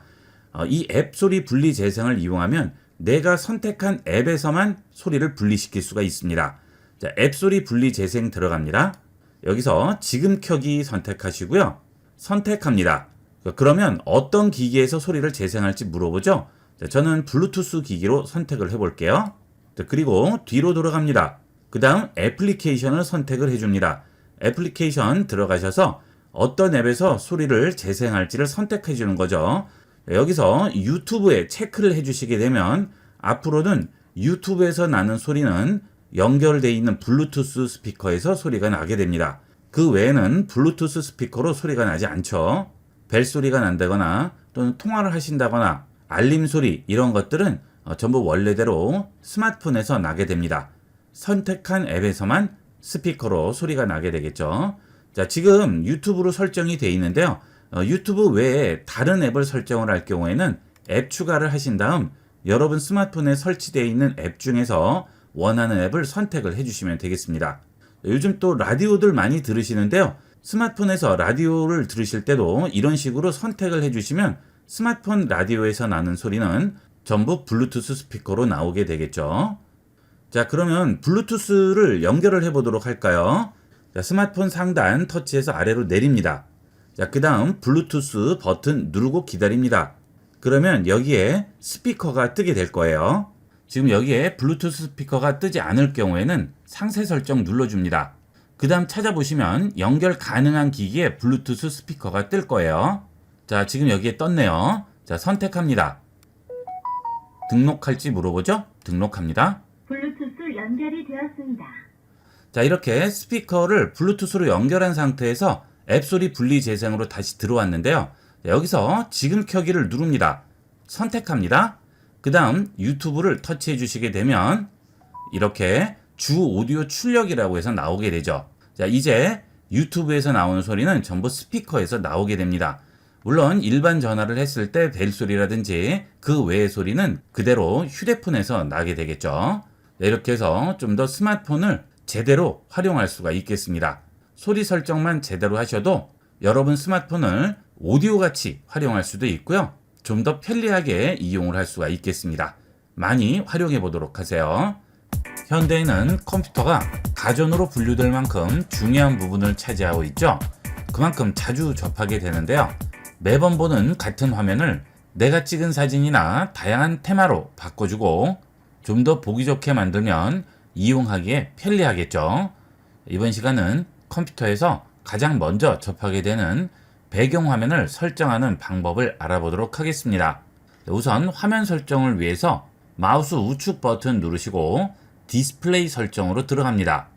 이 앱 소리 분리 재생을 이용하면 내가 선택한 앱에서만 소리를 분리시킬 수가 있습니다. 자, 앱 소리 분리 재생 들어갑니다. 여기서 지금 켜기 선택하시고요. 선택합니다. 그러면 어떤 기기에서 소리를 재생할지 물어보죠. 자, 저는 블루투스 기기로 선택을 해볼게요. 자, 그리고 뒤로 돌아갑니다. 그 다음 애플리케이션을 선택을 해줍니다. 애플리케이션 들어가셔서 어떤 앱에서 소리를 재생할지를 선택해 주는 거죠. 여기서 유튜브에 체크를 해주시게 되면 앞으로는 유튜브에서 나는 소리는 연결되어 있는 블루투스 스피커에서 소리가 나게 됩니다. 그 외에는 블루투스 스피커로 소리가 나지 않죠. 벨소리가 난다거나 또는 통화를 하신다거나 알림 소리 이런 것들은 전부 원래대로 스마트폰에서 나게 됩니다. 선택한 앱에서만 스피커로 소리가 나게 되겠죠. 자, 지금 유튜브로 설정이 되어 있는데요. 유튜브 외에 다른 앱을 설정을 할 경우에는 앱 추가를 하신 다음 여러분 스마트폰에 설치되어 있는 앱 중에서 원하는 앱을 선택을 해주시면 되겠습니다. 요즘 또 라디오들 많이 들으시는데요. 스마트폰에서 라디오를 들으실 때도 이런 식으로 선택을 해주시면 스마트폰 라디오에서 나는 소리는 전부 블루투스 스피커로 나오게 되겠죠. 자, 그러면 블루투스를 연결을 해보도록 할까요? 자, 스마트폰 상단 터치해서 아래로 내립니다. 자, 그 다음 블루투스 버튼 누르고 기다립니다. 그러면 여기에 스피커가 뜨게 될 거예요. 지금 여기에 블루투스 스피커가 뜨지 않을 경우에는 상세 설정 눌러줍니다. 그 다음 찾아보시면 연결 가능한 기기에 블루투스 스피커가 뜰 거예요. 자, 지금 여기에 떴네요. 자, 선택합니다. 등록할지 물어보죠? 등록합니다. 블루투스 연결이 되었습니다. 자, 이렇게 스피커를 블루투스로 연결한 상태에서 앱소리 분리 재생으로 다시 들어왔는데요. 자, 여기서 지금 켜기를 누릅니다. 선택합니다. 그 다음 유튜브를 터치해 주시게 되면 이렇게 주 오디오 출력이라고 해서 나오게 되죠. 자, 이제 유튜브에서 나오는 소리는 전부 스피커에서 나오게 됩니다. 물론 일반 전화를 했을 때 벨소리라든지 그 외의 소리는 그대로 휴대폰에서 나게 되겠죠. 이렇게 해서 좀 더 스마트폰을 제대로 활용할 수가 있겠습니다. 소리 설정만 제대로 하셔도 여러분 스마트폰을 오디오 같이 활용할 수도 있고요. 좀 더 편리하게 이용을 할 수가 있겠습니다. 많이 활용해 보도록 하세요. 현대에는 컴퓨터가 가전으로 분류될 만큼 중요한 부분을 차지하고 있죠. 그만큼 자주 접하게 되는데요. 매번 보는 같은 화면을 내가 찍은 사진이나 다양한 테마로 바꿔주고 좀 더 보기 좋게 만들면 이용하기에 편리하겠죠. 이번 시간은 컴퓨터에서 가장 먼저 접하게 되는 배경화면을 설정하는 방법을 알아보도록 하겠습니다. 우선 화면 설정을 위해서 마우스 우측 버튼 누르시고 디스플레이 설정으로 들어갑니다.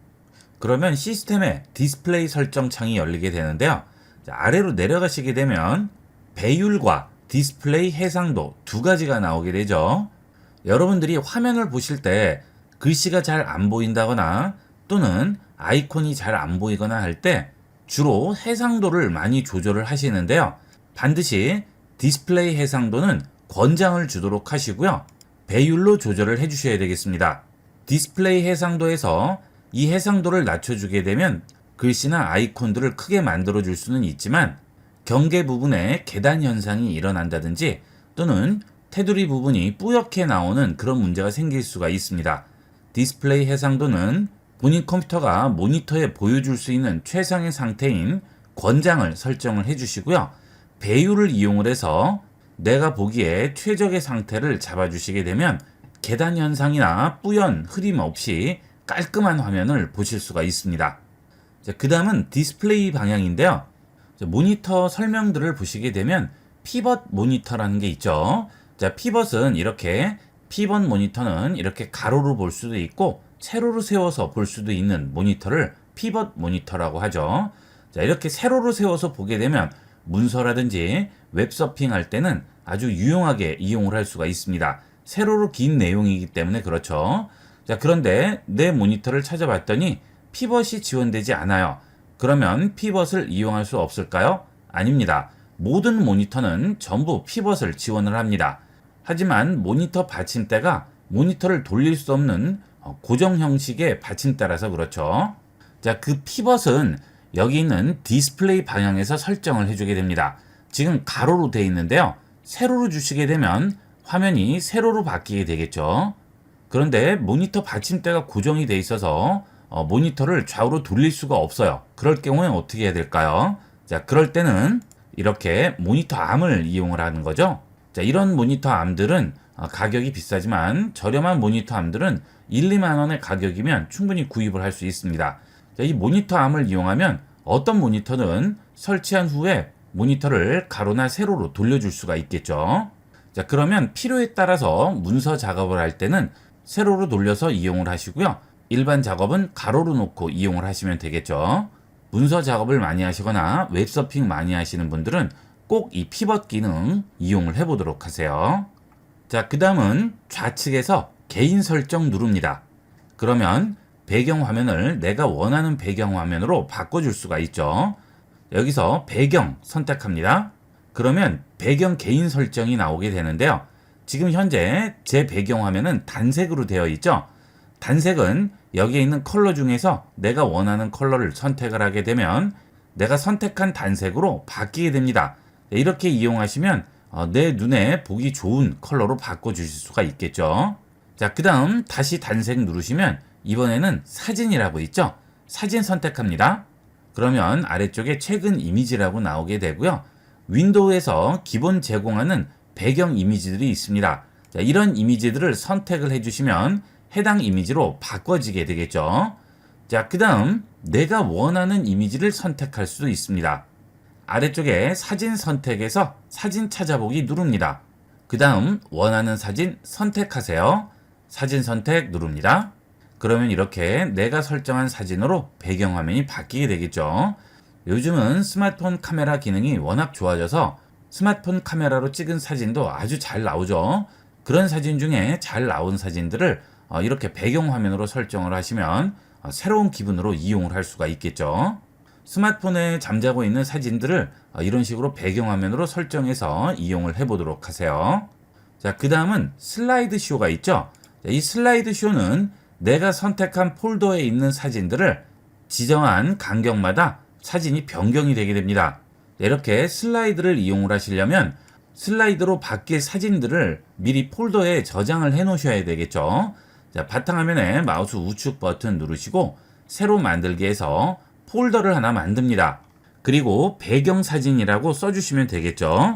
그러면 시스템의 디스플레이 설정 창이 열리게 되는데요. 아래로 내려가시게 되면 배율과 디스플레이 해상도 두 가지가 나오게 되죠. 여러분들이 화면을 보실 때 글씨가 잘 안 보인다거나 또는 아이콘이 잘 안 보이거나 할 때 주로 해상도를 많이 조절을 하시는데요. 반드시 디스플레이 해상도는 권장을 주도록 하시고요. 배율로 조절을 해주셔야 되겠습니다. 디스플레이 해상도에서 이 해상도를 낮춰주게 되면 글씨나 아이콘들을 크게 만들어줄 수는 있지만 경계 부분에 계단 현상이 일어난다든지 또는 테두리 부분이 뿌옇게 나오는 그런 문제가 생길 수가 있습니다. 디스플레이 해상도는 본인 컴퓨터가 모니터에 보여줄 수 있는 최상의 상태인 권장을 설정을 해주시고요. 배율을 이용을 해서 내가 보기에 최적의 상태를 잡아주시게 되면 계단 현상이나 뿌연 흐림 없이 깔끔한 화면을 보실 수가 있습니다. 그 다음은 디스플레이 방향인데요. 모니터 설명들을 보시게 되면 피벗 모니터라는 게 있죠. 피벗은 이렇게 피벗 모니터는 이렇게 가로로 볼 수도 있고 세로로 세워서 볼 수도 있는 모니터를 피벗 모니터라고 하죠. 이렇게 세로로 세워서 보게 되면 문서라든지 웹서핑 할 때는 아주 유용하게 이용을 할 수가 있습니다. 세로로 긴 내용이기 때문에 그렇죠. 그런데 내 모니터를 찾아봤더니 피벗이 지원되지 않아요. 그러면 피벗을 이용할 수 없을까요? 아닙니다. 모든 모니터는 전부 피벗을 지원을 합니다. 하지만 모니터 받침대가 모니터를 돌릴 수 없는 고정 형식의 받침대라서 그렇죠. 그 피벗은 여기 있는 디스플레이 방향에서 설정을 해주게 됩니다. 지금 가로로 되어 있는데요. 세로로 주시게 되면 화면이 세로로 바뀌게 되겠죠. 그런데 모니터 받침대가 고정이 되어 있어서 모니터를 좌우로 돌릴 수가 없어요. 그럴 경우에 어떻게 해야 될까요? 그럴 때는 이렇게 모니터 암을 이용을 하는 거죠. 이런 모니터 암들은 가격이 비싸지만 저렴한 모니터 암들은 1, 2만 원의 가격이면 충분히 구입을 할 수 있습니다. 이 모니터 암을 이용하면 어떤 모니터는 설치한 후에 모니터를 가로나 세로로 돌려줄 수가 있겠죠. 그러면 필요에 따라서 문서 작업을 할 때는 세로로 돌려서 이용을 하시고요. 일반 작업은 가로로 놓고 이용을 하시면 되겠죠. 문서 작업을 많이 하시거나 웹서핑 많이 하시는 분들은 꼭 이 피벗 기능 이용을 해보도록 하세요. 그 다음은 좌측에서 개인 설정 누릅니다. 그러면 배경 화면을 내가 원하는 배경 화면으로 바꿔줄 수가 있죠. 여기서 배경 선택합니다. 그러면 배경 개인 설정이 나오게 되는데요. 지금 현재 제 배경 화면은 단색으로 되어 있죠. 단색은 여기에 있는 컬러 중에서 내가 원하는 컬러를 선택을 하게 되면 내가 선택한 단색으로 바뀌게 됩니다. 이렇게 이용하시면 내 눈에 보기 좋은 컬러로 바꿔주실 수가 있겠죠. 그 다음 다시 단색 누르시면 이번에는 사진이라고 있죠. 사진 선택합니다. 그러면 아래쪽에 최근 이미지라고 나오게 되고요. 윈도우에서 기본 제공하는 배경 이미지들이 있습니다. 이런 이미지들을 선택을 해주시면 해당 이미지로 바꿔지게 되겠죠. 그 다음 내가 원하는 이미지를 선택할 수도 있습니다. 아래쪽에 사진 선택에서 사진 찾아보기 누릅니다. 그 다음 원하는 사진 선택하세요. 사진 선택 누릅니다. 그러면 이렇게 내가 설정한 사진으로 배경화면이 바뀌게 되겠죠. 요즘은 스마트폰 카메라 기능이 워낙 좋아져서 스마트폰 카메라로 찍은 사진도 아주 잘 나오죠. 그런 사진 중에 잘 나온 사진들을 이렇게 배경화면으로 설정을 하시면 새로운 기분으로 이용을 할 수가 있겠죠. 스마트폰에 잠자고 있는 사진들을 이런 식으로 배경화면으로 설정해서 이용을 해보도록 하세요. 자, 그 다음은 슬라이드 쇼가 있죠. 자, 이 슬라이드 쇼는 내가 선택한 폴더에 있는 사진들을 지정한 간격마다 사진이 변경이 되게 됩니다. 이렇게 슬라이드를 이용을 하시려면 슬라이드로 바뀔 사진들을 미리 폴더에 저장을 해 놓으셔야 되겠죠. 자, 바탕화면에 마우스 우측 버튼 누르시고 새로 만들기에서 폴더를 하나 만듭니다. 그리고 배경사진이라고 써주시면 되겠죠.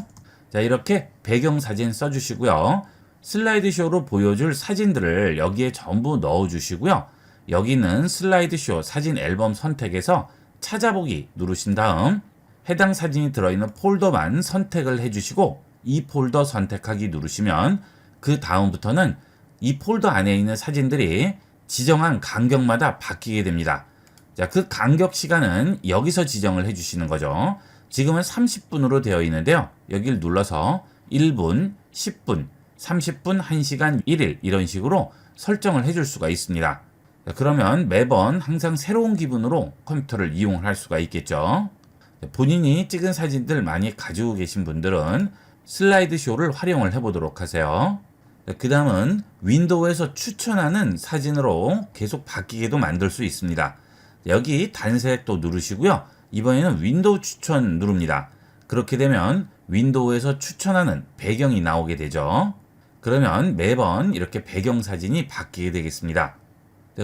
자, 이렇게 배경사진 써주시고요. 슬라이드쇼로 보여줄 사진들을 여기에 전부 넣어주시고요. 여기는 슬라이드쇼 사진 앨범 선택해서 찾아보기 누르신 다음 해당 사진이 들어있는 폴더만 선택을 해주시고 이 폴더 선택하기 누르시면 그 다음부터는 이 폴더 안에 있는 사진들이 지정한 간격마다 바뀌게 됩니다. 자, 그 간격 시간은 여기서 지정을 해주시는 거죠. 지금은 30분으로 되어 있는데요. 여기를 눌러서 1분, 10분, 30분, 1시간, 1일 이런 식으로 설정을 해줄 수가 있습니다. 자, 그러면 매번 항상 새로운 기분으로 컴퓨터를 이용할 수가 있겠죠. 본인이 찍은 사진들 많이 가지고 계신 분들은 슬라이드 쇼를 활용을 해보도록 하세요. 그 다음은 윈도우에서 추천하는 사진으로 계속 바뀌게도 만들 수 있습니다. 여기 단색 또 누르시고요. 이번에는 윈도우 추천 누릅니다. 그렇게 되면 윈도우에서 추천하는 배경이 나오게 되죠. 그러면 매번 이렇게 배경 사진이 바뀌게 되겠습니다.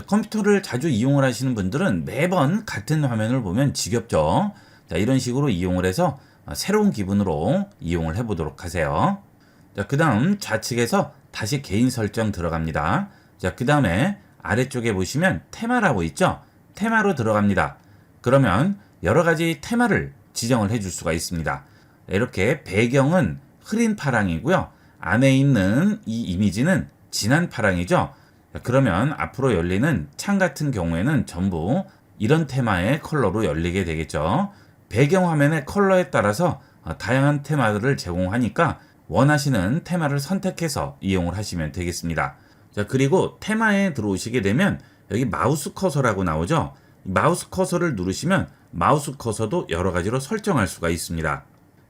컴퓨터를 자주 이용을 하시는 분들은 매번 같은 화면을 보면 지겹죠. 자, 이런 식으로 이용을 해서 새로운 기분으로 이용을 해보도록 하세요. 자, 그 다음 좌측에서 다시 개인 설정 들어갑니다. 자, 그 다음에 아래쪽에 보시면 테마라고 있죠. 테마로 들어갑니다. 그러면 여러 가지 테마를 지정을 해줄 수가 있습니다. 이렇게 배경은 흐린 파랑이고요. 안에 있는 이 이미지는 진한 파랑이죠. 그러면 앞으로 열리는 창 같은 경우에는 전부 이런 테마의 컬러로 열리게 되겠죠. 배경 화면의 컬러에 따라서 다양한 테마들을 제공하니까 원하시는 테마를 선택해서 이용을 하시면 되겠습니다. 자, 그리고 테마에 들어오시게 되면 여기 마우스 커서라고 나오죠. 마우스 커서를 누르시면 마우스 커서도 여러 가지로 설정할 수가 있습니다.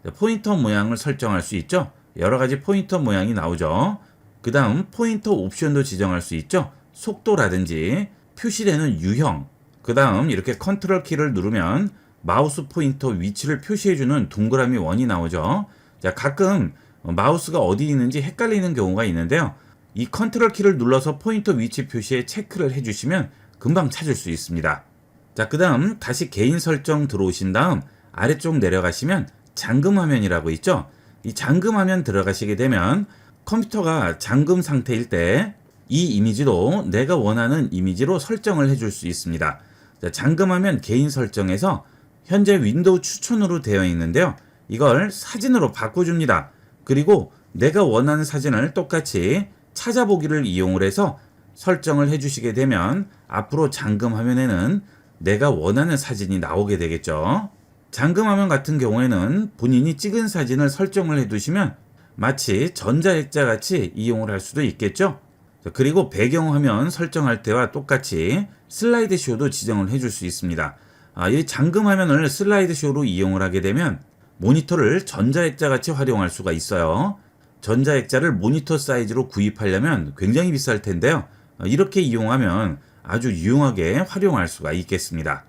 자, 포인터 모양을 설정할 수 있죠. 여러 가지 포인터 모양이 나오죠. 그 다음 포인터 옵션도 지정할 수 있죠. 속도라든지 표시되는 유형, 그 다음 이렇게 컨트롤 키를 누르면 마우스 포인터 위치를 표시해주는 동그라미 원이 나오죠. 자, 가끔 마우스가 어디 있는지 헷갈리는 경우가 있는데요. 이 컨트롤 키를 눌러서 포인터 위치 표시에 체크를 해주시면 금방 찾을 수 있습니다. 자, 그 다음 다시 개인 설정 들어오신 다음 아래쪽 내려가시면 잠금 화면이라고 있죠. 이 잠금 화면 들어가시게 되면 컴퓨터가 잠금 상태일 때 이 이미지도 내가 원하는 이미지로 설정을 해줄 수 있습니다. 자, 잠금 화면 개인 설정에서 현재 윈도우 추천으로 되어 있는데요. 이걸 사진으로 바꿔줍니다. 그리고 내가 원하는 사진을 똑같이 찾아보기를 이용을 해서 설정을 해주시게 되면 앞으로 잠금 화면에는 내가 원하는 사진이 나오게 되겠죠. 잠금 화면 같은 경우에는 본인이 찍은 사진을 설정을 해두시면 마치 전자액자 같이 이용을 할 수도 있겠죠. 그리고 배경화면 설정할 때와 똑같이 슬라이드 쇼도 지정을 해줄 수 있습니다. 이 잠금 화면을 슬라이드 쇼로 이용을 하게 되면 모니터를 전자액자 같이 활용할 수가 있어요. 전자액자를 모니터 사이즈로 구입하려면 굉장히 비쌀 텐데요. 이렇게 이용하면 아주 유용하게 활용할 수가 있겠습니다.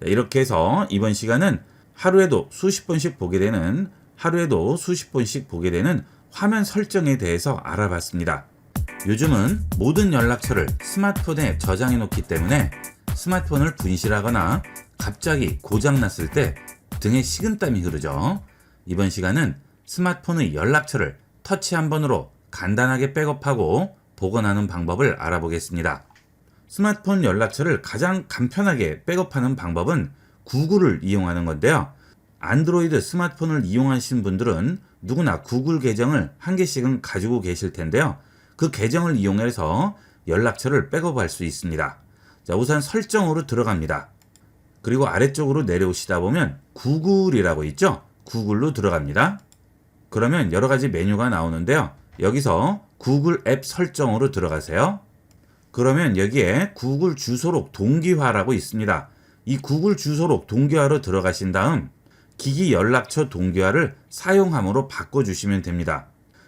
이렇게 해서 이번 시간은 하루에도 수십 번씩 보게 되는 화면 설정에 대해서 알아봤습니다. 요즘은 모든 연락처를 스마트폰에 저장해 놓기 때문에 스마트폰을 분실하거나 갑자기 고장났을 때 등에 식은땀이 흐르죠. 이번 시간은 스마트폰의 연락처를 터치 한 번으로 간단하게 백업하고 복원하는 방법을 알아보겠습니다. 스마트폰 연락처를 가장 간편하게 백업하는 방법은 구글을 이용하는 건데요. 안드로이드 스마트폰을 이용하시는 분들은 누구나 구글 계정을 한 개씩은 가지고 계실 텐데요. 그 계정을 이용해서 연락처를 백업할 수 있습니다. 자, 우선 설정으로 들어갑니다. 그리고 아래쪽으로 내려오시다 보면 구글이라고 있죠? 구글로 들어갑니다. 그러면 여러 가지 메뉴가 나오는데요. 여기서 구글 앱 설정으로 들어가세요. 그러면 여기에 구글 주소록 동기화라고 있습니다. 이 구글 주소록 동기화로 들어가신 다음 기기 연락처 동기화를 사용함으로 바꿔주시면 됩니다.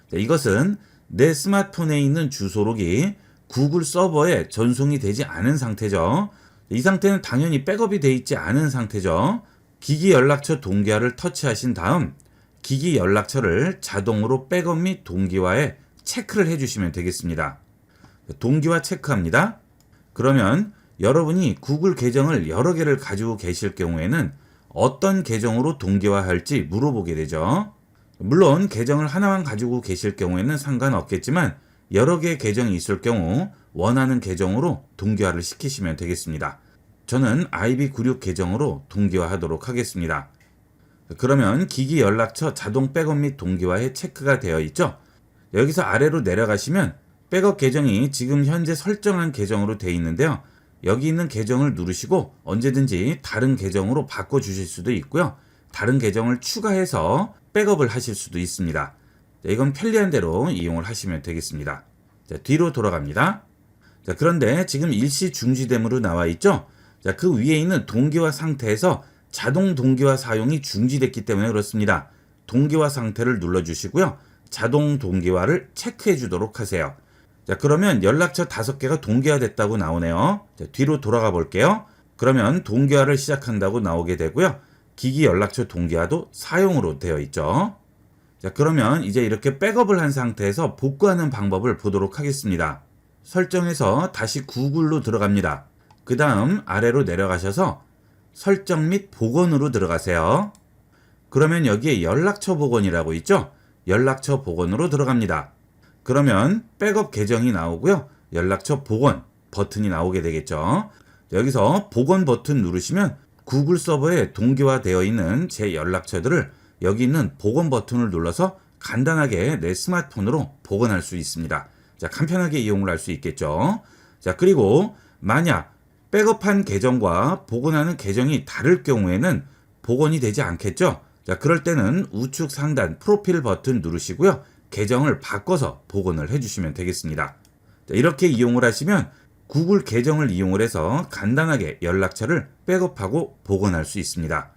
자, 이것은 내 스마트폰에 있는 주소록이 구글 서버에 전송이 되지 않은 상태죠. 이 상태는 당연히 백업이 되어 있지 않은 상태죠. 기기 연락처 동기화를 터치하신 다음 기기 연락처를 자동으로 백업 및 동기화에 체크를 해주시면 되겠습니다. 동기화 체크합니다. 그러면 여러분이 구글 계정을 여러 개를 가지고 계실 경우에는 어떤 계정으로 동기화할지 물어보게 되죠. 물론 계정을 하나만 가지고 계실 경우에는 상관없겠지만 여러 개의 계정이 있을 경우 원하는 계정으로 동기화를 시키시면 되겠습니다. 저는 IB96 계정으로 동기화하도록 하겠습니다. 그러면 기기 연락처 자동 백업 및 동기화에 체크가 되어 있죠. 여기서 아래로 내려가시면 백업 계정이 지금 현재 설정한 계정으로 되어 있는데요. 여기 있는 계정을 누르시고 언제든지 다른 계정으로 바꿔주실 수도 있고요. 다른 계정을 추가해서 백업을 하실 수도 있습니다. 이건 편리한 대로 이용을 하시면 되겠습니다. 자, 뒤로 돌아갑니다. 자, 그런데 지금 일시 중지됨으로 나와 있죠. 자, 그 위에 있는 동기화 상태에서 자동 동기화 사용이 중지됐기 때문에 그렇습니다. 동기화 상태를 눌러주시고요. 자동 동기화를 체크해 주도록 하세요. 자, 그러면 연락처 5개가 동기화됐다고 나오네요. 자, 뒤로 돌아가 볼게요. 그러면 동기화를 시작한다고 나오게 되고요. 기기 연락처 동기화도 사용으로 되어 있죠. 자, 그러면 이제 이렇게 백업을 한 상태에서 복구하는 방법을 보도록 하겠습니다. 설정에서 다시 구글로 들어갑니다. 그 다음 아래로 내려가셔서 설정 및 복원으로 들어가세요. 그러면 여기에 연락처 복원이라고 있죠? 연락처 복원으로 들어갑니다. 그러면 백업 계정이 나오고요. 연락처 복원 버튼이 나오게 되겠죠. 여기서 복원 버튼 누르시면 구글 서버에 동기화되어 있는 제 연락처들을 여기 있는 복원 버튼을 눌러서 간단하게 내 스마트폰으로 복원할 수 있습니다. 자, 간편하게 이용을 할 수 있겠죠. 자, 그리고 만약 백업한 계정과 복원하는 계정이 다를 경우에는 복원이 되지 않겠죠. 자, 그럴 때는 우측 상단 프로필 버튼 누르시고요. 계정을 바꿔서 복원을 해주시면 되겠습니다. 자, 이렇게 이용을 하시면 구글 계정을 이용을 해서 간단하게 연락처를 백업하고 복원할 수 있습니다.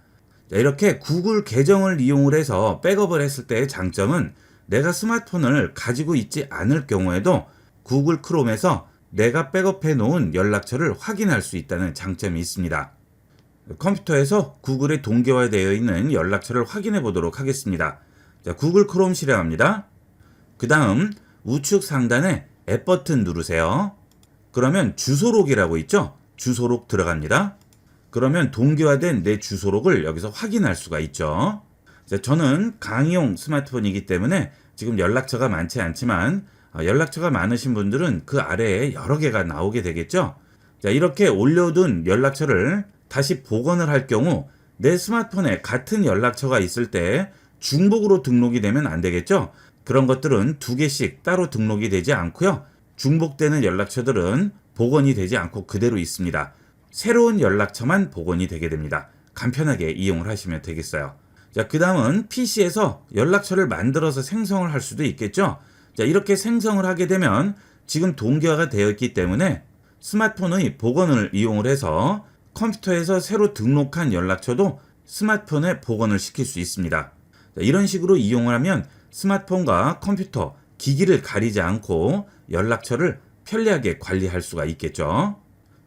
자, 이렇게 구글 계정을 이용을 해서 백업을 했을 때의 장점은 내가 스마트폰을 가지고 있지 않을 경우에도 구글 크롬에서 내가 백업해 놓은 연락처를 확인할 수 있다는 장점이 있습니다. 컴퓨터에서 구글에 동기화되어 있는 연락처를 확인해 보도록 하겠습니다. 자, 구글 크롬 실행합니다. 그 다음 우측 상단에 앱 버튼 누르세요. 그러면 주소록이라고 있죠? 주소록 들어갑니다. 그러면 동기화된 내 주소록을 여기서 확인할 수가 있죠. 자, 저는 강의용 스마트폰이기 때문에 지금 연락처가 많지 않지만 연락처가 많으신 분들은 그 아래에 여러 개가 나오게 되겠죠. 자, 이렇게 올려둔 연락처를 다시 복원을 할 경우 내 스마트폰에 같은 연락처가 있을 때 중복으로 등록이 되면 안 되겠죠. 그런 것들은 2개씩 따로 등록이 되지 않고요. 중복되는 연락처들은 복원이 되지 않고 그대로 있습니다. 새로운 연락처만 복원이 되게 됩니다. 간편하게 이용을 하시면 되겠어요. 자, 그 다음은 PC에서 연락처를 만들어서 생성을 할 수도 있겠죠. 자, 이렇게 생성을 하게 되면 지금 동기화가 되어 있기 때문에 스마트폰의 복원을 이용을 해서 컴퓨터에서 새로 등록한 연락처도 스마트폰에 복원을 시킬 수 있습니다. 자, 이런 식으로 이용을 하면 스마트폰과 컴퓨터, 기기를 가리지 않고 연락처를 편리하게 관리할 수가 있겠죠.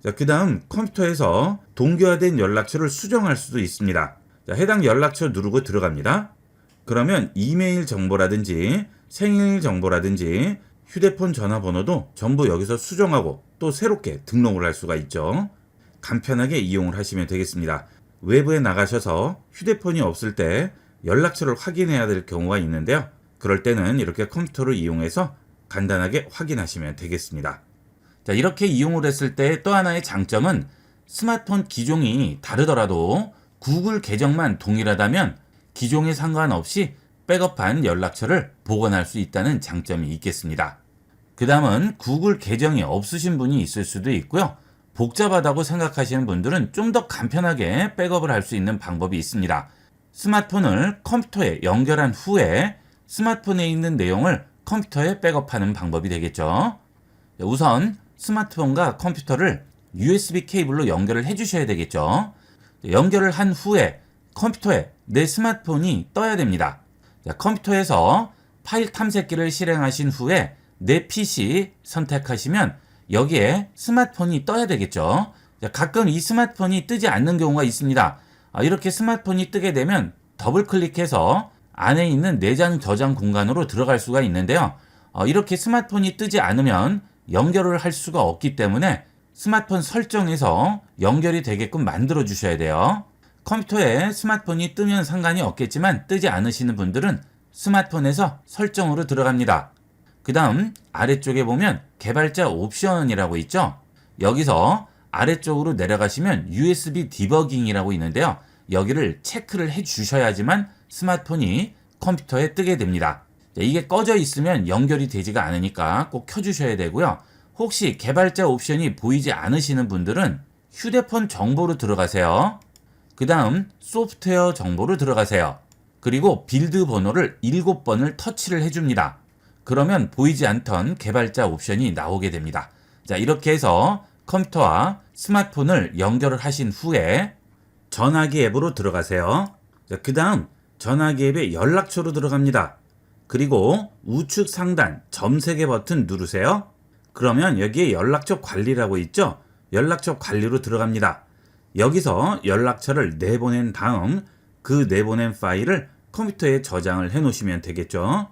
자, 그 다음 컴퓨터에서 동기화된 연락처를 수정할 수도 있습니다. 자, 해당 연락처 누르고 들어갑니다. 그러면 이메일 정보라든지 생일 정보라든지 휴대폰 전화번호도 전부 여기서 수정하고 또 새롭게 등록을 할 수가 있죠. 간편하게 이용을 하시면 되겠습니다. 외부에 나가셔서 휴대폰이 없을 때 연락처를 확인해야 될 경우가 있는데요. 그럴 때는 이렇게 컴퓨터를 이용해서 간단하게 확인하시면 되겠습니다. 자, 이렇게 이용을 했을 때 또 하나의 장점은 스마트폰 기종이 다르더라도 구글 계정만 동일하다면 기종에 상관없이 백업한 연락처를 복원할 수 있다는 장점이 있겠습니다. 그 다음은 구글 계정이 없으신 분이 있을 수도 있고요. 복잡하다고 생각하시는 분들은 좀 더 간편하게 백업을 할 수 있는 방법이 있습니다. 스마트폰을 컴퓨터에 연결한 후에 스마트폰에 있는 내용을 컴퓨터에 백업하는 방법이 되겠죠. 우선 스마트폰과 컴퓨터를 USB 케이블로 연결을 해주셔야 되겠죠. 연결을 한 후에 컴퓨터에 내 스마트폰이 떠야 됩니다. 자, 컴퓨터에서 파일 탐색기를 실행하신 후에 내 PC 선택하시면 여기에 스마트폰이 떠야 되겠죠. 자, 가끔 이 스마트폰이 뜨지 않는 경우가 있습니다. 이렇게 스마트폰이 뜨게 되면 더블 클릭해서 안에 있는 내장 저장 공간으로 들어갈 수가 있는데요. 이렇게 스마트폰이 뜨지 않으면 연결을 할 수가 없기 때문에 스마트폰 설정에서 연결이 되게끔 만들어 주셔야 돼요. 컴퓨터에 스마트폰이 뜨면 상관이 없겠지만 뜨지 않으시는 분들은 스마트폰에서 설정으로 들어갑니다. 그 다음 아래쪽에 보면 개발자 옵션이라고 있죠. 여기서 아래쪽으로 내려가시면 USB 디버깅이라고 있는데요. 여기를 체크를 해 주셔야지만 스마트폰이 컴퓨터에 뜨게 됩니다. 이게 꺼져 있으면 연결이 되지가 않으니까 꼭 켜주셔야 되고요. 혹시 개발자 옵션이 보이지 않으시는 분들은 휴대폰 정보로 들어가세요. 그 다음 소프트웨어 정보로 들어가세요. 그리고 빌드 번호를 7번을 터치를 해줍니다. 그러면 보이지 않던 개발자 옵션이 나오게 됩니다. 자, 이렇게 해서 컴퓨터와 스마트폰을 연결을 하신 후에 전화기 앱으로 들어가세요. 그 다음 전화기 앱의 연락처로 들어갑니다. 그리고 우측 상단 점 3개 버튼 누르세요. 그러면 여기에 연락처 관리라고 있죠? 연락처 관리로 들어갑니다. 여기서 연락처를 내보낸 다음 그 내보낸 파일을 컴퓨터에 저장을 해 놓으시면 되겠죠.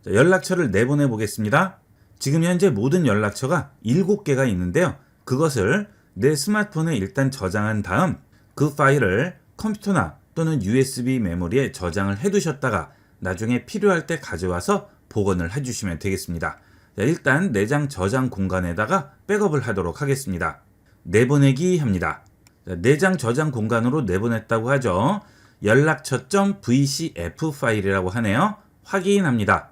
자, 연락처를 내보내 보겠습니다. 지금 현재 모든 연락처가 7개가 있는데요. 그것을 내 스마트폰에 일단 저장한 다음 그 파일을 컴퓨터나 또는 USB 메모리에 저장을 해 두셨다가 나중에 필요할 때 가져와서 복원을 해주시면 되겠습니다. 자, 일단 내장 저장 공간에다가 백업을 하도록 하겠습니다. 내보내기 합니다. 자, 내장 저장 공간으로 내보냈다고 하죠. 연락처.vcf 파일이라고 하네요. 확인합니다.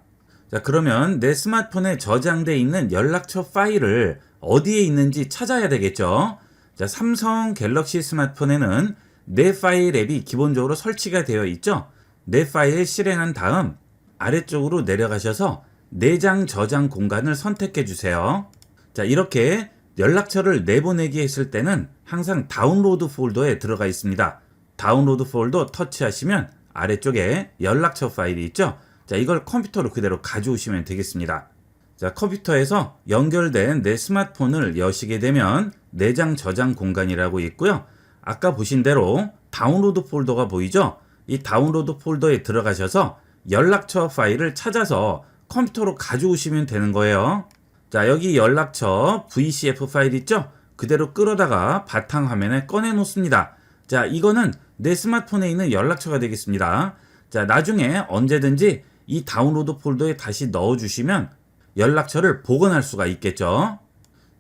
자, 그러면 내 스마트폰에 저장되어 있는 연락처 파일을 어디에 있는지 찾아야 되겠죠. 자, 삼성 갤럭시 스마트폰에는 내 파일 앱이 기본적으로 설치가 되어 있죠. 내 파일 실행한 다음 아래쪽으로 내려가셔서 내장 저장 공간을 선택해 주세요. 자, 이렇게 연락처를 내보내기 했을 때는 항상 다운로드 폴더에 들어가 있습니다. 다운로드 폴더 터치하시면 아래쪽에 연락처 파일이 있죠. 자, 이걸 컴퓨터로 그대로 가져오시면 되겠습니다. 자, 컴퓨터에서 연결된 내 스마트폰을 여시게 되면 내장 저장 공간이라고 있고요. 아까 보신 대로 다운로드 폴더가 보이죠? 이 다운로드 폴더에 들어가셔서 연락처 파일을 찾아서 컴퓨터로 가져오시면 되는 거예요. 자, 여기 연락처 VCF 파일 있죠? 그대로 끌어다가 바탕화면에 꺼내 놓습니다. 자, 이거는 내 스마트폰에 있는 연락처가 되겠습니다. 자, 나중에 언제든지 이 다운로드 폴더에 다시 넣어주시면 연락처를 복원할 수가 있겠죠.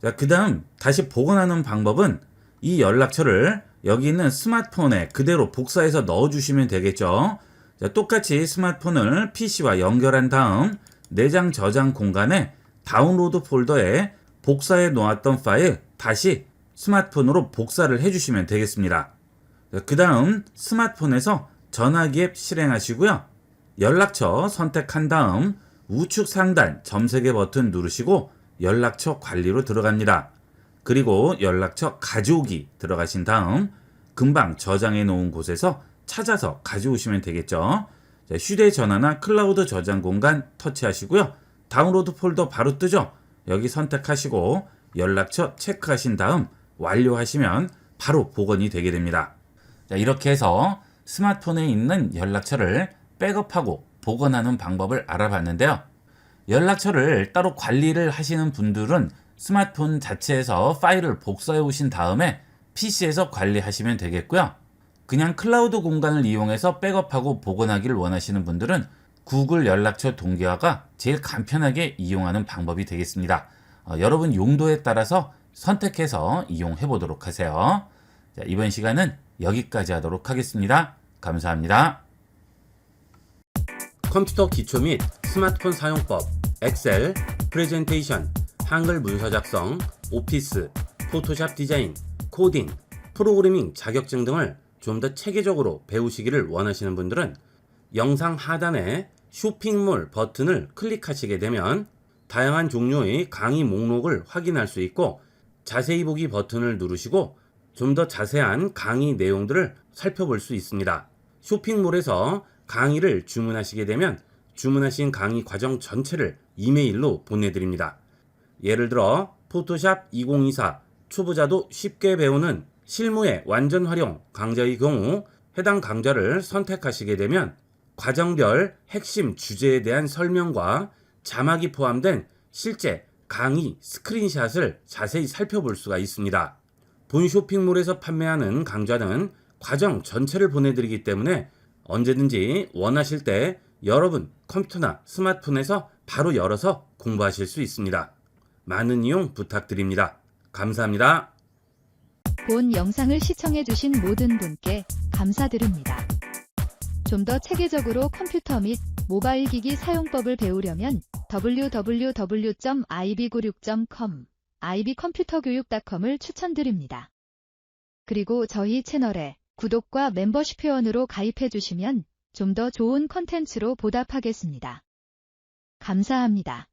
자, 그 다음 다시 복원하는 방법은 이 연락처를 여기 있는 스마트폰에 그대로 복사해서 넣어주시면 되겠죠. 자, 똑같이 스마트폰을 PC와 연결한 다음 내장 저장 공간에 다운로드 폴더에 복사해 놓았던 파일 다시 스마트폰으로 복사를 해주시면 되겠습니다. 그 다음 스마트폰에서 전화기 앱 실행하시고요. 연락처 선택한 다음 우측 상단 점 3개 버튼 누르시고 연락처 관리로 들어갑니다. 그리고 연락처 가져오기 들어가신 다음 금방 저장해 놓은 곳에서 찾아서 가져오시면 되겠죠. 자, 휴대전화나 클라우드 저장 공간 터치하시고요. 다운로드 폴더 바로 뜨죠. 여기 선택하시고 연락처 체크하신 다음 완료하시면 바로 복원이 되게 됩니다. 자, 이렇게 해서 스마트폰에 있는 연락처를 백업하고 복원하는 방법을 알아봤는데요. 연락처를 따로 관리를 하시는 분들은 스마트폰 자체에서 파일을 복사해 오신 다음에 PC에서 관리하시면 되겠고요. 그냥 클라우드 공간을 이용해서 백업하고 복원하기를 원하시는 분들은 구글 연락처 동기화가 제일 간편하게 이용하는 방법이 되겠습니다. 여러분 용도에 따라서 선택해서 이용해 보도록 하세요. 자, 이번 시간은 여기까지 하도록 하겠습니다. 감사합니다. 컴퓨터 기초 및 스마트폰 사용법, 엑셀, 프레젠테이션, 한글 문서 작성, 오피스, 포토샵 디자인, 코딩, 프로그래밍 자격증 등을 좀 더 체계적으로 배우시기를 원하시는 분들은 영상 하단에 쇼핑몰 버튼을 클릭하시게 되면 다양한 종류의 강의 목록을 확인할 수 있고 자세히 보기 버튼을 누르시고 좀 더 자세한 강의 내용들을 살펴볼 수 있습니다. 쇼핑몰에서 강의를 주문하시게 되면 주문하신 강의 과정 전체를 이메일로 보내드립니다. 예를 들어 포토샵 2024 초보자도 쉽게 배우는 실무의 완전 활용 강좌의 경우 해당 강좌를 선택하시게 되면 과정별 핵심 주제에 대한 설명과 자막이 포함된 실제 강의 스크린샷을 자세히 살펴볼 수가 있습니다. 본 쇼핑몰에서 판매하는 강좌는 과정 전체를 보내드리기 때문에 언제든지 원하실 때 여러분 컴퓨터나 스마트폰에서 바로 열어서 공부하실 수 있습니다. 많은 이용 부탁드립니다. 감사합니다. 본 영상을 시청해주신 모든 분께 감사드립니다. 좀 더 체계적으로 컴퓨터 및 모바일 기기 사용법을 배우려면 www.ib96.com, ib컴퓨터교육.com을 추천드립니다. 그리고 저희 채널에 구독과 멤버십 회원으로 가입해주시면 좀 더 좋은 컨텐츠로 보답하겠습니다. 감사합니다.